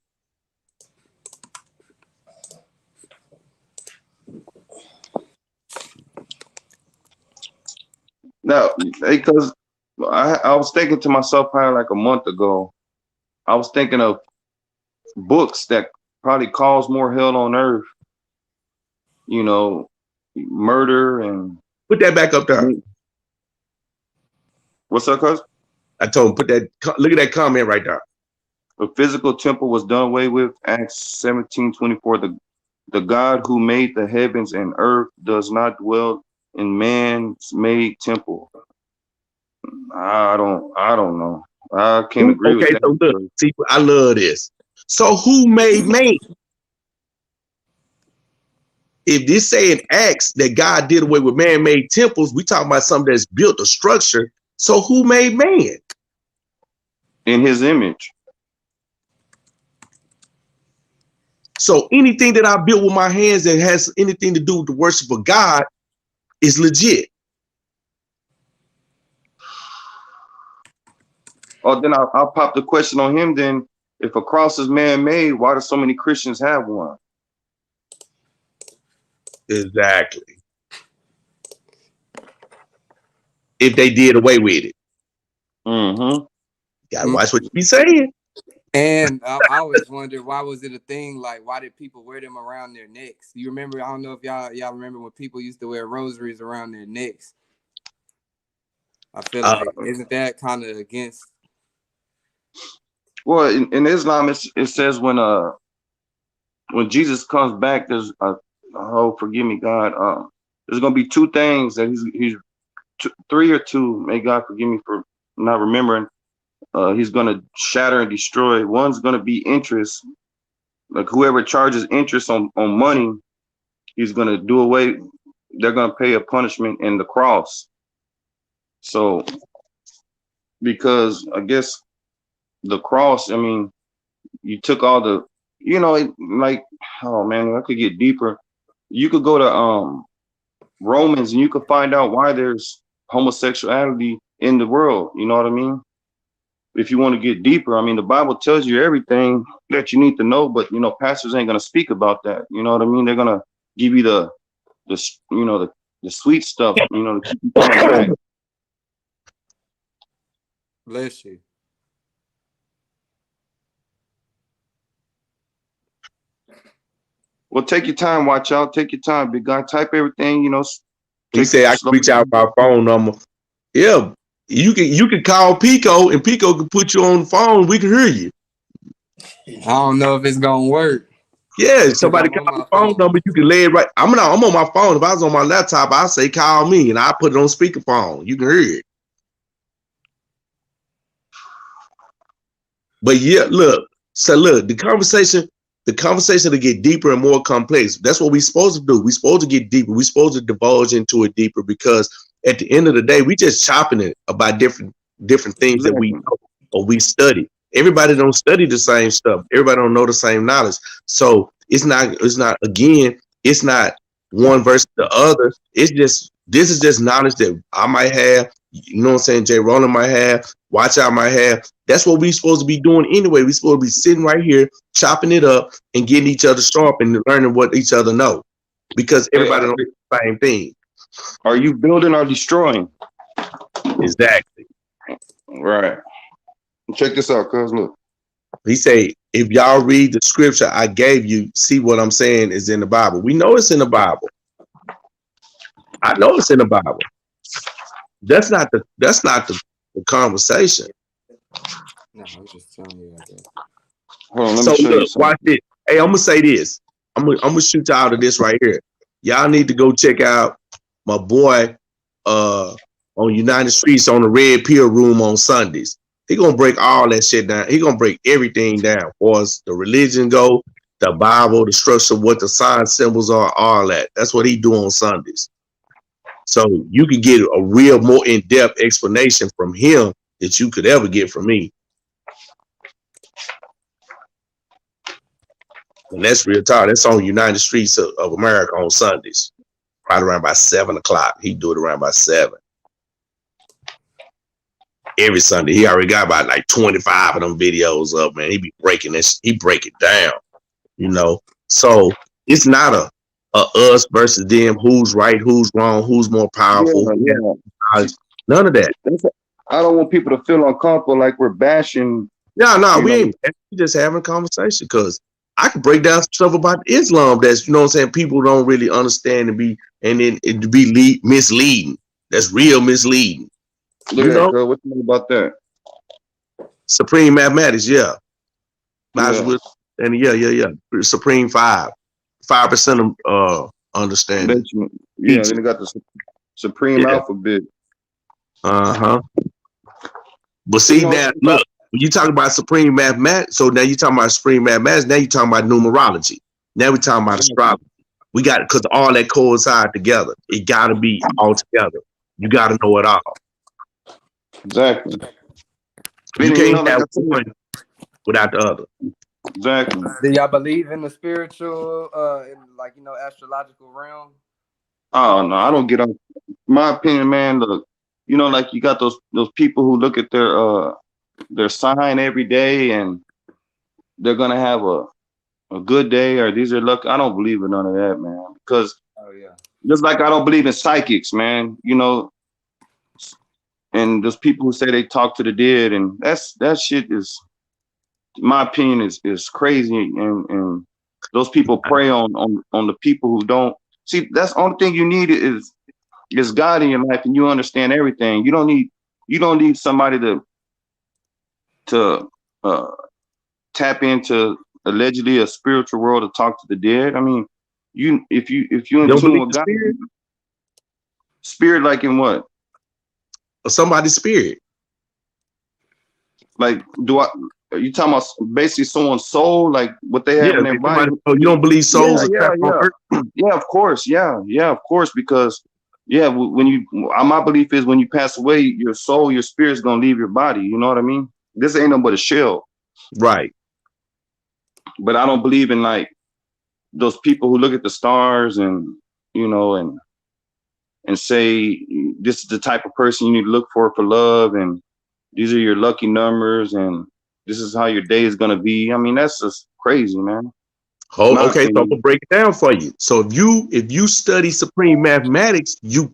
Now, because I was thinking to myself probably like a month ago, I was thinking of books that probably cause more hell on earth, you know, murder and... Put that back up there. What's up, cuz? I told him, look at that comment right there. The physical temple was done away with, Acts 17:24. The God who made the heavens and earth does not dwell in man's made temple. I don't know. I can't agree with that. So look, see, I love this. So who made man? If this say in Acts that God did away with man-made temples, we talking about something that's built a structure. So who made man? In his image. So anything that I built with my hands that has anything to do with the worship of God is legit. Oh, then I'll pop the question on him then. If a cross is man-made, why do so many Christians have one? Exactly. If they did away with it. Mm-hmm. Gotta watch what you be saying. And I always wondered, why was it a thing? Like, why did people wear them around their necks? You remember? I don't know if y'all remember when people used to wear rosaries around their necks. I feel like isn't that kind of against? Well, in Islam, it says when Jesus comes back, there's forgive me, God. There's gonna be two things that he's three or two. May God forgive me for not remembering. he's gonna shatter and destroy. One's gonna be interest. Like whoever charges interest on money, he's gonna do away. They're gonna pay a punishment in the cross. So because I guess the cross, I mean, you took all the, like, oh man, I could get deeper. You could go to Romans and you could find out why there's homosexuality in the world. You know what I mean? If you want to get deeper, I mean, the Bible tells you everything that you need to know, but pastors ain't gonna speak about that. You know what I mean? They're gonna give you the sweet stuff, to keep you coming back. Bless you. Well, take your time, watch out, take your time, big guy. Type everything, He said I can reach out my phone number. Yeah, you can call Pico and Pico can put you on the phone. We can hear you. I don't know if it's gonna work. Yeah, somebody call the phone number. You can lay it right. I'm on my phone. If I was on my laptop, I say call me and I put it on speakerphone. You can hear it. But yeah, look. So look, the conversation to get deeper and more complex. That's what we're supposed to do. We're supposed to get deeper. We're supposed to divulge into it deeper because at the end of the day, we just chopping it about different things that we know or we study. Everybody don't study the same stuff. Everybody don't know the same knowledge. So it's not one versus the other. This is just knowledge that I might have, you know what I'm saying, Jay Roland might have, Watch Out might have. That's what we're supposed to be doing anyway. We're supposed to be sitting right here, chopping it up and getting each other sharp and learning what each other know. Because everybody knows the same thing. Are you building or destroying? Exactly. Right. Check this out, cuz look. He say, if y'all read the scripture I gave you, see what I'm saying is in the Bible. We know it's in the Bible. I know it's in the Bible. That's not the conversation. No, I'm just telling you like that. Hold on, let me show you something. Watch this. Hey, I'm gonna say this. I'm gonna shoot y'all to this right here. Y'all need to go check out my boy on United Streets on the Red Pill Room on Sundays. He gonna break all that shit down. He gonna break everything down for us. The religion go, the Bible, the structure, what the sign symbols are, all that. That's what he do on Sundays. So you can get a real more in-depth explanation from him that you could ever get from me. And that's real talk. That's on United Streets of America on Sundays. Right around by 7 o'clock. He do it around by 7. Every Sunday. He already got about like 25 of them videos up, man. He be breaking this. He break it down, So it's not a us versus them, who's right, who's wrong, who's more powerful. Yeah. None of that. I don't want people to feel uncomfortable like we're bashing. No, we ain't. We just having a conversation because I can break down some stuff about Islam that's, people don't really understand and then it to be misleading. That's real misleading. Yeah, girl, what you know about that? Supreme mathematics, yeah. And yeah. Supreme 5% of understanding. Yeah, then they got the Supreme alphabet. Uh-huh. But see now, look, when you talk about supreme mathematics, so now you're talking about supreme mathematics, now you're talking about numerology. Now we're talking about astrology. We got it because all that coincide together. It gotta be all together. You gotta know it all. Exactly. You can't have one without the other. Exactly. Do y'all believe in the spiritual, astrological realm? Oh no, I don't get on. My opinion, man. Look, like you got those people who look at their sign every day and they're gonna have a good day or these are luck. I don't believe in none of that, man. Because just like I don't believe in psychics, man. And those people who say they talk to the dead, and that shit is, in my opinion, is crazy. And those people prey on the people who don't see. That's the only thing you need is God in your life, and you understand everything. You don't need somebody to tap into allegedly a spiritual world to talk to the dead. I mean, if you in tune with God, spirit like in what? Or somebody's spirit. Like, are you talking about basically someone's soul, like what they have Yeah, in their body? you don't believe souls are trapped on Yeah. earth? Yeah, of course. Yeah, of course. Because when you, my belief is when you pass away, your soul, your spirit's gonna leave your body. You know what I mean? This ain't no but a shell. Right. But I don't believe in like those people who look at the stars and and say this is the type of person you need to look for love, and these are your lucky numbers, and this is how your day is gonna be. I mean, that's just crazy, man. Oh, okay, so I'm gonna break it down for you. So if you study supreme mathematics, you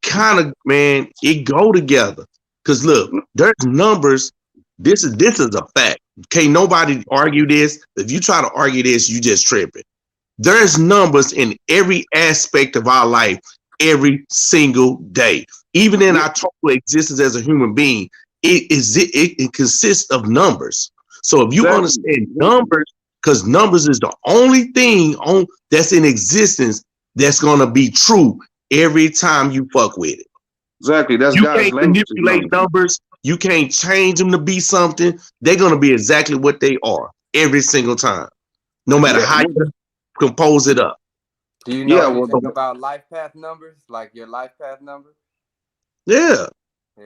kind of, man, it go together. Cause look, there's numbers. This is a fact. Can't nobody argue this. If you try to argue this, you just tripping. There's numbers in every aspect of our life every single day. Even in our total existence as a human being, it consists of numbers. So if you understand numbers, because numbers is the only thing that's in existence that's gonna be true every time you fuck with it. Exactly. That's you God's can't language. manipulate numbers. You can't change them to be something. They're gonna be exactly what they are every single time, no matter how you compose it up. Do you know anything about life path numbers, like your life path number? Yeah,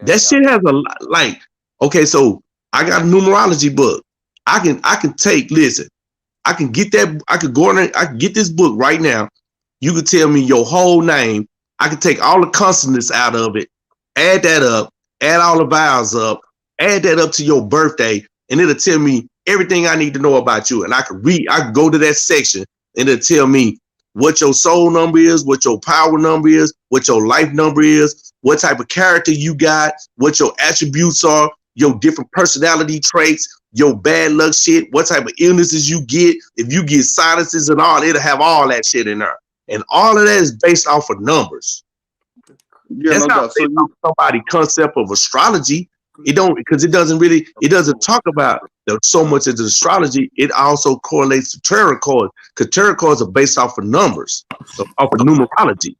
that shit has a lot. Like, okay, so I got a numerology book. I can take. Listen, I can get that. I could go in there. I can get this book right now. You could tell me your whole name. I can take all the consonants out of it, add that up, add all the vowels up, add that up to your birthday, and it'll tell me everything I need to know about you. And I can go to that section and it'll tell me what your soul number is, what your power number is, what your life number is, what type of character you got, what your attributes are, your different personality traits, your bad luck shit, what type of illnesses you get. If you get sinuses and all, it'll have all that shit in there. And all of that is based off of numbers. Yeah, that's not based off somebody's concept of astrology. It doesn't talk about so much as astrology. It also correlates to tarot cards, because tarot cards are based off of numbers, off of numerology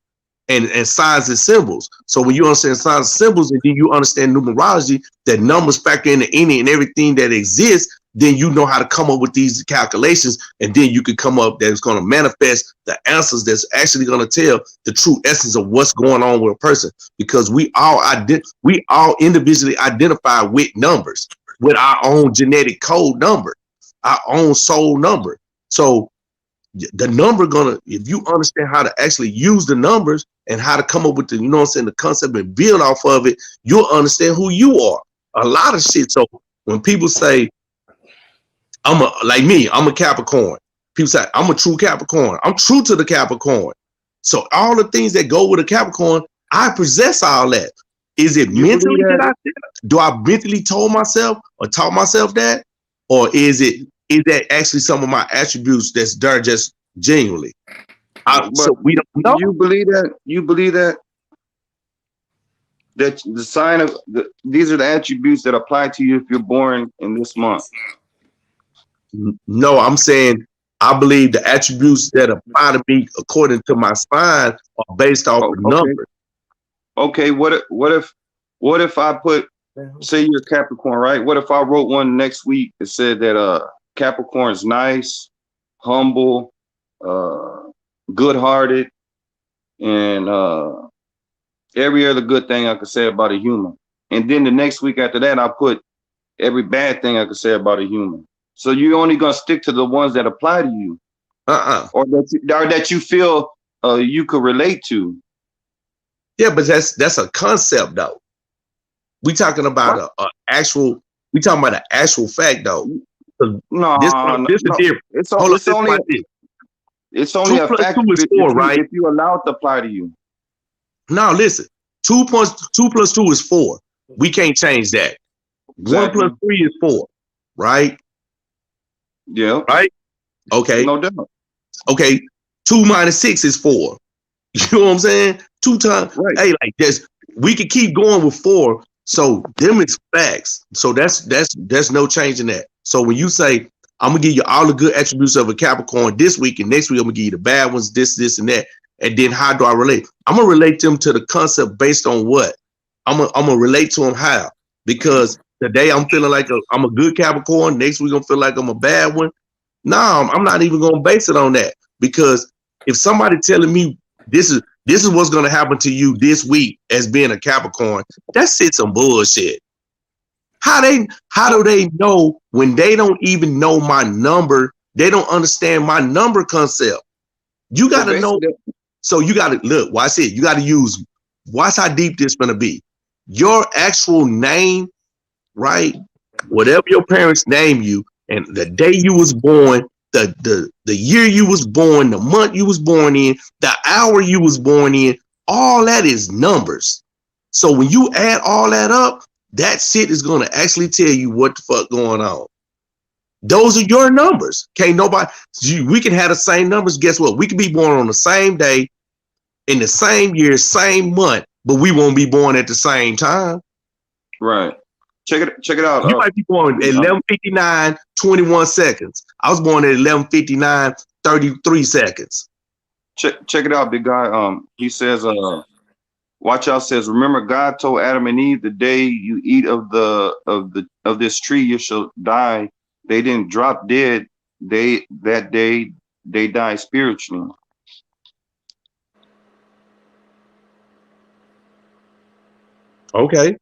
and signs and symbols. So when you understand signs and symbols, and then you understand numerology, that numbers factor into any and everything that exists, then you know how to come up with these calculations, and then you can come up that's going to manifest the answers that's actually going to tell the true essence of what's going on with a person. Because we all individually identify with numbers, with our own genetic code number, our own soul number. So the number if you understand how to actually use the numbers and how to come up with the concept and build off of it, you'll understand who you are. A lot of shit. So when people say, I'm a Capricorn. People say, I'm a true Capricorn. I'm true to the Capricorn. So all the things that go with a Capricorn, I possess all that. Is it mentally that do I mentally told myself or taught myself that? Or is that actually some of my attributes that's there just genuinely? So we don't know. You believe that? You believe that? That the sign of these are the attributes that apply to you if you're born in this month. No, I'm saying I believe the attributes that apply to me according to my sign are based off of numbers. Okay, what if I put, say you're Capricorn, right? What if I wrote one next week that said that Capricorn's nice, humble, good-hearted, and every other good thing I could say about a human. And then the next week after that, I put every bad thing I could say about a human. So you're only gonna stick to the ones that apply to you, or that you feel you could relate to. Yeah, but that's a concept though. We talking about an actual fact though. No, this is different. It's only a fact if you allow it to apply to you. No, listen. 2 plus 2 is 4. We can't change that. Exactly. 1 plus 3 is 4, right? Yeah. Right? Okay. No doubt. Okay. 2 minus 6 is 4. You know what I'm saying? 2 times. Right. Hey, like this. We could keep going with 4. So them is facts. So that's no changing that. So when you say, I'm gonna give you all the good attributes of a Capricorn this week, and next week I'm gonna give you the bad ones, this, and that. And then how do I relate? I'm gonna relate them to the concept based on what? I'm gonna relate to them how? Because Today I'm feeling like I'm a good Capricorn. Next week I'm feel like I'm a bad one. No, I'm not even gonna base it on that, because if somebody telling me this is what's gonna happen to you this week as being a Capricorn, that's some bullshit. How do they know when they don't even know my number? They don't understand my number concept. You gotta know. So you gotta look. Watch it. You gotta use. Watch how deep this gonna be. Your actual name, right? Whatever your parents name you, and the day you was born, the year you was born, the month you was born in, the hour you was born in, all that is numbers. So when you add all that up, that shit is gonna actually tell you what the fuck going on. Those are your numbers. Can't nobody. We can have the same numbers. Guess what? We can be born on the same day, in the same year, same month, but we won't be born at the same time. Right. Check it out. You might be born at 11:59, 21 seconds. I was born at 11:59, 33 seconds. Check it out, big guy. He says, watch out, says, remember God told Adam and Eve, the day you eat of this tree, you shall die. They didn't drop dead. That day they died spiritually. Okay.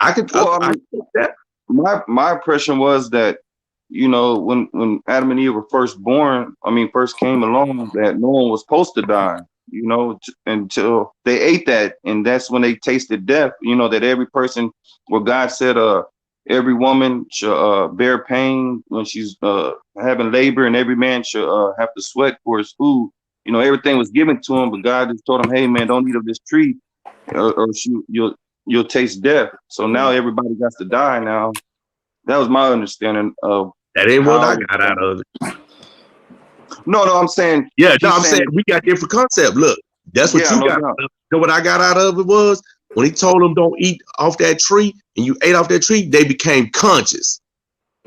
I could take that. My impression was that, you know, when Adam and Eve were first came along, that no one was supposed to die, you know, until they ate that. And that's when they tasted death, you know, that every person, where God said, every woman should bear pain when she's having labor, and every man should have to sweat for his food. You know, everything was given to him, but God just told him, hey, man, don't eat of this tree or you'll taste death. So now everybody got to die now. That was my understanding of that. Ain't what I got out of it. No, I'm saying. Yeah, no, I'm saying we got different concept. Look, that's what you got. You know what I got out of it was when he told them don't eat off that tree, and you ate off that tree, they became conscious,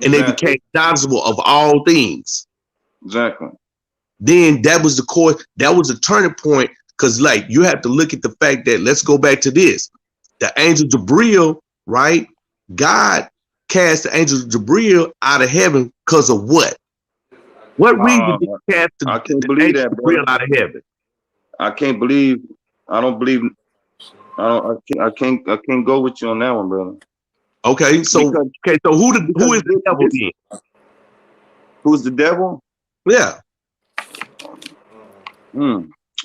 and they became knowledgeable of all things. Exactly. Then that was the core. That was a turning point, because like you have to look at the fact that, let's go back to this. The angel Gabriel, right? God cast the angel Gabriel out of heaven because of what? What reason did he cast the angel Gabriel out of heaven? I can't go with you on that one, brother. Okay, so who is the devil then? Who's the devil? Yeah.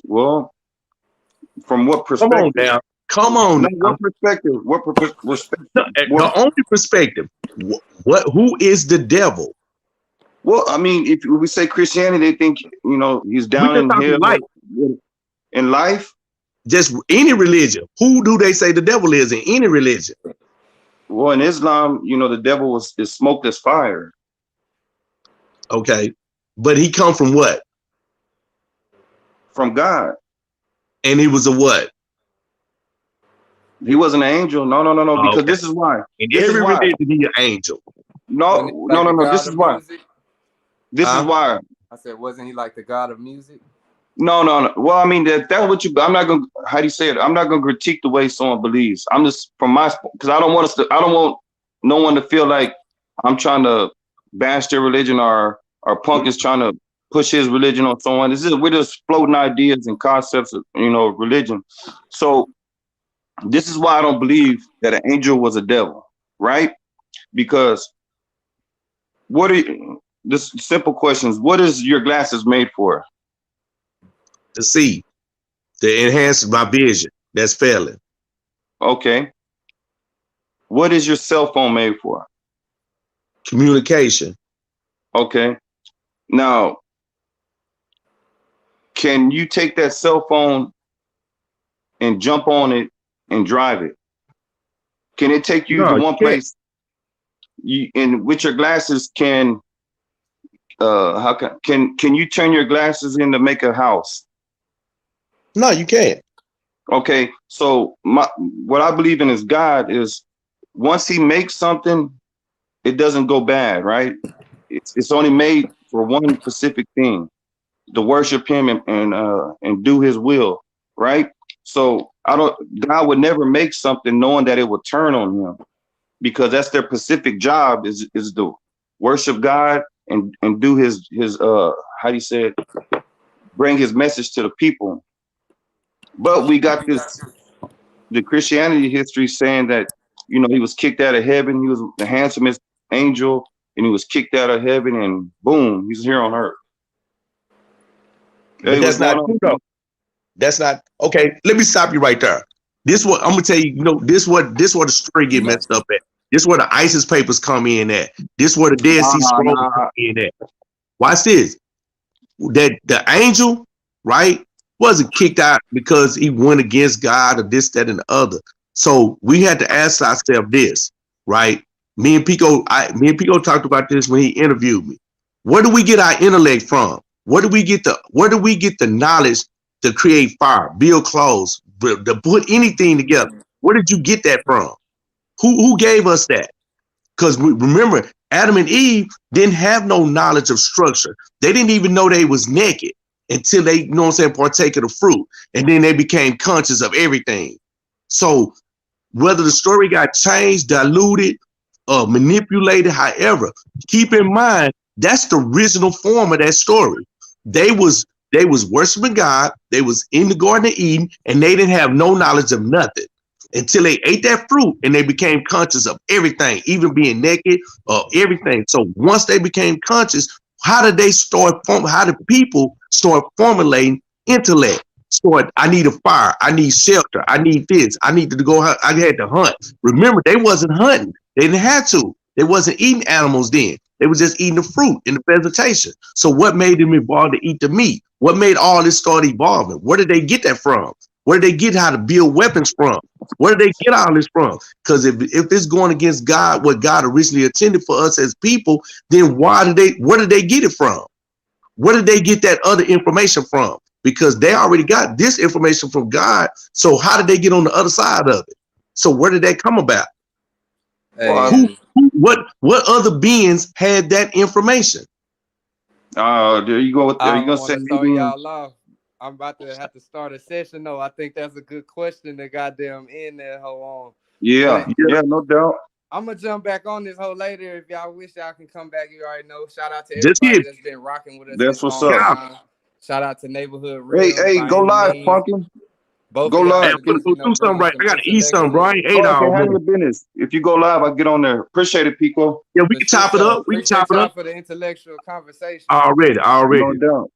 Well, from what perspective? Come on now. Come on. What perspective? The only perspective. Who is the devil? Well, I mean, if we say Christianity, they think, you know, he's down in hell. In life? Just any religion. Who do they say the devil is in any religion? Well, in Islam, you know, the devil is smoked as fire. Okay. But he come from what? From God. And he was a what? He was an angel. No. Because this is why. In every religion, he's an angel. No. This is why. This is why. I said, wasn't he like the god of music? No. Well, I mean, that's what you. I'm not gonna. How do you say it? I'm not gonna critique the way someone believes. I'm just from my, because I don't want no one to feel like I'm trying to bash their religion or Punk is trying to push his religion on someone. We're just floating ideas and concepts of, you know, religion. So this is why I don't believe that an angel was a devil, right? Because this simple questions. What is your glasses made for? To see, to enhance my vision. That's failing. Okay. What is your cell phone made for? Communication. Okay. Now, can you take that cell phone and jump on it and drive it? Can it take you to one place? And with your glasses, can you turn your glasses in to make a house? No, you can't. Okay, so what I believe in is God is, once he makes something, it doesn't go bad, right? It's only made for one specific thing, to worship him and do his will, right? So God would never make something knowing that it would turn on him, because that's their specific job is to worship God and do his how do you say it, bring his message to the people. But we got the Christianity history saying that, he was kicked out of heaven. He was the handsomest angel, and he was kicked out of heaven, and boom, he's here on earth. But that's not true though. That's not okay. Let me stop you right there. This what I'm gonna tell you. This where the story get messed up at. This where the ISIS papers come in at. This where the Dead Sea Scrolls come in at. Watch this. That the angel, right, wasn't kicked out because he went against God or this, that, and the other. So we had to ask ourselves this, right? Me and Pico talked about this when he interviewed me. Where do we get our intellect from? Where do we get the knowledge to create fire, build clothes, to put anything together? Where did you get that from? Who gave us that? Because remember, Adam and Eve didn't have no knowledge of structure. They didn't even know they was naked until they, partake of the fruit. And then they became conscious of everything. So whether the story got changed, diluted, manipulated, however, keep in mind, that's the original form of that story. They was worshiping God. They was in the Garden of Eden, and they didn't have no knowledge of nothing until they ate that fruit, and they became conscious of everything, even being naked, everything. So once they became conscious, how did people start formulating intellect? I need a fire. I need shelter. I need this. I need to go. I had to hunt. Remember, they wasn't hunting. They didn't have to. They wasn't eating animals then. They was just eating the fruit and the vegetation. So what made them evolve to eat the meat? What made all this start evolving? Where did they get that from? Where did they get how to build weapons from? Where did they get all this from? Because if it's going against God, what God originally intended for us as people, then where did they get it from? Where did they get that other information from? Because they already got this information from God. So how did they get on the other side of it? So where did that come about? Hey. What other beings had that information? There you go. I don't want to throw y'all off. I'm about to have to start a session though. I think that's a good question to goddamn end there. Hold on. Yeah, no doubt. I'm gonna jump back on this whole later. If y'all wish y'all can come back, you already know. Shout out to everybody that's been rocking with us. That's what's up. Shout out to Neighborhood Real. Hey, go live, Pumpkin. Both go live. I'm gonna go do something right. I gotta eat something, bro. I ain't ate all handle your business. If you go live, I'll get on there. Appreciate it, Pico. Yeah, we can chop it up. We can chop it up for the intellectual conversation. already. No doubt.